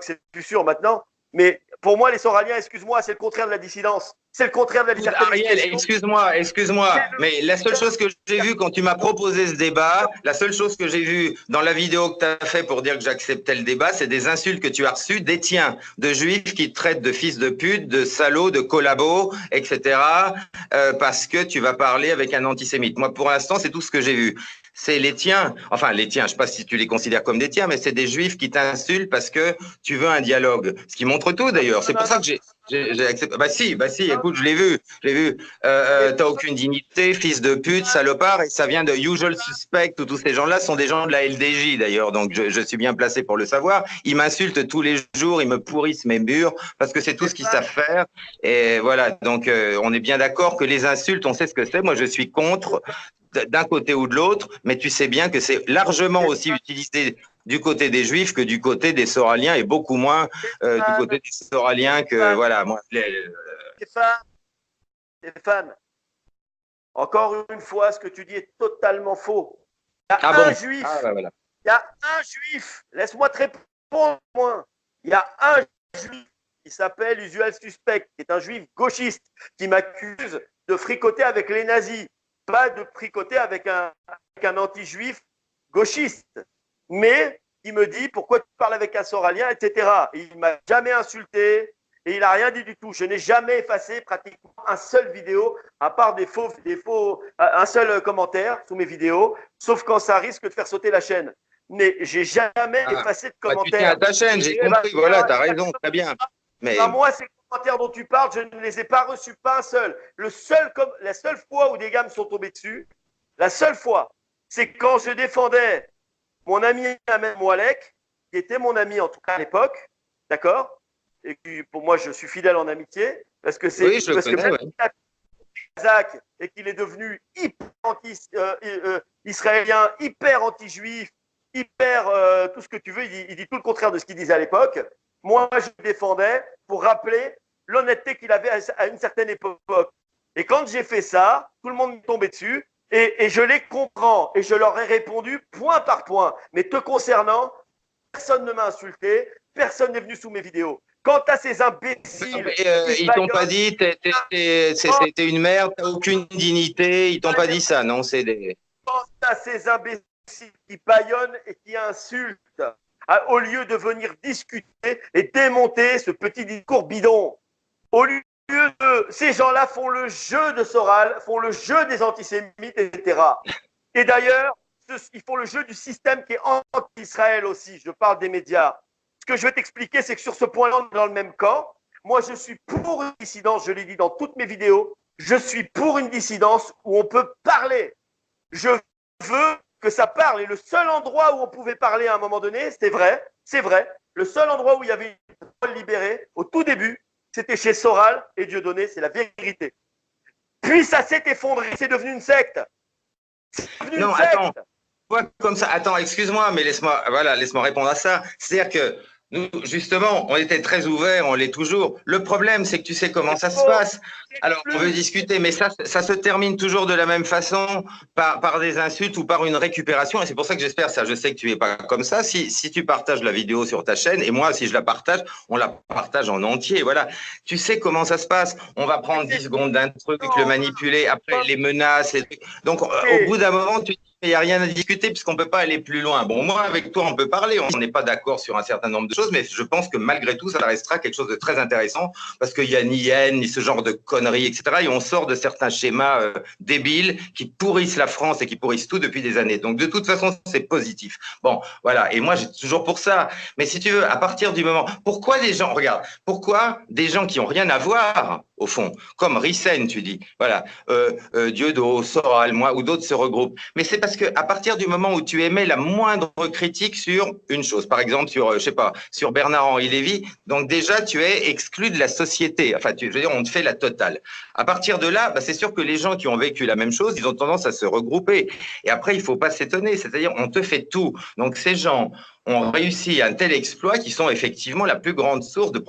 c'est plus sûr maintenant, mais pour moi, les Soraliens, excuse-moi, c'est le contraire de la dissidence. C'est le contraire de la liberté. Ariel, excuse-moi, mais la seule chose que j'ai vue quand tu m'as proposé ce débat, la seule chose que j'ai vue dans la vidéo que tu as fait pour dire que j'acceptais le débat, c'est des insultes que tu as reçues des tiens, de juifs qui te traitent de fils de pute, de salauds, de collabos, etc., parce que tu vas parler avec un antisémite. Moi, pour l'instant, c'est tout ce que j'ai vu. C'est les tiens, enfin les tiens, je ne sais pas si tu les considères comme des tiens, mais c'est des juifs qui t'insultent parce que tu veux un dialogue. Ce qui montre tout d'ailleurs. C'est pour ça que j'ai accepté. Bah si, écoute, je l'ai vu. T'as aucune dignité, fils de pute, salopard, et ça vient de Usual Suspect, où tous ces gens-là sont des gens de la LDJ d'ailleurs, donc je suis bien placé pour le savoir. Ils m'insultent tous les jours, ils me pourrissent mes murs, parce que c'est tout ce qu'ils savent faire. Et voilà, donc on est bien d'accord que les insultes, on sait ce que c'est. Moi, je suis contre d'un côté ou de l'autre, mais tu sais bien que c'est largement aussi utilisé du côté des Juifs que du côté des Soraliens, et beaucoup moins du côté des Soraliens que, voilà, moi. Stéphane, encore une fois, ce que tu dis est totalement faux. Il y a un juif. Voilà. Il y a un juif. Laisse-moi te répondre, moi. Il y a un juif qui s'appelle Usual Suspect, qui est un juif gauchiste, qui m'accuse de fricoter avec les nazis. Pas de fricoter avec un anti-juif gauchiste, mais il me dit pourquoi tu parles avec un soralien, etc. Et il ne m'a jamais insulté et il n'a rien dit du tout. Je n'ai jamais effacé pratiquement un seul vidéo, à part un seul commentaire sous mes vidéos, sauf quand ça risque de faire sauter la chaîne. Mais j'ai jamais effacé de commentaires. Tu tiens à ta chaîne, j'ai compris, voilà, tu as raison, très bien. Mais moi, ces commentaires dont tu parles, je ne les ai pas reçus, pas un seul. La seule fois où des gars me sont tombés dessus, la seule fois, c'est quand je défendais mon ami Ahmed Moualek, qui était mon ami en tout cas à l'époque, d'accord? Et qui, pour moi, je suis fidèle en amitié, parce que c'est Kazakh et qu'il est devenu hyper anti-israélien, hyper anti-juif, hyper tout ce que tu veux. Il dit tout le contraire de ce qu'il disait à l'époque. Moi, je le défendais pour rappeler l'honnêteté qu'il avait à une certaine époque. Et quand j'ai fait ça, tout le monde me tombait dessus et je les comprends et je leur ai répondu point par point. Mais te concernant, personne ne m'a insulté, personne n'est venu sous mes vidéos. Quant à ces imbéciles… ils t'ont pas dit c'était une merde, t'as aucune dignité, ils t'ont pas dit ça, non? Quant à ces imbéciles qui baillonnent et qui insultent, au lieu de venir discuter et démonter ce petit discours bidon. Au lieu de… Ces gens-là font le jeu de Soral, font le jeu des antisémites, etc. Et d'ailleurs, ils font le jeu du système qui est anti-Israël aussi. Je parle des médias. Ce que je vais t'expliquer, c'est que sur ce point-là, on est dans le même camp. Moi, je suis pour une dissidence, je l'ai dit dans toutes mes vidéos, je suis pour une dissidence où on peut parler. Je veux que ça parle. Et le seul endroit où on pouvait parler à un moment donné, c'est vrai, le seul endroit où il y avait une parole libérée, au tout début, c'était chez Soral et Dieudonné, c'est la vérité. Puis ça s'est effondré, c'est devenu une secte. Attends, comme ça, attends, excuse-moi, mais laisse-moi répondre à ça. C'est-à-dire que Nous, justement, on était très ouverts, on l'est toujours. Le problème, c'est que tu sais comment ça se passe. Alors, on veut discuter, mais ça se termine toujours de la même façon, par des insultes ou par une récupération. Et c'est pour ça que j'espère, ça, je sais que tu es pas comme ça. Si tu partages la vidéo sur ta chaîne, et moi, si je la partage, on la partage en entier. Voilà. Tu sais comment ça se passe. On va prendre 10 secondes d'un truc, le manipuler, après les menaces, les trucs. Donc, au bout d'un moment, tu il n'y a rien à discuter puisqu'on ne peut pas aller plus loin. Bon, moi, avec toi, on peut parler. On n'est pas d'accord sur un certain nombre de choses, mais je pense que malgré tout, ça restera quelque chose de très intéressant parce qu'il n'y a ni haine, ni ce genre de conneries, etc. Et on sort de certains schémas débiles qui pourrissent la France et qui pourrissent tout depuis des années. Donc, de toute façon, c'est positif. Bon, voilà. Et moi, j'ai toujours pour ça. Mais si tu veux, à partir du moment… Pourquoi des gens… Regarde, pourquoi des gens qui n'ont rien à voir, au fond, comme Rissen, tu dis, voilà, Dieudo, Soral, moi, ou d'autres se regroupent. Mais c'est parce que à partir du moment où tu émets la moindre critique sur une chose, par exemple sur, je sais pas, sur Bernard-Henri Lévy, donc déjà tu es exclu de la société. Enfin, je veux dire, on te fait la totale. À partir de là, bah, c'est sûr que les gens qui ont vécu la même chose, ils ont tendance à se regrouper. Et après, il faut pas s'étonner. C'est-à-dire, on te fait tout. Donc ces gens ont réussi un tel exploit qui sont effectivement la plus grande source de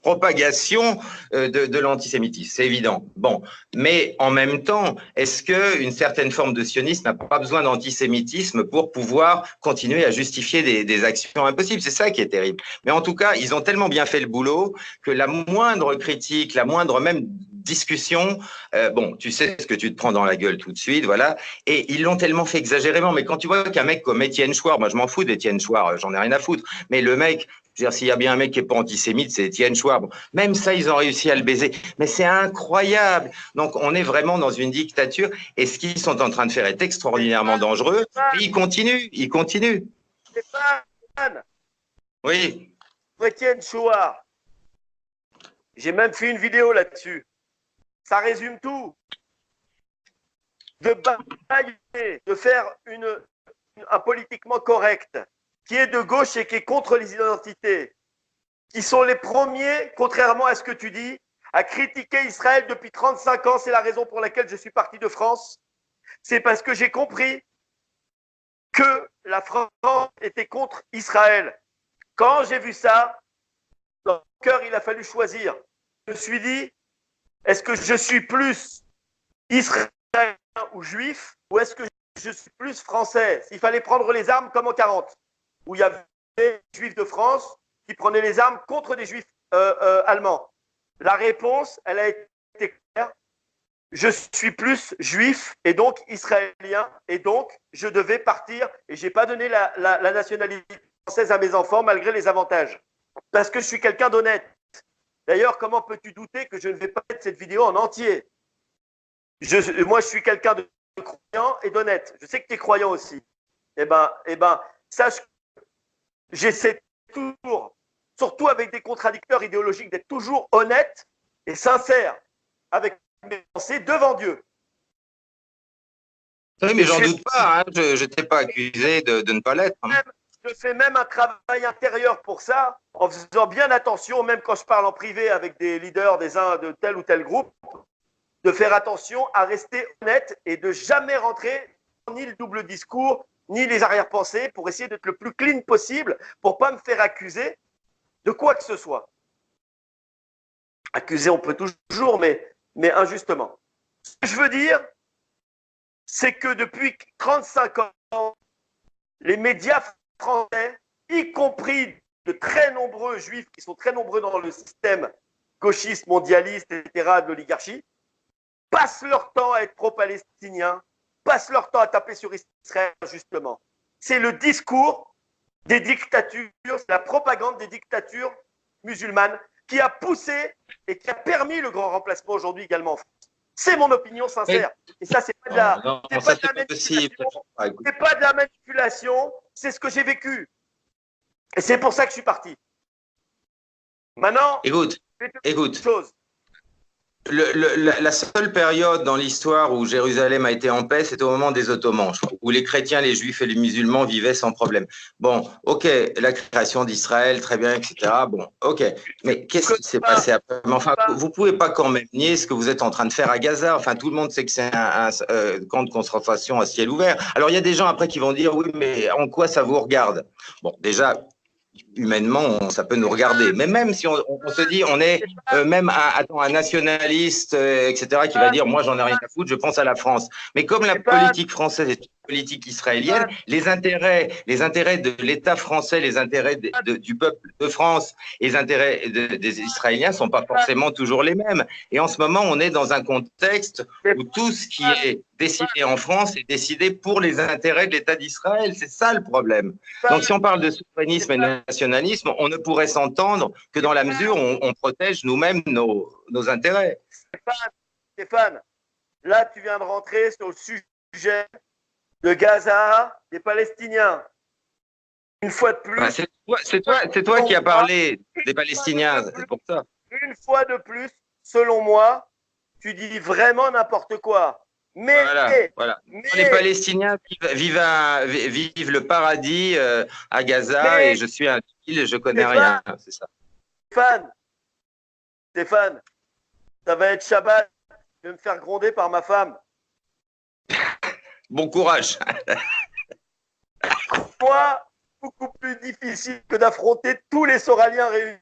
propagation de l'antisémitisme, c'est évident. Bon, mais en même temps, est-ce qu'une certaine forme de sionisme n'a pas besoin d'antisémitisme pour pouvoir continuer à justifier des actions impossibles? C'est ça qui est terrible. Mais en tout cas, ils ont tellement bien fait le boulot que la moindre critique, la moindre même discussion, bon, tu sais ce que tu te prends dans la gueule tout de suite, voilà, et ils l'ont tellement fait exagérément. Mais quand tu vois qu'un mec comme Étienne Chouard, moi je m'en fous d'Étienne Chouard, j'en ai rien à foutre, mais le mec, je veux dire, s'il y a bien un mec qui n'est pas antisémite, c'est Étienne Chouard. Bon, même ça, ils ont réussi à le baiser. Mais c'est incroyable. Donc, on est vraiment dans une dictature. Et ce qu'ils sont en train de faire est extraordinairement dangereux. Et ils continuent, ils continuent. Oui. Étienne Chouard, j'ai même fait une vidéo là-dessus. Ça résume tout. De batailler, de faire un politiquement correct, qui est de gauche et qui est contre les identités, qui sont les premiers, contrairement à ce que tu dis, à critiquer Israël depuis 35 ans. C'est la raison pour laquelle je suis parti de France. C'est parce que j'ai compris que la France était contre Israël. Quand j'ai vu ça, dans mon cœur, il a fallu choisir. Je me suis dit, est-ce que je suis plus israélien ou juif, ou est-ce que je suis plus français? Il fallait prendre les armes comme en 40, où il y avait des juifs de France qui prenaient les armes contre des juifs allemands. La réponse, elle a été claire. Je suis plus juif et donc israélien, et donc je devais partir, et je n'ai pas donné la nationalité française à mes enfants malgré les avantages, parce que je suis quelqu'un d'honnête. D'ailleurs, comment peux-tu douter que je ne vais pas mettre cette vidéo en entier? Moi, je suis quelqu'un de croyant et d'honnête. Je sais que tu es croyant aussi. Eh ben, sache que j'essaie toujours, surtout avec des contradicteurs idéologiques, d'être toujours honnête et sincère avec mes pensées devant Dieu. Oui, mais j'en doute pas. Hein. Je ne t'ai pas accusé de ne pas l'être. Hein. Je fais même un travail intérieur pour ça, en faisant bien attention, même quand je parle en privé avec des leaders de tel ou tel groupe, de faire attention à rester honnête et de jamais rentrer ni le double discours, ni les arrière-pensées, pour essayer d'être le plus clean possible, pour pas me faire accuser de quoi que ce soit. Accuser, on peut toujours, mais injustement. Ce que je veux dire, c'est que depuis 35 ans, les médias français, y compris de très nombreux juifs qui sont très nombreux dans le système gauchiste, mondialiste, etc., de l'oligarchie, passent leur temps à être pro-palestiniens, passent leur temps à taper sur Israël, justement. C'est le discours des dictatures, c'est la propagande des dictatures musulmanes qui a poussé et qui a permis le grand remplacement aujourd'hui également en France. C'est mon opinion sincère. Et ça, c'est pas de la, c'est pas de la manipulation, c'est ce que j'ai vécu. Et c'est pour ça que je suis parti. Maintenant, écoute. La seule période dans l'histoire où Jérusalem a été en paix, c'est au moment des Ottomans, où les chrétiens, les juifs et les musulmans vivaient sans problème. Bon, ok, la création d'Israël, très bien, etc. Bon, ok, mais qu'est-ce qui s'est passé après? Enfin, vous pouvez pas quand même nier ce que vous êtes en train de faire à Gaza. Enfin, tout le monde sait que c'est un camp de concentration à ciel ouvert. Alors, il y a des gens après qui vont dire, oui, mais en quoi ça vous regarde? Bon, déjà, humainement, ça peut nous regarder. Mais même si on se dit, on est même un nationaliste, etc., qui va dire, moi, j'en ai rien à foutre, je pense à la France. Mais comme la politique française est une politique israélienne, les intérêts de l'État français, les intérêts du peuple de France et les intérêts des Israéliens sont pas forcément toujours les mêmes. Et en ce moment, on est dans un contexte où tout ce qui est décidé en France est décidé pour les intérêts de l'État d'Israël. C'est ça le problème. Donc, si on parle de souverainisme et de nationalisme, on ne pourrait s'entendre que dans la mesure où on protège nous-mêmes nos intérêts. Stéphane, là, tu viens de rentrer sur le sujet de Gaza, des Palestiniens. Une fois de plus. Ben, c'est toi qui as parlé des Palestiniens, c'est pour ça. Une fois de plus, selon moi, tu dis vraiment n'importe quoi. Mais, voilà. Les Palestiniens vivent le paradis à Gaza et je suis un civil, je connais rien. C'est ça. Stéphane, ça va être Shabbat. Je vais me faire gronder par ma femme. Bon courage. Moi, beaucoup plus difficile que d'affronter tous les Soraliens réunis.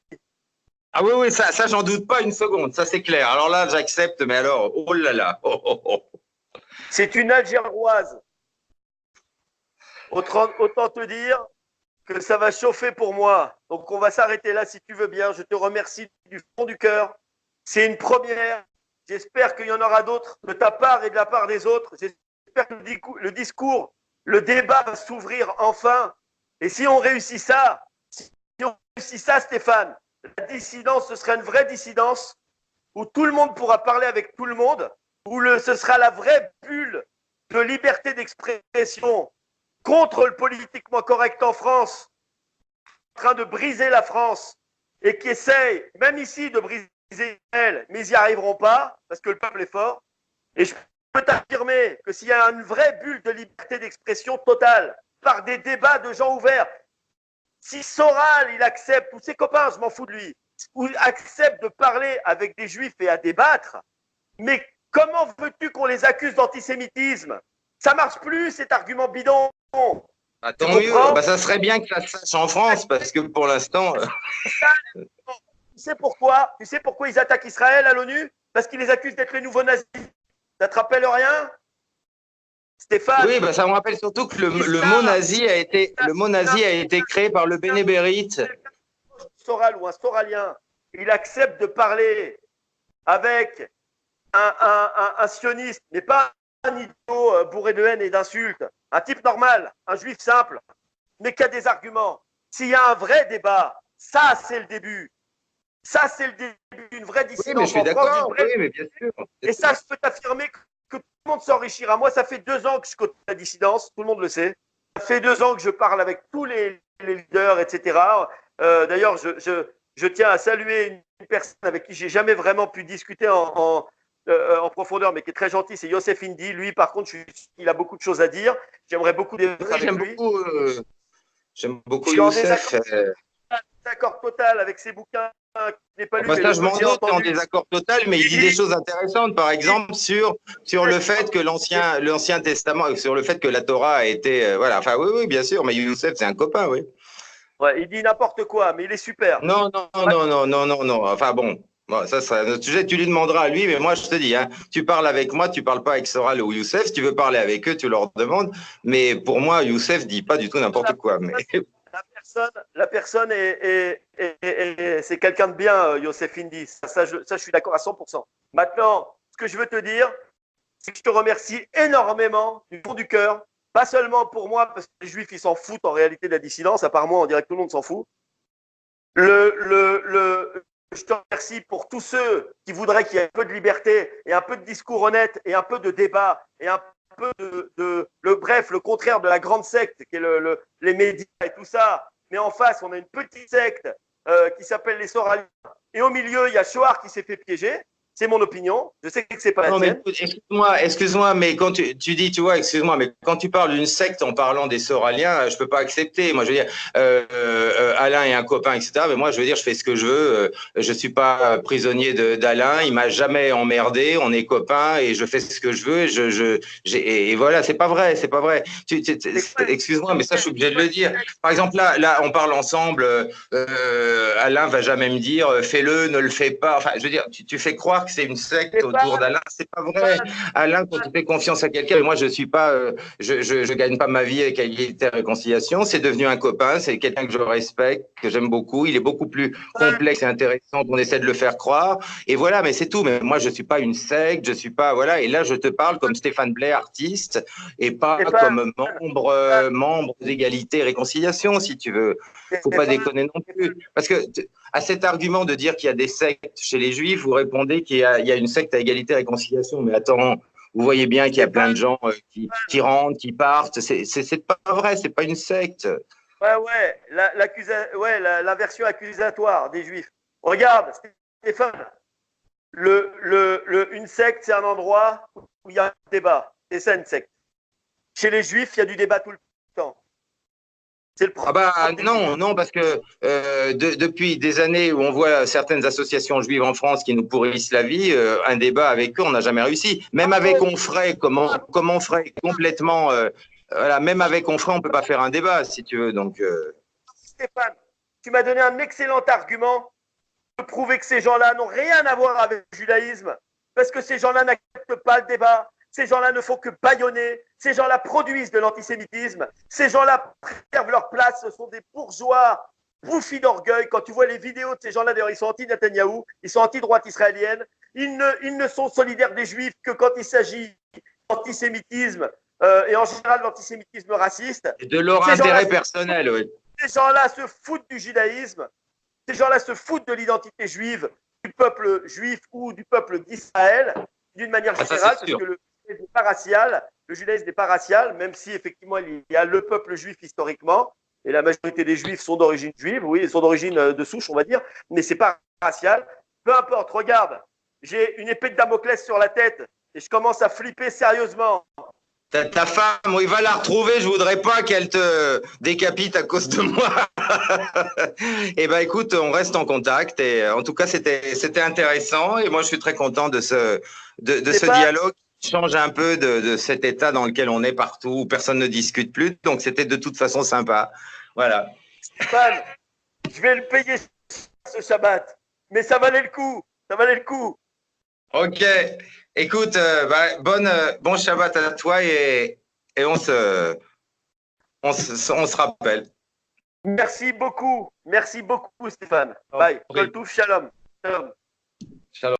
Ah oui, ça j'en doute pas une seconde, ça c'est clair. Alors là, j'accepte, mais alors, oh là là. C'est une Algéroise. Autant te dire que ça va chauffer pour moi. Donc on va s'arrêter là si tu veux bien. Je te remercie du fond du cœur. C'est une première. J'espère qu'il y en aura d'autres de ta part et de la part des autres. J'espère que le discours, le débat va s'ouvrir enfin. Et si on réussit ça, Stéphane, la dissidence, ce sera une vraie dissidence où tout le monde pourra parler avec tout le monde, où ce sera la vraie bulle de liberté d'expression contre le politiquement correct en France, en train de briser la France et qui essaye, même ici, de briser elle, mais ils n'y arriveront pas parce que le peuple est fort. Et je peux t'affirmer que s'il y a une vraie bulle de liberté d'expression totale par des débats de gens ouverts, si Soral, il accepte, ou ses copains, je m'en fous de lui, ou accepte de parler avec des juifs et à débattre, mais comment veux-tu qu'on les accuse d'antisémitisme? Ça marche plus, cet argument bidon. Tant mieux, ça serait bien que ça se sache en France, parce que pour l'instant… Tu sais pourquoi ils attaquent Israël à l'ONU? Parce qu'ils les accusent d'être les nouveaux nazis. Ça te rappelle rien, Stéphane? Oui, ça me rappelle surtout que le mot nazi a été créé par le bénébérite. Soral ou un Soralien, il accepte de parler avec un sioniste, mais pas un idiot bourré de haine et d'insultes, un type normal, un juif simple, mais qui a des arguments. S'il y a un vrai débat, ça c'est le début. Ça, c'est le début d'une vraie dissidence. Oui, mais je suis d'accord. Oui, mais bien sûr. Et ça, je peux t'affirmer que tout le monde s'enrichira. Moi, ça fait 2 ans que je côtoie la dissidence, tout le monde le sait. Ça fait 2 ans que je parle avec tous les leaders, etc. D'ailleurs, je tiens à saluer une personne avec qui j'ai jamais vraiment pu discuter en profondeur, mais qui est très gentil, c'est Youssef Indy. Lui, par contre, il a beaucoup de choses à dire. J'aimerais beaucoup débattre avec lui. J'aime beaucoup Youssef. D'accord total avec ses bouquins. Je m'en doute en désaccord total, mais il dit des choses intéressantes, par exemple sur le fait que l'Ancien Testament, sur le fait que la Torah a été, voilà, enfin oui, bien sûr, mais Youssef c'est un copain, oui. Ouais, il dit n'importe quoi, mais il est super. Non, enfin bon, ça c'est un autre sujet, tu lui demanderas à lui, mais moi je te dis, hein, tu parles avec moi, tu parles pas avec Soral ou Youssef, si tu veux parler avec eux, tu leur demandes, mais pour moi Youssef dit pas du tout n'importe quoi, mais… La personne c'est quelqu'un de bien, Youssef Indy. Ça, je suis d'accord à 100%. Maintenant, ce que je veux te dire, c'est que je te remercie énormément du fond du cœur. Pas seulement pour moi, parce que les Juifs, ils s'en foutent en réalité de la dissidence. À part moi, on dirait que tout le monde s'en fout. Je te remercie pour tous ceux qui voudraient qu'il y ait un peu de liberté et un peu de discours honnête et un peu de débat et un peu bref, le contraire de la grande secte qui est les médias et tout ça. Mais en face, on a une petite secte qui s'appelle les Soraliens. Et au milieu, il y a Shoah qui s'est fait piéger. C'est mon opinion. Je sais que c'est pas la Non, mais tienne. écoute, excuse-moi, mais quand tu dis, tu vois, excuse-moi, mais quand tu parles d'une secte en parlant des Soraliens, je peux pas accepter. Moi, je veux dire, Alain est un copain, etc. Mais moi, je veux dire, je fais ce que je veux. Je suis pas prisonnier d'Alain. Il m'a jamais emmerdé. On est copains et je fais ce que je veux. Et voilà, c'est pas vrai, c'est pas vrai. Excuse-moi, mais ça, je suis obligé de le dire. Par exemple, là, on parle ensemble. Alain va jamais me dire, fais-le, ne le fais pas. Enfin, je veux dire, tu fais croire que c'est une secte autour d'Alain, c'est pas vrai. Alain, quand tu fais confiance à quelqu'un, moi je suis pas, je gagne pas ma vie avec Égalité et Réconciliation. C'est devenu un copain, c'est quelqu'un que je respecte, que j'aime beaucoup. Il est beaucoup plus complexe et intéressant qu'on essaie de le faire croire. Et voilà, mais c'est tout. Mais moi je suis pas une secte, je suis pas voilà. Et là je te parle comme Stéphane Blais, artiste, et pas comme membre d'Égalité et Réconciliation, si tu veux. Faut pas déconner non plus, parce que à cet argument de dire qu'il y a des sectes chez les Juifs, vous répondez qu'il y a une secte à Égalité et Réconciliation. Mais attends, vous voyez bien qu'il y a plein de gens qui rentrent, qui partent. C'est pas vrai, c'est pas une secte. Ouais, la version accusatoire des Juifs. Regarde, Stéphane, une secte, c'est un endroit où il y a un débat. C'est ça, une secte. Chez les Juifs, il y a du débat tout le temps. C'est le problème. Ah bah non, parce que depuis des années où on voit certaines associations juives en France qui nous pourrissent la vie, un débat avec eux, on n'a jamais réussi. Même avec Onfray, comment on ferait complètement, voilà, même avec Onfray, on peut pas faire un débat, si tu veux. Donc, Stéphane, tu m'as donné un excellent argument de prouver que ces gens-là n'ont rien à voir avec le judaïsme, parce que ces gens-là n'acceptent pas le débat. Ces gens-là ne font que bâillonner. Ces gens-là produisent de l'antisémitisme. Ces gens-là préservent leur place. Ce sont des bourgeois bouffis d'orgueil. Quand tu vois les vidéos de ces gens-là, d'ailleurs, ils sont anti-Netanyahou, ils sont anti-droite israélienne. Ils ne sont solidaires des Juifs que quand il s'agit d'antisémitisme et en général d'antisémitisme raciste. De leur intérêt personnel, oui. Ces gens-là se foutent du judaïsme. Ces gens-là se foutent de l'identité juive, du peuple juif ou du peuple d'Israël, d'une manière générale, parce que le judaïsme n'est pas racial. Le judaïsme n'est pas racial, même si effectivement il y a le peuple juif historiquement, et la majorité des juifs sont d'origine juive, oui, ils sont d'origine de souche, on va dire, mais c'est pas racial. Peu importe, regarde, j'ai une épée de Damoclès sur la tête et je commence à flipper sérieusement. Ta femme, oui, va la retrouver, je voudrais pas qu'elle te décapite à cause de moi. Eh ben, écoute, on reste en contact et en tout cas, c'était intéressant et moi, je suis très content de ce dialogue qui change un peu de cet état dans lequel on est partout, où personne ne discute plus. Donc, c'était de toute façon sympa. Voilà. Stéphane, je vais le payer ce Shabbat, mais ça valait le coup. Ça valait le coup. Ok. Écoute, bon Shabbat à toi et on se rappelle. Merci beaucoup, Stéphane. Bye. Kol Touf, shalom. Shalom. Shalom.